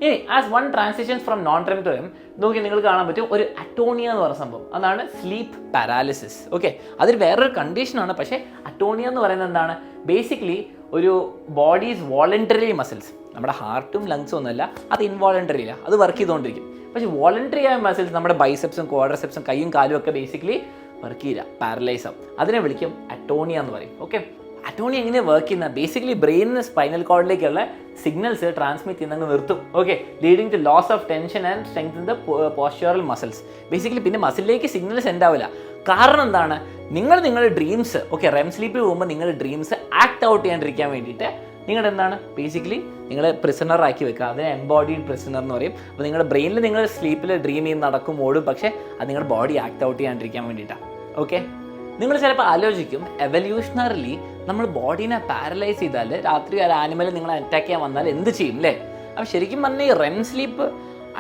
ഇനി as one transitions from non REM to REM നോക്കി നിങ്ങൾ കാണാൻ പറ്റും ഒരു അറ്റോണിയ എന്ന് പറയുന്ന സംഭവം, അതാണ് സ്ലീപ്പ് പാരാലിസിസ്. ഓക്കെ, അതൊരു വേറൊരു കണ്ടീഷനാണ്. പക്ഷേ അറ്റോണിയ എന്ന് പറയുന്നത് എന്താണ്, ബേസിക്കലി ഒരു ബോഡീസ് വോളണ്ടറി മസിൽസ്, നമ്മുടെ ഹാർട്ടും ലങ്സും ഒന്നുമല്ല, അത് ഇൻവോളണ്ടറി ഇല്ല, അത് വർക്ക് ചെയ്തുകൊണ്ടിരിക്കും. പക്ഷേ വോളണ്ടറി ആയ മസിൽസ്, നമ്മുടെ ബൈസെപ്സും ക്വാഡ്രസെപ്സും കൈയും കാലും ഒക്കെ ബേസിക്കലി വർക്ക് ചെയ്യില്ല, പാരലൈസ് ആവും. അതിനെ വിളിക്കും അറ്റോണിയ എന്ന് പറയും. ഓക്കെ, അറ്റോണിയ എങ്ങനെ വർക്ക് ചെയ്യുന്ന ബേസിക്കലി ബ്രെയിനിന് സ്പൈനൽ കോഡിലേക്കുള്ള സിഗ്നൽസ് ട്രാൻസ്മിറ്റ് ചെയ്യുന്നങ്ങ് നിർത്തും. Okay, leading to loss of tension and strength in the postural muscles. Basically പിന്നെ മസിലിലേക്ക് സിഗ്നൽ സെൻഡ് ആവില്ല. കാരണം എന്താണ്, നിങ്ങളുടെ ഡ്രീംസ് റെം സ്ലീപ്പിൽ പോകുമ്പോൾ നിങ്ങളുടെ ഡ്രീംസ് ആക്ട് ഔട്ട് ചെയ്യാണ്ടിരിക്കാൻ വേണ്ടിയിട്ട് നിങ്ങളുടെ എന്താണ് ബേസിക്കലി നിങ്ങളെ പ്രിസണർ ആക്കി വെക്കുക. അതിനെ എംബോഡീഡ് പ്രിസണർ എന്ന് പറയും. അപ്പോൾ നിങ്ങളുടെ ബ്രെയിനിൽ നിങ്ങൾ സ്ലീപ്പിൽ ഡ്രീം ചെയ്ത് നടക്കും ഓടും, പക്ഷേ അത് നിങ്ങളുടെ ബോഡി ആക്ട് ഔട്ട് ചെയ്യാണ്ടിരിക്കാൻ വേണ്ടിയിട്ടാണ്. ഓക്കെ, നിങ്ങൾ ചിലപ്പോൾ ആലോചിക്കും എവല്യൂഷണറിലി നമ്മൾ ബോഡീനെ പാരലൈസ് ചെയ്താൽ രാത്രി ഒരു ആനിമൽ നിങ്ങളെ അറ്റാക്ക് ചെയ്യാൻ വന്നാൽ എന്ത് ചെയ്യും അല്ലേ? അപ്പോൾ ശരിക്കും പറഞ്ഞാൽ ഈ റെം സ്ലീപ്പ്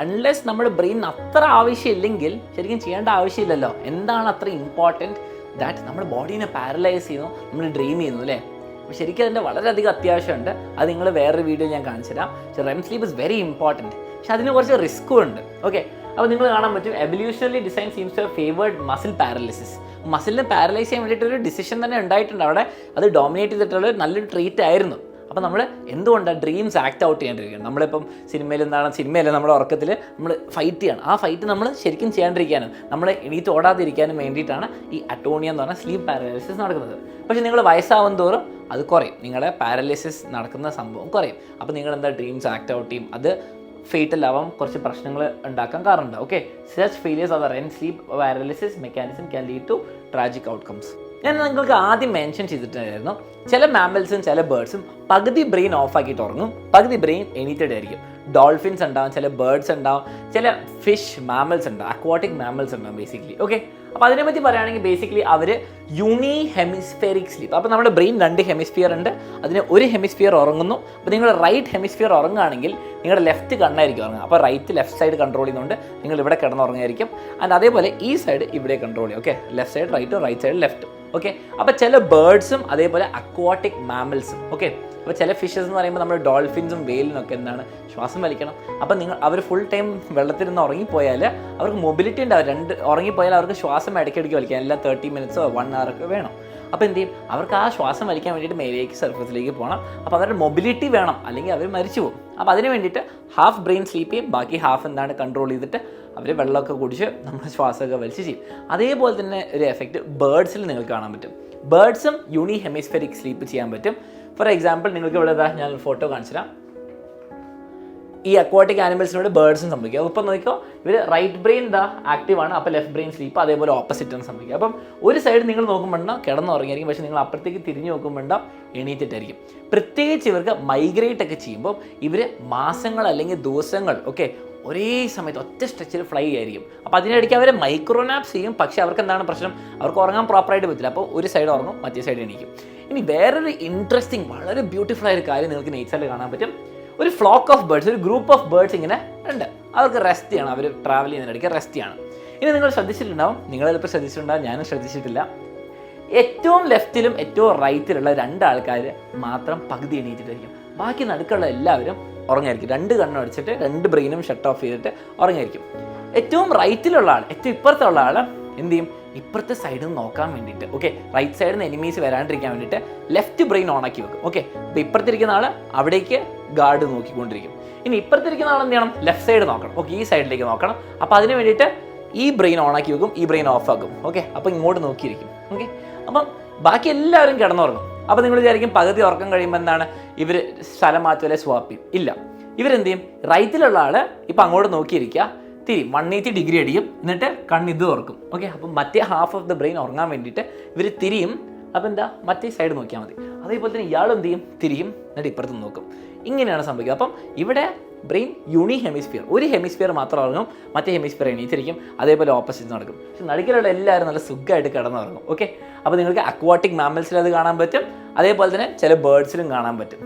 അൺലെസ് നമ്മുടെ ബ്രെയിൻ അത്ര ആവശ്യമില്ലെങ്കിൽ ശരിക്കും ചെയ്യേണ്ട ആവശ്യമില്ലല്ലോ. എന്താണ് അത്ര ഇമ്പോർട്ടൻറ്റ് ദാറ്റ് നമ്മുടെ ബോഡീനെ പാരലൈസ് ചെയ്യുന്നു, നമ്മൾ ഡ്രീം ചെയ്യുന്നു അല്ലേ? അപ്പോൾ ശരിക്കും അതിൻ്റെ വളരെയധികം അത്യാവശ്യമുണ്ട്. അത് നിങ്ങൾ വേറൊരു വീഡിയോ ഞാൻ കാണിച്ചു തരാം. പക്ഷേ REM sleep is very important. പക്ഷെ അതിന് കുറച്ച് റിസ്ക്കും ഉണ്ട്. ഓക്കെ, അപ്പോൾ നിങ്ങൾ കാണാൻ പറ്റും evolutionary design seems to favoured muscle paralysis. മസിലിനെ പാരലൈസ് ചെയ്യാൻ വേണ്ടിയിട്ടൊരു ഡിസിഷൻ തന്നെ ഉണ്ടായിട്ടുണ്ട് അവിടെ. അത് ഡോമിനേറ്റ് ചെയ്തിട്ടുള്ള നല്ലൊരു ട്രീറ്റ് ആയിരുന്നു. അപ്പോൾ നമ്മൾ എന്തുകൊണ്ടാണ് ഡ്രീംസ് ആക്ട് ഔട്ട് ചെയ്യാണ്ടിരിക്കുന്നത്? നമ്മളിപ്പം സിനിമയല്ല നമ്മുടെ ഉറക്കത്തിൽ നമ്മൾ ഫൈറ്റ് ചെയ്യണം. ആ ഫൈറ്റ് നമ്മൾ ശരിക്കും ചെയ്യാണ്ടിരിക്കാനും നമ്മൾ എണീറ്റ് ഓടാതിരിക്കാനും വേണ്ടിയിട്ടാണ് ഈ അറ്റോണിയ എന്ന് പറഞ്ഞാൽ സ്ലീപ്പ് പാരലൈസിസ് നടക്കുന്നത്. പക്ഷേ നിങ്ങൾ വയസ്സാവും തോറും അത് കുറയും, നിങ്ങളുടെ പാരലൈസിസ് നടക്കുന്ന സംഭവം കുറയും. അപ്പോൾ നിങ്ങൾ എന്താ ഡ്രീംസ് ആക്ട് ഔട്ട് ചെയ്യും, അത് ഫേറ്റൽ ആവാം, കുറച്ച് പ്രശ്നങ്ങൾ ഉണ്ടാക്കാൻ കാരണമുണ്ട്. Okay, such failures of the REM sleep paralysis mechanism can lead to tragic outcomes. ഞാൻ നിങ്ങൾക്ക് ആദ്യം മെൻഷൻ ചെയ്തിട്ടുണ്ടായിരുന്നു, ചില മാമ്മൽസും ചില ബേർഡ്സും പകുതി ബ്രെയിൻ ഓഫ് ആക്കിയിട്ട് ഉറങ്ങും, പകുതി ബ്രെയിൻ എണീറ്റഡ് ആയിരിക്കും. ഡോൾഫിൻസ് ഉണ്ടാവും, ചില ബേർഡ്സ് ഉണ്ടാവും, ചില ഫിഷ് മാമ്മൽസ് ഉണ്ടാവും, അക്വാട്ടിക് മാമ്മൽസ് ഉണ്ടാവും ബേസിക്കലി. ഓക്കെ, അപ്പോൾ അതിനെപ്പറ്റി പറയുകയാണെങ്കിൽ ബേസിക്കലി അവർ യൂണി ഹെമിസ്ഫിയറിക് സ്ലീപ്പ്. അപ്പോൾ നമ്മുടെ ബ്രെയിൻ 2 ഹെമിസ്ഫിയർ ഉണ്ട്, അതിന് ഒരു ഹെമിസ്ഫിയർ ഉറങ്ങുന്നു. അപ്പോൾ നിങ്ങൾ റൈറ്റ് ഹെമിസ്ഫിയർ ഉറങ്ങുകയാണെങ്കിൽ നിങ്ങളുടെ ലെഫ്റ്റ് കണ്ണായിരിക്കും ഉറങ്ങുക. അപ്പോൾ ലെഫ്റ്റ് സൈഡ് കൺട്രോൾ ചെയ്യുന്നുണ്ട്, നിങ്ങൾ ഇവിടെ കിടന്നുറങ്ങായിരിക്കും. ആൻഡ് അതേപോലെ ഈ സൈഡ് ഇവിടെ കൺട്രോൾ ചെയ്യും. ഓക്കെ, ലെഫ്റ്റ് സൈഡ് റൈറ്റും റൈറ്റ് സൈഡ് ലെഫ്റ്റും. ഓക്കെ, അപ്പോൾ ചില ബേർഡ്സും അതേപോലെ അക്വാട്ടിക് മാമ്മൽസും. ഓക്കെ, അപ്പോൾ ചില ഫിഷസ് എന്ന് പറയുമ്പോൾ നമ്മുടെ ഡോൾഫിൻസും വെയിലിനും ഒക്കെ എന്താണ് ശ്വാസം വലിക്കണം. അപ്പോൾ അവർ ഫുൾ ടൈം വെള്ളത്തിൽ നിന്ന് ഉറങ്ങിപ്പോയാൽ അവർക്ക് മൊബിലിറ്റി ഉണ്ടാവും. ഉറങ്ങിപ്പോയാൽ അവർക്ക് ശ്വാസം ഇടയ്ക്കിടയ്ക്ക് വലിക്കാം, എല്ലാ 30 മിനിറ്റ്സോ 1 hour ഒക്കെ വേണം. അപ്പോൾ എന്ത് ചെയ്യും, അവർക്ക് ആ ശ്വാസം വലിക്കാൻ വേണ്ടിയിട്ട് മേലേക്ക് സർഫസിലേക്ക് പോകണം. അപ്പോൾ അവരുടെ മൊബിലിറ്റി വേണം, അല്ലെങ്കിൽ അവർ മരിച്ചു പോകും. അപ്പോൾ അതിന് വേണ്ടിയിട്ട് ഹാഫ് ബ്രെയിൻ സ്ലീപ്പ് ചെയ്യും, ബാക്കി ഹാഫ് എന്താണ് കൺട്രോൾ ചെയ്തിട്ട് അവർ വെള്ളമൊക്കെ കുടിച്ച് നമ്മുടെ ശ്വാസമൊക്കെ വലിച്ച് ചെയ്യും. അതേപോലെ തന്നെ ഒരു എഫക്റ്റ് ബേർഡ്സിൽ നിങ്ങൾക്ക് കാണാൻ പറ്റും. ബേർഡ്സും യൂണി ഹെമിസ്ഫെറിക് സ്ലീപ്പ് ചെയ്യാൻ പറ്റും. ഫോർ എക്സാമ്പിൾ നിങ്ങൾക്ക് ഇവിടെ ഞാൻ ഫോട്ടോ കാണിച്ചു തരാം. ഈ അക്വാട്ടിക് ആനിമൽസിനോട് ബേർഡ്സും സംഭവിക്കുക. ഇപ്പം നോക്കിയോ, ഇവർ റൈറ്റ് ബ്രെയിൻ ആക്റ്റീവ് ആണ്, അപ്പോൾ ലെഫ്റ്റ് ബ്രെയിൻ സ്ലീപ്പ്, അതേപോലെ ഓപ്പോസിറ്റ് ആണ് സംഭവിക്കുക. അപ്പം ഒരു സൈഡ് നിങ്ങൾ നോക്കുമ്പോണ്ടാവും കിടന്നുറങ്ങിയായിരിക്കും, പക്ഷേ നിങ്ങൾ അപ്പുറത്തേക്ക് തിരിഞ്ഞ് നോക്കുമ്പോണ്ടാവും എണീറ്റിട്ടായിരിക്കും. പ്രത്യേകിച്ച് ഇവർക്ക് മൈഗ്രേറ്റ് ഒക്കെ ചെയ്യുമ്പോൾ ഇവർ മാസങ്ങൾ അല്ലെങ്കിൽ ദിവസങ്ങൾ ഒരേ സമയത്ത് ഒറ്റ സ്ട്രെച്ചിൽ ഫ്ലൈ ആയിരിക്കും. അപ്പോൾ അതിനിടയ്ക്ക് അവർ മൈക്രോനാപ്സ് ചെയ്യും, പക്ഷേ അവർക്ക് എന്താണ് പ്രശ്നം, അവർക്ക് ഉറങ്ങാൻ പ്രോപ്പറായിട്ട് പറ്റില്ല. അപ്പോൾ ഒരു സൈഡ് ഉറങ്ങും, മറ്റേ സൈഡ് എണീക്കും. ഇനി വേറൊരു ഇൻട്രസ്റ്റിംഗ് വളരെ ബ്യൂട്ടിഫുൾ ആയൊരു കാര്യം നിങ്ങൾക്ക് നേച്ചറിൽ കാണാൻ പറ്റും. ഒരു ഫ്ലോക്ക് ഓഫ് ബേർഡ്സ്, ഒരു ഗ്രൂപ്പ് ഓഫ് ബേർഡ്സ് ഇങ്ങനെ ഉണ്ട്, അവർക്ക് റെസ്റ്റ് ചെയ്യണം, അവർ ട്രാവൽ ചെയ്യുന്നതിനിടയ്ക്ക് റെസ്റ്റ് ചെയ്യണം. ഇനി നിങ്ങൾ ശ്രദ്ധിച്ചിട്ടുണ്ടാവും, നിങ്ങൾ ചിലപ്പോൾ ശ്രദ്ധിച്ചിട്ടുണ്ടാവും, ഞാനും ശ്രദ്ധിച്ചിട്ടില്ല, ഏറ്റവും ലെഫ്റ്റിലും ഏറ്റവും റൈറ്റിലുള്ള 2 ആൾക്കാർ മാത്രം പകുതി എണീറ്റിട്ടായിരിക്കും, ബാക്കി നടുക്കുള്ള എല്ലാവരും ഉറങ്ങായിരിക്കും. 2 കണ്ണും അടിച്ചിട്ട് 2 ബ്രെയിനും ഷട്ട് ഓഫ് ചെയ്തിട്ട് ഉറങ്ങായിരിക്കും. ഏറ്റവും റൈറ്റിലുള്ള ആൾ, ഏറ്റവും ഇപ്പുറത്തുള്ള ആൾ എന്ത് ചെയ്യും, ഇപ്പുറത്തെ സൈഡിൽ നിന്ന് നോക്കാൻ വേണ്ടിയിട്ട് റൈറ്റ് സൈഡിൽ നിന്ന് എനിമീസ് വരാണ്ടിരിക്കാൻ വേണ്ടിയിട്ട് ലെഫ്റ്റ് ബ്രെയിൻ ഓണാക്കി വെക്കും. അപ്പോൾ ഇപ്പുറത്തിരിക്കുന്ന ആൾ അവിടേക്ക് ഗാർഡ് നോക്കിക്കൊണ്ടിരിക്കും. ഇനി ഇപ്പുറത്തിരിക്കുന്ന ആൾ എന്ത് ചെയ്യണം, ലെഫ്റ്റ് സൈഡ് നോക്കണം, ഈ സൈഡിലേക്ക് നോക്കണം. അപ്പോൾ അതിന് വേണ്ടിയിട്ട് ഈ ബ്രെയിൻ ഓണാക്കി വെക്കും, ഈ ബ്രെയിൻ ഓഫ് ആക്കും. അപ്പോൾ ഇങ്ങോട്ട് നോക്കിയിരിക്കും. അപ്പം ബാക്കി എല്ലാവരും കിടന്നുറങ്ങും. അപ്പോൾ നിങ്ങൾ വിചാരിക്കും പകുതി ഉറക്കം കഴിയുമ്പോൾ എന്താണ് ഇവർ സ്ഥലം മാറ്റുമല്ലേ, സ്വാപ്പ് ചെയ്യും. ഇല്ല, ഇവരെന്ത് ചെയ്യും, റൈറ്റിലുള്ള ആൾ ഇപ്പം അങ്ങോട്ട് നോക്കിയിരിക്കുക, തിരിയും 180 ഡിഗ്രി അടിയും, എന്നിട്ട് കണ്ണിത് തുറക്കും. അപ്പം മറ്റേ ഹാഫ് ഓഫ് ദ ബ്രെയിൻ ഉറങ്ങാൻ വേണ്ടിയിട്ട് ഇവർ തിരിയും. അപ്പോൾ എന്താ, മറ്റേ സൈഡ് നോക്കിയാൽ മതി. അതേപോലെ തന്നെ ഇയാൾ എന്ത് ചെയ്യും, തിരിയും, എന്നിട്ട് ഇപ്പുറത്ത് നോക്കും. ഇങ്ങനെയാണ് സംഭവിക്കുക. അപ്പം ഇവിടെ ബ്രെയിൻ യൂണി ഹെമിസ്ഫിയർ, ഒരു ഹെമിസ്ഫിയർ മാത്രം ഉറങ്ങും, മറ്റേ ഹെമിസ്ഫിയർ എണീറ്റിരിക്കും. അതേപോലെ ഓപ്പോസിറ്റ് നടക്കും. പക്ഷെ നടുക്കിലുള്ള എല്ലാവരും നല്ല സുഖമായിട്ട് കിടന്നുറങ്ങും. അപ്പോൾ നിങ്ങൾക്ക് അക്വാട്ടിക് മാമ്മൽസിൽ അത് കാണാൻ പറ്റും, അതേപോലെ തന്നെ ചില ബേർഡ്സിലും കാണാൻ പറ്റും.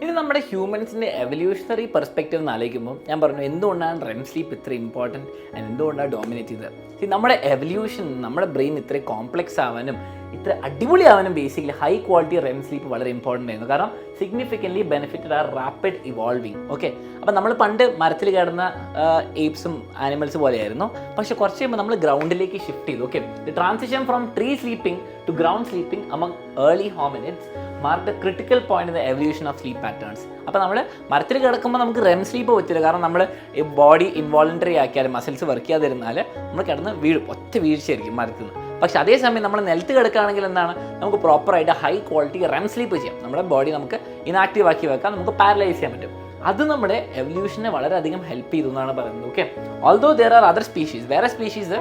ഇനി നമ്മുടെ ഹ്യൂമൻസിൻ്റെ എവല്യൂഷണറി പെർസ്പെക്റ്റീവ് എന്ന് ആലോചിക്കുമ്പോൾ ഞാൻ പറഞ്ഞു എന്തുകൊണ്ടാണ് റെം സ്ലീപ്പ് ഇത്ര ഇമ്പോർട്ടൻറ്റ്, എന്തുകൊണ്ടാണ് ഡോമിനേറ്റ് ചെയ്തത്. നമ്മുടെ എവല്യൂഷൻ, നമ്മുടെ ബ്രെയിൻ ഇത്ര കോംപ്ലക്സ് ആവാനും ഇത്ര അടിപൊളിയാവാനും basically high quality REM sleep വളരെ ഇമ്പോർട്ടൻ്റ് ആയിരുന്നു. കാരണം significantly benefited are rapid evolving. അപ്പോൾ നമ്മൾ പണ്ട് മരത്തിൽ കിടന്ന ഏപ്സും ആനിമൽസ് പോലെയായിരുന്നു. പക്ഷേ കുറച്ച് കഴിയുമ്പോൾ നമ്മൾ ഗ്രൗണ്ടിലേക്ക് ഷിഫ്റ്റ് ചെയ്തു. The transition from tree sleeping to ground sleeping among early hominids mark the critical point in the evolution of sleep patterns. അപ്പോൾ നമ്മൾ മരത്തിൽ കിടക്കുമ്പോൾ നമുക്ക് റെം സ്ലീപ്പ് പറ്റില്ല. കാരണം നമ്മൾ ബോഡി ഇൻവോളണ്ടറി ആക്കിയാൽ, മസിൽസ് വർക്ക് ചെയ്യാതിരുന്നാൽ നമ്മൾ കിടന്ന് വീഴും, ഒറ്റ വീഴ്ചയായിരിക്കും മരത്തിൽ നിന്ന്. പക്ഷേ അതേസമയം നമ്മൾ നിലത്ത് കിടക്കുകയാണെങ്കിൽ എന്താണ്, നമുക്ക് പ്രോപ്പറായിട്ട് ഹൈ ക്വാളിറ്റി റെം സ്ലീപ്പ് ചെയ്യാം. നമ്മുടെ ബോഡി നമുക്ക് ഇനാക്റ്റീവ് ആക്കി വെക്കാം, നമുക്ക് പാരലൈസ് ചെയ്യാൻ പറ്റും. അത് നമ്മുടെ എവല്യൂഷനെ വളരെയധികം ഹെൽപ്പ് ചെയ്തു എന്നാണ് പറയുന്നത്. Okay, although there are other species, വേറെ സ്പീഷീസ്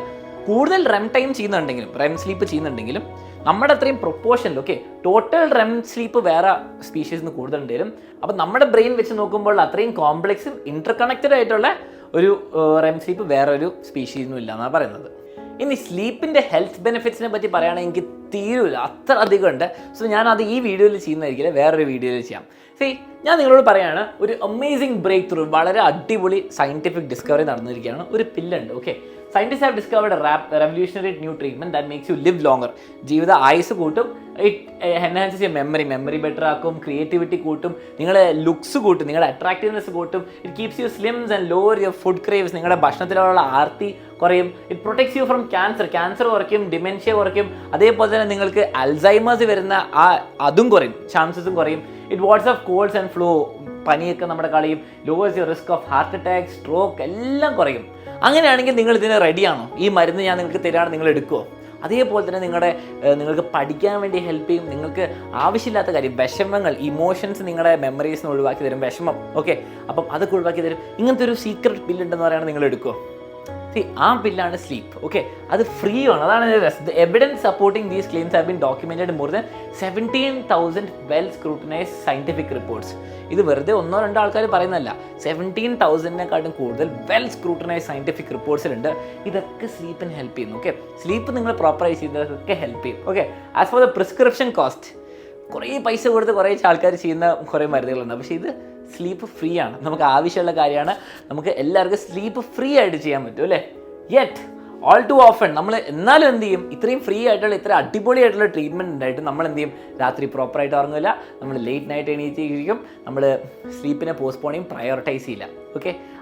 കൂടുതൽ റെം ടൈം ചെയ്യുന്നുണ്ടെങ്കിലും റെം സ്ലീപ്പ് ചെയ്യുന്നുണ്ടെങ്കിലും നമ്മുടെ അത്രയും പ്രൊപ്പോർഷനിൽ ടോട്ടൽ റെം സ്ലീപ്പ് വേറെ സ്പീഷീസിന് കൂടുതലുണ്ടെങ്കിലും അപ്പം നമ്മുടെ ബ്രെയിൻ വെച്ച് നോക്കുമ്പോൾ അത്രയും കോംപ്ലക്സും ഇന്റർ കണക്റ്റഡ് ആയിട്ടുള്ള ഒരു റെം സ്ലീപ്പ് വേറെ ഒരു സ്പീഷീസിനും ഇല്ല എന്നാണ് പറയുന്നത്. ഇനി സ്ലീപ്പിൻ്റെ ഹെൽത്ത് ബെനിഫിറ്റ്സിനെ പറ്റി പറയുകയാണെങ്കിൽ എനിക്ക് തീരുമില്ല, അത്ര അധികം ഉണ്ട്. സോ ഞാനത് ഈ വീഡിയോയിൽ ചെയ്യുന്നതായിരിക്കില്ല, വേറൊരു വീഡിയോയിൽ ചെയ്യാം. ഞാൻ നിങ്ങളോട് പറയുകയാണ്, ഒരു അമേസിംഗ് ബ്രേക്ക് ത്രൂ, വളരെ അടിപൊളി സയൻറ്റിഫിക് ഡിസ്കവറി നടന്നിരിക്കുകയാണ്. ഒരു പില്ലുണ്ട്. Scientists have discovered a revolutionary new treatment that makes you live longer. ജീവിത ആയുസ് കൂട്ടും, it enhances your memory better ആക്കും, ക്രിയേറ്റിവിറ്റി കൂട്ടും, നിങ്ങളുടെ ലുക്സ് കൂട്ടും, നിങ്ങളുടെ അട്രാക്റ്റീവ്നെസ് കൂട്ടും. It keeps you slims and lower your food craves. നിങ്ങളുടെ ഭക്ഷണത്തിലുള്ള ആർത്തി കുറയും. It protects you from cancer കുറയ്ക്കും, ഡിമെൻഷ്യ കുറയ്ക്കും. അതേപോലെ തന്നെ നിങ്ങൾക്ക് അൽസൈമേഴ്സ് വരുന്ന അതും കുറയും, ചാൻസസും കുറയും. It wards off colds and flu, പനിയൊക്കെ നമ്മുടെ കളയും. Lowers your risk of heart attack, stroke എല്ലാം കുറയും. അങ്ങനെയാണെങ്കിൽ നിങ്ങൾ ഇതിന് റെഡിയാണോ? ഈ മരുന്ന് ഞാൻ നിങ്ങൾക്ക് തരാണ്, നിങ്ങൾ എടുക്കുമോ? അതേപോലെ തന്നെ നിങ്ങൾക്ക് പഠിക്കാൻ വേണ്ടി ഹെൽപ്പ് ചെയ്യും. നിങ്ങൾക്ക് ആവശ്യമില്ലാത്ത കാര്യം, വിഷമങ്ങൾ, ഇമോഷൻസ് നിങ്ങളുടെ മെമ്മറീസിന് ഒഴിവാക്കി തരും, വിഷമം. അപ്പം അതൊക്കെ ഒഴിവാക്കി തരും. ഇങ്ങനത്തെ ഒരു സീക്രട്ട് പില്ലുണ്ടെന്ന് പറയുകയാണെങ്കിൽ നിങ്ങൾ എടുക്കുമോ? ആ പില്ലാണ് സ്ലീപ്പ്. അത് ഫ്രീ ആണ്. അതാണ് the evidence supporting these claims have been documented more than 17,000 well scrutinised scientific reports. ഇത് വെറുതെ ഒന്നോ രണ്ടോ ആൾക്കാർ പറയുന്നതല്ല, 17,000-നെക്കാട്ടും കൂടുതൽ വെൽ സ്ക്രൂട്ടനൈസ്ഡ് സയന്റിഫിക് റിപ്പോർട്ട്സിലുണ്ട്. ഇതൊക്കെ സ്ലീപ്പിന് ഹെൽപ്പ് ചെയ്യുന്നു. സ്ലീപ്പ് നിങ്ങൾ പ്രോപ്പറായി ചെയ്തതൊക്കെ ഹെൽപ്പ് ചെയ്യും. As for the prescription cost, കുറേ പൈസ കൊടുത്ത് കുറേ ആൾക്കാർ ചെയ്യുന്ന കുറേ മരുന്നുകളുണ്ട്. പക്ഷേ ഇത് സ്ലീപ്പ് ഫ്രീ ആണ്, നമുക്ക് ആവശ്യമുള്ള കാര്യമാണ്. നമുക്ക് എല്ലാവർക്കും സ്ലീപ്പ് ഫ്രീ ആയിട്ട് ചെയ്യാൻ പറ്റും അല്ലേ? യെറ്റ് ഓൾ ടു ഓഫൺ നമ്മൾ എന്നാലും എന്ത് ചെയ്യും, ഇത്രയും ഫ്രീ ആയിട്ടുള്ള ഇത്ര അടിപൊളിയായിട്ടുള്ള ട്രീറ്റ്മെൻറ്റ് ഉണ്ടായിട്ട് നമ്മൾ എന്ത് ചെയ്യും, രാത്രി പ്രോപ്പറായിട്ട് ഉറങ്ങില്ല, നമ്മൾ ലേറ്റ് നൈറ്റ് എണീറ്റിരിക്കും, നമ്മൾ സ്ലീപ്പിനെ പോസ്റ്റ്പോൺ ചെയ്യും, പ്രയോറിറ്റൈസ് ചെയ്യില്ല.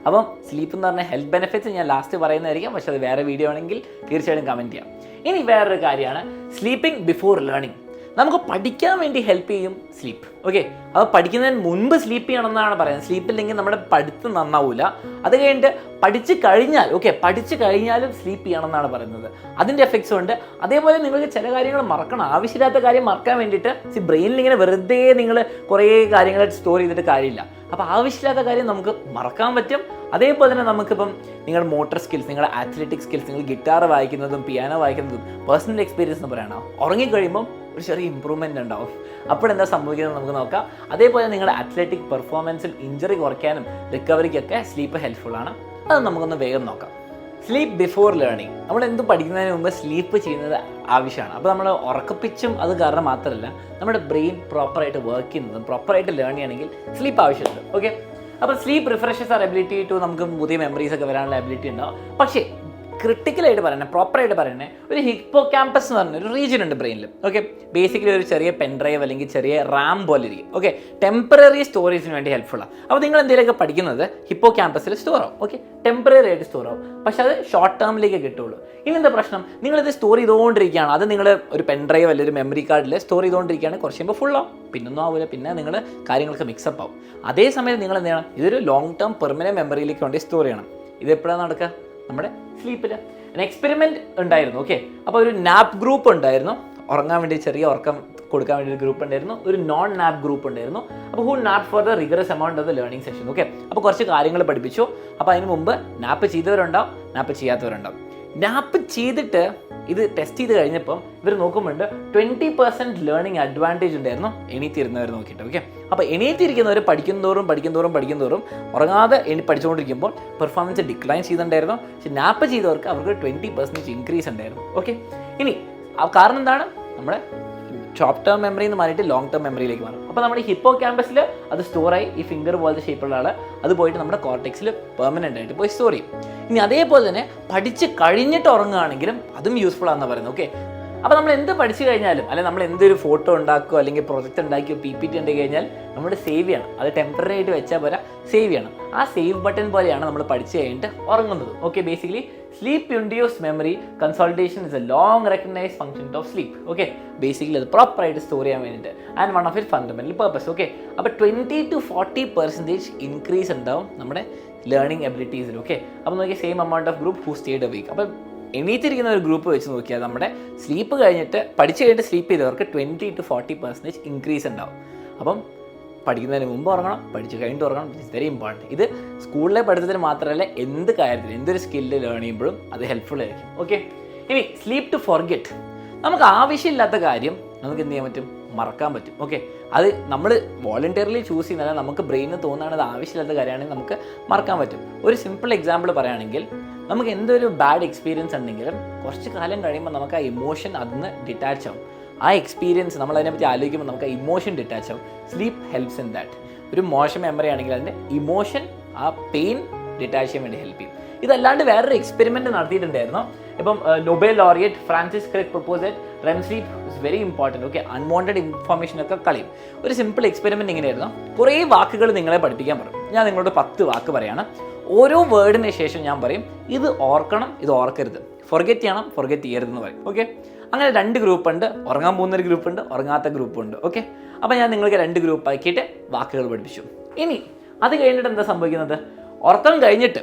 അപ്പം സ്ലീപ്പ് എന്ന് പറഞ്ഞാൽ ഹെൽത്ത് ബെനിഫിറ്റ്സ് ഞാൻ ലാസ്റ്റ് പറയുന്നതായിരിക്കും, പക്ഷേ അത് വേറെ വീഡിയോ ആണെങ്കിൽ തീർച്ചയായിട്ടും കമൻറ്റ് ചെയ്യാം. ഇനി വേറൊരു കാര്യമാണ് സ്ലീപ്പിംഗ് ബിഫോർ ലേണിംഗ്. നമുക്ക് പഠിക്കാൻ വേണ്ടി ഹെൽപ്പ് ചെയ്യും സ്ലീപ്പ്. അപ്പോൾ പഠിക്കുന്നതിന് മുൻപ് സ്ലീപ്പ് ചെയ്യണമെന്നാണ് പറയുന്നത്. സ്ലീപ്പില്ലെങ്കിൽ നമ്മുടെ പഠിത്തം നന്നാവില്ല. അത് കഴിഞ്ഞിട്ട് പഠിച്ചു കഴിഞ്ഞാലും സ്ലീപ്പ് ചെയ്യണമെന്നാണ് പറയുന്നത്. അതിൻ്റെ എഫക്ട്സും ഉണ്ട്. അതേപോലെ നിങ്ങൾക്ക് ചില കാര്യങ്ങൾ മറക്കണം, ആവശ്യമില്ലാത്ത കാര്യം മറക്കാൻ വേണ്ടിയിട്ട് ബ്രെയിനിൽ ഇങ്ങനെ വെറുതെ നിങ്ങൾ കുറേ കാര്യങ്ങൾ സ്റ്റോർ ചെയ്തിട്ട് കാര്യമില്ല. അപ്പോൾ ആവശ്യമില്ലാത്ത കാര്യം നമുക്ക് മറക്കാൻ പറ്റും. അതേപോലെ തന്നെ നമുക്കിപ്പം നിങ്ങളുടെ മോട്ടോർ സ്കിൽസ്, നിങ്ങളുടെ അത്ലറ്റിക് സ്കിൽസ്, നിങ്ങൾ ഗിറ്റാർ വായിക്കുന്നതും പിയാനോ വായിക്കുന്നതും പേഴ്സണൽ എക്സ്പീരിയൻസ് എന്ന് പറയണം, ഉറങ്ങിക്കഴിയുമ്പം ഒരു ചെറിയ ഇമ്പ്രൂവ്മെൻ്റ് ഉണ്ടാവും. അപ്പോഴെന്താ സംഭവിക്കുന്നത് നമുക്ക് നോക്കാം. അതേപോലെ നിങ്ങളുടെ അത്ലറ്റിക് പെർഫോമൻസിൽ ഇഞ്ചറി കുറയ്ക്കാനും റിക്കവറിക്കൊക്കെ സ്ലീപ്പ് ഹെൽപ്ഫുൾ ആണ്. അത് നമുക്കൊന്ന് വേഗം നോക്കാം. Sleep before learning. നമ്മൾ എന്തും പഠിക്കുന്നതിന് മുമ്പ് സ്ലീപ്പ് ചെയ്യുന്നത് ആവശ്യമാണ്. അപ്പോൾ നമ്മൾ ഉറക്കപ്പിച്ചും അത് കാരണം മാത്രമല്ല, നമ്മുടെ ബ്രെയിൻ പ്രോപ്പറായിട്ട് വർക്ക് ചെയ്യുന്നതും പ്രോപ്പറായിട്ട് ലേൺ ചെയ്യണമെങ്കിൽ സ്ലീപ്പ് ആവശ്യമുണ്ട്. അപ്പോൾ sleep refreshes our ability to, നമുക്ക് പുതിയ മെമ്മറീസ് ഒക്കെ വരാനുള്ള എബിലിറ്റി ഉണ്ടാവും. പക്ഷേ ക്രിട്ടിക്കലായിട്ട് പറയണേ, പ്രോപ്പറായിട്ട് പറയണേ, ഒരു ഹിപ്പോ ക്യാമ്പസ് എന്ന് പറഞ്ഞ ഒരു റീജിയൻ ഉണ്ട് ബ്രെയിനിൽ. ബേസിക്കലി ഒരു ചെറിയ പെൻഡ്രൈവ് അല്ലെങ്കിൽ ചെറിയ റാം പോലെ ഇരിക്കും. ടെമ്പററി സ്റ്റോറേജിന് വേണ്ടി ഹെൽപ്ഫുള്ളാണ്. അപ്പോൾ നിങ്ങൾ എന്തെങ്കിലുമൊക്കെ പഠിക്കുന്നത് ഹിപ്പോ ക്യാമ്പസിൽ സ്റ്റോർ ആവും. ടെമ്പററി ആയിട്ട് സ്റ്റോർ ആവും, പക്ഷെ അത് ഷോർട്ട് ടേമിലേക്ക് കിട്ടുള്ളൂ. ഇനി എന്താ പ്രശ്നം, നിങ്ങളിത് സ്റ്റോർ ചെയ്തുകൊണ്ടിരിക്കുകയാണ്, അത് നിങ്ങൾ ഒരു പെൻഡ്രൈവ് അല്ലെങ്കിൽ ഒരു മെമ്മറി കാർഡിൽ സ്റ്റോർ ചെയ്തുകൊണ്ടിരിക്കുകയാണ്, കുറച്ച് കഴിയുമ്പോൾ ഫുള്ളാവും, പിന്നൊന്നും ആവില്ല, പിന്നെ നിങ്ങൾ കാര്യങ്ങളൊക്കെ മിക്സപ്പ് ആവും. അതേസമയം നിങ്ങൾ എന്ത് ചെയ്യണം, ഇതൊരു ലോങ് ടേം പെർമനന്റ് മെമ്മറിയിലേക്ക് വേണ്ടി സ്റ്റോർ ചെയ്യണം. ഇത് എപ്പോഴാണ് നടക്കുക, നമ്മുടെ സ്ലീപ്പിൽ. എക്സ്പെരിമെൻറ്റ് ഉണ്ടായിരുന്നു. അപ്പോൾ ഒരു നാപ്പ് ഗ്രൂപ്പ് ഉണ്ടായിരുന്നു, ഉറങ്ങാൻ വേണ്ടി ചെറിയ ഉറക്കം കൊടുക്കാൻ വേണ്ടി ഒരു ഗ്രൂപ്പ് ഉണ്ടായിരുന്നു, ഒരു നോൺ നാപ്പ് ഗ്രൂപ്പ് ഉണ്ടായിരുന്നു. അപ്പോൾ who nap for the rigorous amount of the learning session. അപ്പോൾ കുറച്ച് കാര്യങ്ങൾ പഠിപ്പിച്ചു. അപ്പോൾ അതിന് മുമ്പ് നാപ്പ് ചെയ്തവരുണ്ടാവും, നാപ്പ് ചെയ്യാത്തവരുണ്ടാവും. നാപ്പ് ചെയ്തിട്ട് ഇത് ടെസ്റ്റ് ചെയ്ത് കഴിഞ്ഞപ്പം ഇവർ നോക്കുമ്പോണ്ട് 20% ലേണിംഗ് അഡ്വാൻറ്റേജ് ഉണ്ടായിരുന്നു എണീറ്റിരുന്നവർ നോക്കിയിട്ട്. അപ്പോൾ എണീറ്റിരിക്കുന്നവർ പഠിക്കുന്തോറും ഉറങ്ങാതെ പഠിച്ചുകൊണ്ടിരിക്കുമ്പോൾ പെർഫോമൻസ് ഡിക്ലൈൻ ചെയ്തിട്ടുണ്ടായിരുന്നു. പക്ഷെ നാപ്പ് ചെയ്തവർക്ക് അവർക്ക് 20% ഇൻക്രീസ് ഉണ്ടായിരുന്നു. ഇനി കാരണം എന്താണ്, നമ്മുടെ ഷോർട്ട് ടേം മെമ്മറി എന്ന് മാറിയിട്ട് ലോങ് ടേം മെമ്മറിയിലേക്ക് മാറും. അപ്പോൾ നമ്മുടെ ഹിപ്പോ ക്യാമ്പസിൽ അത് സ്റ്റോറായി, ഈ ഫിംഗർ പോലത്തെ ഷേപ്പുള്ള ആൾ അത് പോയിട്ട് നമ്മുടെ കോർട്ടെക്സിൽ പെർമനൻ്റ് ആയിട്ട് പോയി സ്റ്റോർ ചെയ്യും. ഇനി അതേപോലെ തന്നെ പഠിച്ച് കഴിഞ്ഞിട്ട് ഉറങ്ങുകയാണെങ്കിലും അതും യൂസ്ഫുൾ ആണെന്ന് പറയുന്നത്. അപ്പോൾ നമ്മൾ എന്ത് പഠിച്ചു കഴിഞ്ഞാലും, അല്ലെങ്കിൽ നമ്മൾ എന്തൊരു ഫോട്ടോ ഉണ്ടാക്കുകയോ അല്ലെങ്കിൽ പ്രൊജക്റ്റ് ഉണ്ടാക്കിയോ PPT ഉണ്ടാക്കി കഴിഞ്ഞാൽ നമ്മൾ സേവ് ചെയ്യണം. അത് ടെമ്പററി ആയിട്ട് വെച്ചാൽ പോരാ, സേവ് ചെയ്യണം. ആ സേവ് ബട്ടൺ പോലെയാണ് നമ്മൾ പഠിച്ചു കഴിഞ്ഞിട്ട് ഉറങ്ങുന്നത്. Basically sleep induced memory consultation is A long recognised function of sleep. Basically അത് പ്രോപ്പറായിട്ട് സ്റ്റോർ ചെയ്യാൻ വേണ്ടിയിട്ട് and one of it fundamental purpose. അപ്പോൾ 20 to 40% ഇൻക്രീസ് ഉണ്ടാവും നമ്മുടെ ലേണിംഗ് എബിലിറ്റീസിൽ. അപ്പോൾ നോക്കി same amount of group who stayed a week. അപ്പോൾ എണീറ്റിരിക്കുന്ന ഒരു ഗ്രൂപ്പ് വെച്ച് നോക്കിയാൽ നമ്മുടെ സ്ലീപ്പ് കഴിഞ്ഞിട്ട് പഠിച്ചു കഴിഞ്ഞിട്ട് സ്ലീപ്പ് ചെയ്തവർക്ക് 20 to 40% ഇൻക്രീസ് ഉണ്ടാവും. അപ്പം പഠിക്കുന്നതിന് മുമ്പ് ഉറങ്ങണം, പഠിച്ച് കഴിഞ്ഞിട്ട് ഉറങ്ങണം. It's very important. ഇത് സ്കൂളിലെ പഠിത്തത്തിന് മാത്രമല്ല, എന്ത് കാര്യത്തിലും എന്തൊരു സ്കില്ല് ലേൺ ചെയ്യുമ്പോഴും അത് ഹെൽപ്ഫുൾ ആയിരിക്കും. ഓക്കെ, ഇനി സ്ലീപ്പ് ടു ഫോർഗെറ്റ്. നമുക്ക് ആവശ്യമില്ലാത്ത കാര്യം നമുക്ക് എന്ത് ചെയ്യാൻ പറ്റും? മറക്കാൻ പറ്റും. ഓക്കെ, അത് നമ്മൾ വോളണ്ടിയർലി ചൂസ് ചെയ്യുന്നത്, നമുക്ക് ബ്രെയിനിന് തോന്നുകയാണ് അത് ആവശ്യമില്ലാത്ത കാര്യമാണെങ്കിൽ നമുക്ക് മറക്കാൻ പറ്റും. ഒരു സിമ്പിൾ എക്സാമ്പിൾ പറയുകയാണെങ്കിൽ, നമുക്ക് എന്തൊരു ബാഡ് എക്സ്പീരിയൻസ് ഉണ്ടെങ്കിലും കുറച്ച് കാലം കഴിയുമ്പോൾ നമുക്ക് ആ ഇമോഷൻ അതിന് ഡിറ്റാച്ച് ആവും. ആ എക്സ്പീരിയൻസ് നമ്മൾ അതിനെപ്പറ്റി ആലോചിക്കുമ്പോൾ നമുക്ക് ആ ഇമോഷൻ ഡിറ്റാച്ച് ആവും. Sleep helps in that. ഒരു മോശം മെമ്മറി ആണെങ്കിൽ അതിൻ്റെ ഇമോഷൻ, ആ പെയിൻ ഡിറ്റാച്ച് ചെയ്യാൻ വേണ്ടി ഹെൽപ്പ് ചെയ്യും. ഇതല്ലാണ്ട് വേറൊരു എക്സ്പെരിമെൻറ്റ് നടത്തിയിട്ടുണ്ടായിരുന്നു. ഇപ്പം Nobel laureate Francis Crick propose REM sleep is very important. Okay, unwanted ഇൻഫർമേഷനൊക്കെ കളയും. ഒരു സിമ്പിൾ എക്സ്പെരിമെൻറ്റ് ഇങ്ങനെയായിരുന്നു. കുറേ വാക്കുകൾ നിങ്ങളെ പഠിപ്പിക്കാൻ പറയും. ഞാൻ നിങ്ങളോട് 10 വാക്ക് പറയാണ്. ഓരോ വേർഡിന് ശേഷം ഞാൻ പറയും ഇത് ഓർക്കണം, ഇത് ഓർക്കരുത്, ഫൊർഗെറ്റ് ചെയ്യണം, ഫൊർഗെറ്റ് ചെയ്യരുതെന്ന് പറയും. ഓക്കെ, അങ്ങനെ 2 ഗ്രൂപ്പുണ്ട്. ഉറങ്ങാൻ പോകുന്നൊരു ഗ്രൂപ്പുണ്ട്, ഉറങ്ങാത്ത ഗ്രൂപ്പുണ്ട്. ഓക്കെ, അപ്പോൾ ഞാൻ നിങ്ങൾക്ക് 2 ഗ്രൂപ്പ് ആക്കിയിട്ട് വാക്കുകൾ പഠിപ്പിച്ചു. ഇനി അത് കഴിഞ്ഞിട്ട് എന്താ സംഭവിക്കുന്നത്? ഉറക്കം കഴിഞ്ഞിട്ട്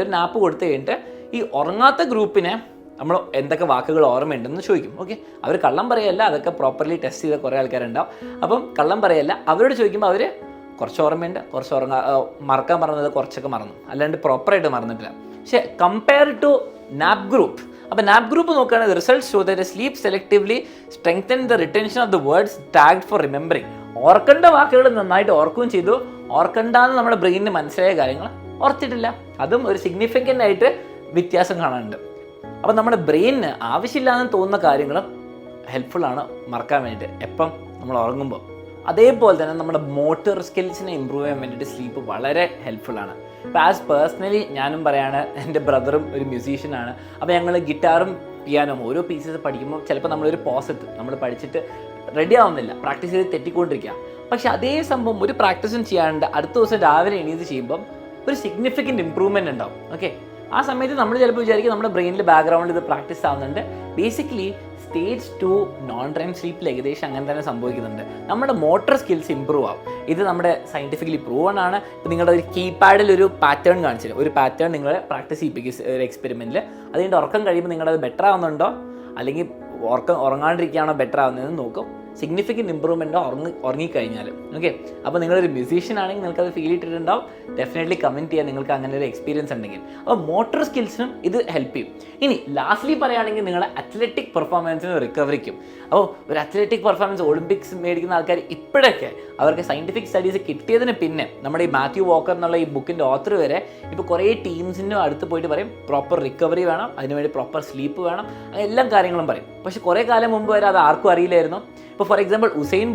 ഒരു നാപ്പ് കൊടുത്തു കഴിഞ്ഞിട്ട് ഈ ഉറങ്ങാത്ത ഗ്രൂപ്പിനെ നമ്മൾ എന്തൊക്കെ വാക്കുകൾ ഓർമ്മയുണ്ടെന്ന് ചോദിക്കും. ഓക്കെ, അവർ കള്ളം പറയല്ല, അതൊക്കെ പ്രോപ്പർലി ടെസ്റ്റ് ചെയ്ത കുറേ ആൾക്കാരുണ്ടാവും. അപ്പം കള്ളം പറയല്ല, അവരോട് ചോദിക്കുമ്പോൾ അവർ കുറച്ച് ഓർമ്മയുണ്ട്, കുറച്ച് മറക്കാൻ പറഞ്ഞത് കുറച്ചൊക്കെ മറന്നു, അല്ലാണ്ട് പ്രോപ്പറായിട്ട് മറന്നിട്ടില്ല. പക്ഷേ കമ്പയർ ടു നാപ്പ് ഗ്രൂപ്പ്, അപ്പോൾ നാപ്പ് ഗ്രൂപ്പ് നോക്കുകയാണെങ്കിൽ results show that sleep selectively strengthen the retention of the words tagged for remembering. ഓർക്കേണ്ട വാക്കുകൾ നന്നായിട്ട് ഓർക്കുകയും ചെയ്തു, ഓർക്കണ്ടെന്ന് നമ്മുടെ ബ്രെയിനിന് മനസ്സിലായ കാര്യങ്ങൾ ഓർത്തിട്ടില്ല. അതും ഒരു സിഗ്നിഫിക്കൻ്റ് ആയിട്ട് വ്യത്യാസം കാണാനുണ്ട്. അപ്പം നമ്മുടെ ബ്രെയിനിന് ആവശ്യമില്ലാന്ന് തോന്നുന്ന കാര്യങ്ങളും ഹെൽപ്ഫുള്ളാണ് മറക്കാൻ വേണ്ടിയിട്ട് എപ്പം നമ്മൾ ഉറങ്ങുമ്പോൾ. അതേപോലെ തന്നെ നമ്മുടെ മോട്ടോർ സ്കിൽസിനെ ഇമ്പ്രൂവ് ചെയ്യാൻ വേണ്ടിയിട്ട് സ്ലീപ്പ് വളരെ ഹെൽപ്ഫുള്ളാണ്. ഇപ്പോൾ ആസ് പേഴ്സണലി ഞാനും പറയാണ്, എൻ്റെ ബ്രദറും ഒരു മ്യൂസീഷ്യനാണ്. അപ്പോൾ ഞങ്ങൾ ഗിറ്റാറും പിയാനോയും ഓരോ പീസസ് പഠിക്കുമ്പോൾ ചിലപ്പോൾ നമ്മളൊരു പോസ് എത്തും, നമ്മൾ പഠിച്ചിട്ട് റെഡി ആവുന്നില്ല, പ്രാക്ടീസ് ചെയ്ത് തെറ്റിക്കൊണ്ടിരിക്കുക. പക്ഷേ അതേ സംഭവം ഒരു പ്രാക്ടീസും ചെയ്യാണ്ട് അടുത്ത ദിവസം രാവിലെ എണീറ്റ് ചെയ്യുമ്പം ഒരു സിഗ്നിഫിക്കൻറ്റ് ഇമ്പ്രൂവ്മെൻറ്റ് ഉണ്ടാവും. ഓക്കെ, ആ സമയത്ത് നമ്മൾ ചിലപ്പോൾ വിചാരിക്കും നമ്മുടെ ബ്രെയിനിൽ ബാക്ക്ഗ്രൗണ്ടിൽ ഇത് പ്രാക്ടീസ് ആവുന്നുണ്ട്. ബേസിക്കലി സ്റ്റേജ് 2 നോൺ റെം സ്ലീപ്പിൽ ഏകദേശം അങ്ങനെ തന്നെ സംഭവിക്കുന്നുണ്ട്. നമ്മുടെ മോട്ടോർ സ്കിൽസ് ഇമ്പ്രൂവ് ആവും. ഇത് നമ്മുടെ സയൻറ്റിഫിക്കലി പ്രൂവൺ ആണ്. ഇപ്പോൾ നിങ്ങളുടെ ഒരു കീപാഡിൽ ഒരു പാറ്റേൺ കാണിച്ചില്ല, ഒരു പാറ്റേൺ നിങ്ങൾ പ്രാക്ടീസ് ചെയ്യിപ്പിക്കും ഒരു എക്സ്പെരിമെൻറ്റിൽ. അതിൻ്റെ ഉറക്കം കഴിയുമ്പോൾ നിങ്ങളത് ബെറ്റർ ആവുന്നുണ്ടോ അല്ലെങ്കിൽ ഉറങ്ങാണ്ടിരിക്കുകയാണോ ബെറ്റർ ആവുന്നതെന്ന് നോക്കും. സിഗ്നിഫിക്കൻറ്റ് ഇമ്പ്രൂവ്മെൻറ്റോ ഉറങ്ങിക്കഴിഞ്ഞാൽ. ഓക്കെ, അപ്പോൾ നിങ്ങളൊരു മ്യൂസീഷ്യൻ ആണെങ്കിൽ നിങ്ങൾക്കത് ഫീൽ ചെയ്തിട്ടുണ്ടാവും. ഡെഫിനറ്റ്ലി കമൻറ്റ് ചെയ്യാൻ നിങ്ങൾക്ക് അങ്ങനെ ഒരു എക്സ്പീരിയൻസ് ഉണ്ടെങ്കിൽ. അപ്പോൾ മോട്ടോർ സ്കിൽസിനും ഇത് ഹെൽപ്പ് ചെയ്യും. ഇനി ലാസ്റ്റ്ലി പറയുകയാണെങ്കിൽ നിങ്ങളുടെ അത്ലറ്റിക് പെർഫോമൻസിനും റിക്കവറിക്കും. അപ്പോൾ ഒരു അത്ലറ്റിക് പെർഫോമൻസ് ഒളിമ്പിക്സ് മേടിക്കുന്ന ആൾക്കാർ ഇപ്പോഴൊക്കെ അവർക്ക് സയൻറ്റിഫിക് സ്റ്റഡീസ് കിട്ടിയതിന് പിന്നെ നമ്മുടെ ഈ മാത്യു വോക്കർ എന്നുള്ള ഈ ബുക്കിൻ്റെ ഓത്തർ വരെ ഇപ്പോൾ കുറേ ടീംസിൻ്റെ അടുത്ത് പോയിട്ട് പറയും പ്രോപ്പർ റിക്കവറി വേണം, അതിനുവേണ്ടി പ്രോപ്പർ സ്ലീപ്പ് വേണം, അങ്ങനെ എല്ലാ കാര്യങ്ങളും പറയും. പക്ഷേ കുറേ കാലം മുമ്പ് വരെ അത് ആർക്കും അറിയില്ലായിരുന്നു. ഇപ്പോൾ for example Usain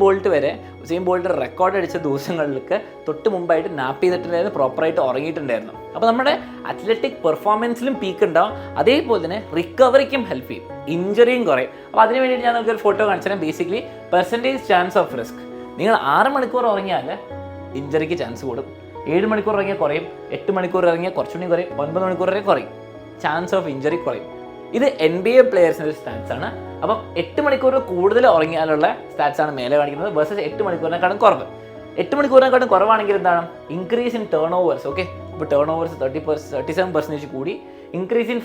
bolt record അടിച്ച ദിവസങ്ങളിലേക്ക് തൊട്ട് മുമ്പായിട്ട് നാപ്പ് ചെയ്തിട്ടുണ്ടായിരുന്നു, പ്രോപ്പറായിട്ട് ഉറങ്ങിയിട്ടുണ്ടായിരുന്നു. അപ്പോൾ നമ്മുടെ അത്ലറ്റിക് പെർഫോമൻസിലും പീക്ക് ഉണ്ടാവും, അതേപോലെ തന്നെ റിക്കവറിക്കും ഹെൽപ്പ് ചെയ്യും, ഇഞ്ചറിയും കുറയും. അപ്പോൾ അതിന് വേണ്ടിയിട്ട് ഞാൻ നമുക്കൊരു ഫോട്ടോ കാണിച്ചാൽ basically percentage chance of risk. നിങ്ങൾ 6 മണിക്കൂർ ഉറങ്ങിയാൽ ഇഞ്ചറിക്ക് ചാൻസ് കൂടും, 7 മണിക്കൂർ ഉറങ്ങിയാൽ കുറയും, 8 മണിക്കൂർ ഇറങ്ങിയാൽ കുറച്ചുകൂടി കുറയും, 9 മണിക്കൂർ വരെ കുറയും, ചാൻസ് ഓഫ് ഇഞ്ചറി കുറയും. ഇത് NBA പ്ലെയേഴ്സിൻ്റെ ഒരു സ്റ്റാറ്റ്സ് ആണ്. അപ്പം 8 മണിക്കൂർ കൂടുതൽ ഉറങ്ങിയാലുള്ള സ്റ്റാറ്റ്സ് ആണ് മേലെ കാണിക്കുന്നത് വേഴ്സസ് 8 മണിക്കൂറിനെക്കാളും കുറവ്. 8 മണിക്കൂറിനെക്കാളും കുറവാണെങ്കിൽ എന്താണ്? Increase in turn overs. Okay, ഇപ്പോൾ ടേൺ ഓവേഴ്സ് 37% കൂടി. ഇൻക്രീസ് ഇൻ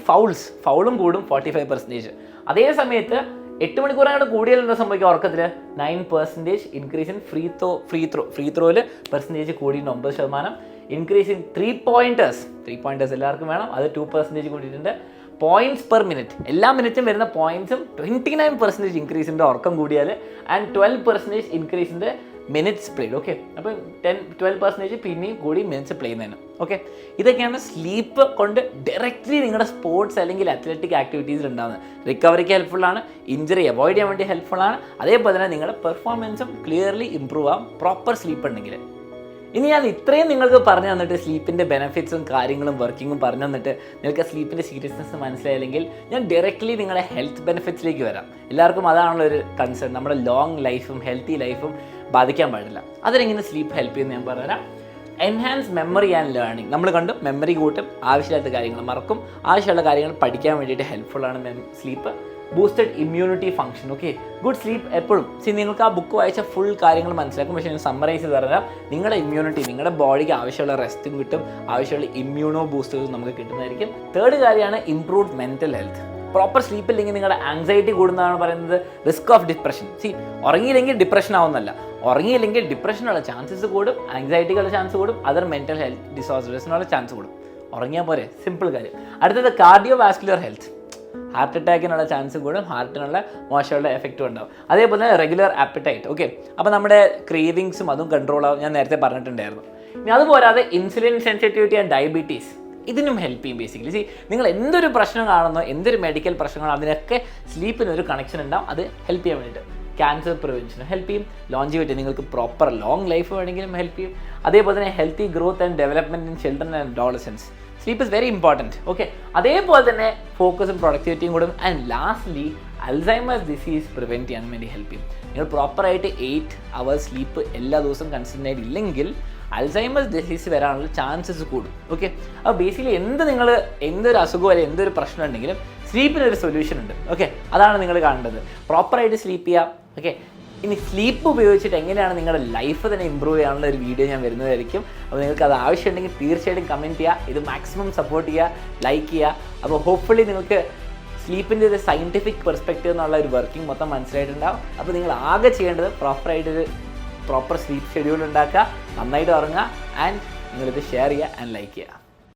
ഫൗളും കൂടും 45%. അതേ സമയത്ത് 8 മണിക്കൂറിനോട് കൂടിയാൽ എന്താ സംഭവിക്കുക? ഉറക്കത്തിൽ 9% ഇൻക്രീസ് ഇൻ ഫ്രീ ത്രോയിൽ പെർസെൻറ്റേജ് കൂടി 9%. ഇൻക്രീസ് ഇൻ 3 പോയിൻറ്റേഴ്സ് എല്ലാവർക്കും വേണം, അത് 2% കൂടിയിട്ടുണ്ട്. പോയിൻറ്റ്സ് പെർ മിനിറ്റ്, എല്ലാ മിനിറ്റും വരുന്ന പോയിൻറ്റ്സും 29% ഇൻക്രീസിൻ്റെ ഉറക്കം കൂടിയാൽ, ആൻഡ് 12% ഇൻക്രീസിൻ്റെ മിനിറ്റ്സ് പ്ലേഡ്. ഓക്കെ, അപ്പോൾ 12% പിന്നെയും കൂടി മിനിറ്റ്സ് പ്ലേ ചെയ്യുന്നതിന്. ഓക്കെ, ഇതൊക്കെയാണ് സ്ലീപ്പ് കൊണ്ട് ഡയറക്റ്റ്ലി നിങ്ങളുടെ സ്പോർട്സ് അല്ലെങ്കിൽ അത്ലറ്റിക് ആക്ടിവിറ്റീസിൽ ഉണ്ടാകുന്നത്. റിക്കവറിക്ക് ഹെൽപ്ഫുള്ളാണ്, ഇഞ്ചറി അവോയ്ഡ് ചെയ്യാൻ വേണ്ടി ഹെൽപ്ഫുള്ളാണ്, അതേപോലെ തന്നെ നിങ്ങളുടെ പെർഫോമൻസും ക്ലിയർലി ഇമ്പ്രൂവ് ആവും പ്രോപ്പർ സ്ലീപ്പ് ഉണ്ടെങ്കിൽ. ഇനി ഞാൻ ഇത്രയും നിങ്ങൾക്ക് പറഞ്ഞു തന്നിട്ട് സ്ലീപ്പിൻ്റെ ബെനിഫിറ്റ്സും കാര്യങ്ങളും വർക്കിങ്ങും പറഞ്ഞു തന്നിട്ട് നിങ്ങൾക്ക് സ്ലീപ്പിൻ്റെ സീരിയസ്നെസ് മനസ്സിലായില്ലെങ്കിൽ ഞാൻ ഡയറക്റ്റ്ലി നിങ്ങളെ ഹെൽത്ത് ബെനിഫിറ്റ്സിലേക്ക് വരാം. എല്ലാവർക്കും അതാണല്ലോ ഒരു കൺസേൺ, നമ്മുടെ ലോങ് ലൈഫും ഹെൽത്തി ലൈഫും ബാധിക്കാൻ പാടില്ല. അതിനെങ്ങനെ സ്ലീപ്പ് ഹെൽപ്പ് ചെയ്യുമെന്ന് ഞാൻ പറഞ്ഞുതരാം. Enhance memory and learning. നമ്മൾ കണ്ടു, മെമ്മറി കൂട്ടും, ആവശ്യമില്ലാത്ത കാര്യങ്ങൾ മറക്കും, ആവശ്യമുള്ള കാര്യങ്ങൾ പഠിക്കാൻ വേണ്ടിയിട്ട് ഹെൽപ്ഫുള്ളാണ് sleep. Boosted immunity function. Okay, good sleep എപ്പോഴും നിങ്ങൾക്ക് ആ ബുക്ക് വായിച്ച ഫുൾ കാര്യങ്ങൾ മനസ്സിലാക്കും. പക്ഷേ ഞാൻ സമ്മറൈസ് ചെയ്ത് പറഞ്ഞാൽ നിങ്ങളുടെ ഇമ്മ്യൂണിറ്റി, നിങ്ങളുടെ ബോഡിക്ക് ആവശ്യമുള്ള റെസ്റ്റും കിട്ടും, ആവശ്യമുള്ള ഇമ്മ്യൂണോ ബൂസ്റ്റേഴ്സും നമുക്ക് കിട്ടുന്നതായിരിക്കും. തേർഡ് കാര്യമാണ് improved mental health. Proper sleep ഇല്ലെങ്കിൽ നിങ്ങളുടെ ആങ്സൈറ്റി കൂടുന്നതാണ് പറയുന്നത് റിസ്ക് ഓഫ് ഡിപ്രഷൻ. ഉറങ്ങിയില്ലെങ്കിൽ ഡിപ്രഷൻ ആവുന്നല്ല, ഉറങ്ങിയില്ലെങ്കിൽ ഡിപ്രഷനുള്ള ചാൻസസ് കൂടും, ആങ്സൈറ്റിക്കുള്ള ചാൻസ് കൂടും, അതർ മെൻറ്റൽ ഹെൽത്ത് ഡിസോർഡേഴ്സിനുള്ള ചാൻസ് കൂടും. ഉറങ്ങിയാൽ പോരെ, സിമ്പിൾ കാര്യം. അടുത്തത് കാർഡിയോ വാസ്കുലർ ഹെൽത്ത്. ഹാർട്ട് അറ്റാക്കിനുള്ള ചാൻസ് കൂടും, ഹാർട്ടിനുള്ള മോശമുള്ള എഫക്റ്റും ഉണ്ടാവും. അതേപോലെ തന്നെ റെഗുലർ ആപ്പറ്റൈറ്റ്. ഓക്കെ, അപ്പോൾ നമ്മുടെ ക്രേവിങ്സും അതും കൺട്രോൾ ആവും, ഞാൻ നേരത്തെ പറഞ്ഞിട്ടുണ്ടായിരുന്നു. ഇനി അതുപോരാതെ ഇൻസുലിൻ സെൻസിറ്റിവിറ്റി ആൻഡ് ഡയബറ്റീസ് ഇതിനും ഹെൽപ്പ് ചെയ്യും. ബേസിക്കലി നിങ്ങൾ എന്തൊരു പ്രശ്നം കാണുന്നോ, എന്തൊരു മെഡിക്കൽ പ്രശ്നങ്ങളോ, അതിനൊക്കെ സ്ലീപ്പിനൊരു കണക്ഷൻ ഉണ്ടാവും. അത് ഹെൽപ്പ് ചെയ്യാൻ വേണ്ടിയിട്ട് ക്യാൻസർ പ്രിവെൻഷനും ഹെൽപ്പ് ചെയ്യും. ലോഞ്ചിവിറ്റി, നിങ്ങൾക്ക് പ്രോപ്പർ ലോങ് ലൈഫ് വേണമെങ്കിലും ഹെൽപ്പ് ചെയ്യും. അതേപോലെ തന്നെ healthy growth and development in children and adolescence. Sleep is very important. Okay, അതേപോലെ തന്നെ ഫോക്കസും പ്രൊഡക്ടിവിറ്റിയും കൂടും. And lastly Alzheimer's disease prevent ചെയ്യാൻ വേണ്ടി ഹെൽപ്പ് ചെയ്യും. നിങ്ങൾ പ്രോപ്പറായിട്ട് 8 hours സ്ലീപ്പ് എല്ലാ ദിവസവും കൺസിസ്റ്റൻ്റ് ആയിട്ട് ഇല്ലെങ്കിൽ അൽസൈമേഴ്സ് ഡിസീസ് വരാനുള്ള ചാൻസസ് കൂടും. ഓക്കെ, അപ്പോൾ ബേസിക്കലി എന്തൊരു അസുഖം അല്ലെങ്കിൽ എന്തൊരു പ്രശ്നം ഉണ്ടെങ്കിലും സ്ലീപ്പിനൊരു സൊല്യൂഷൻ ഉണ്ട്. ഓക്കെ, അതാണ് നിങ്ങൾ കാണേണ്ടത്. പ്രോപ്പറായിട്ട് സ്ലീപ്പ് ചെയ്യുക. ഓക്കെ, ഇനി സ്ലീപ്പ് ഉപയോഗിച്ചിട്ട് എങ്ങനെയാണ് നിങ്ങളുടെ ലൈഫ് തന്നെ ഇമ്പ്രൂവ് ചെയ്യാനുള്ള ഒരു വീഡിയോ ഞാൻ വരുന്നതായിരിക്കും. അപ്പോൾ നിങ്ങൾക്ക് അത് ആവശ്യമുണ്ടെങ്കിൽ തീർച്ചയായിട്ടും കമൻറ്റ് ചെയ്യുക. ഇത് മാക്സിമം സപ്പോർട്ട് ചെയ്യുക, ലൈക്ക് ചെയ്യുക. അപ്പോൾ ഹോപ്പ്ഫുള്ളി നിങ്ങൾക്ക് സ്ലീപ്പിൻ്റെ ഒരു സയൻറ്റിഫിക് പെർസ്പെക്റ്റീവ് എന്നുള്ള ഒരു വർക്കിംഗ് മൊത്തം മനസ്സിലായിട്ടുണ്ടാവും. അപ്പോൾ നിങ്ങൾ ആകെ ചെയ്യേണ്ടത് പ്രോപ്പർ സ്ലീപ്പ് ഷെഡ്യൂൾ ഉണ്ടാക്കുക, നന്നായിട്ട് ഉറങ്ങുക, ആൻഡ് നിങ്ങളിത് ഷെയർ ചെയ്യുക ആൻഡ് ലൈക്ക് ചെയ്യുക.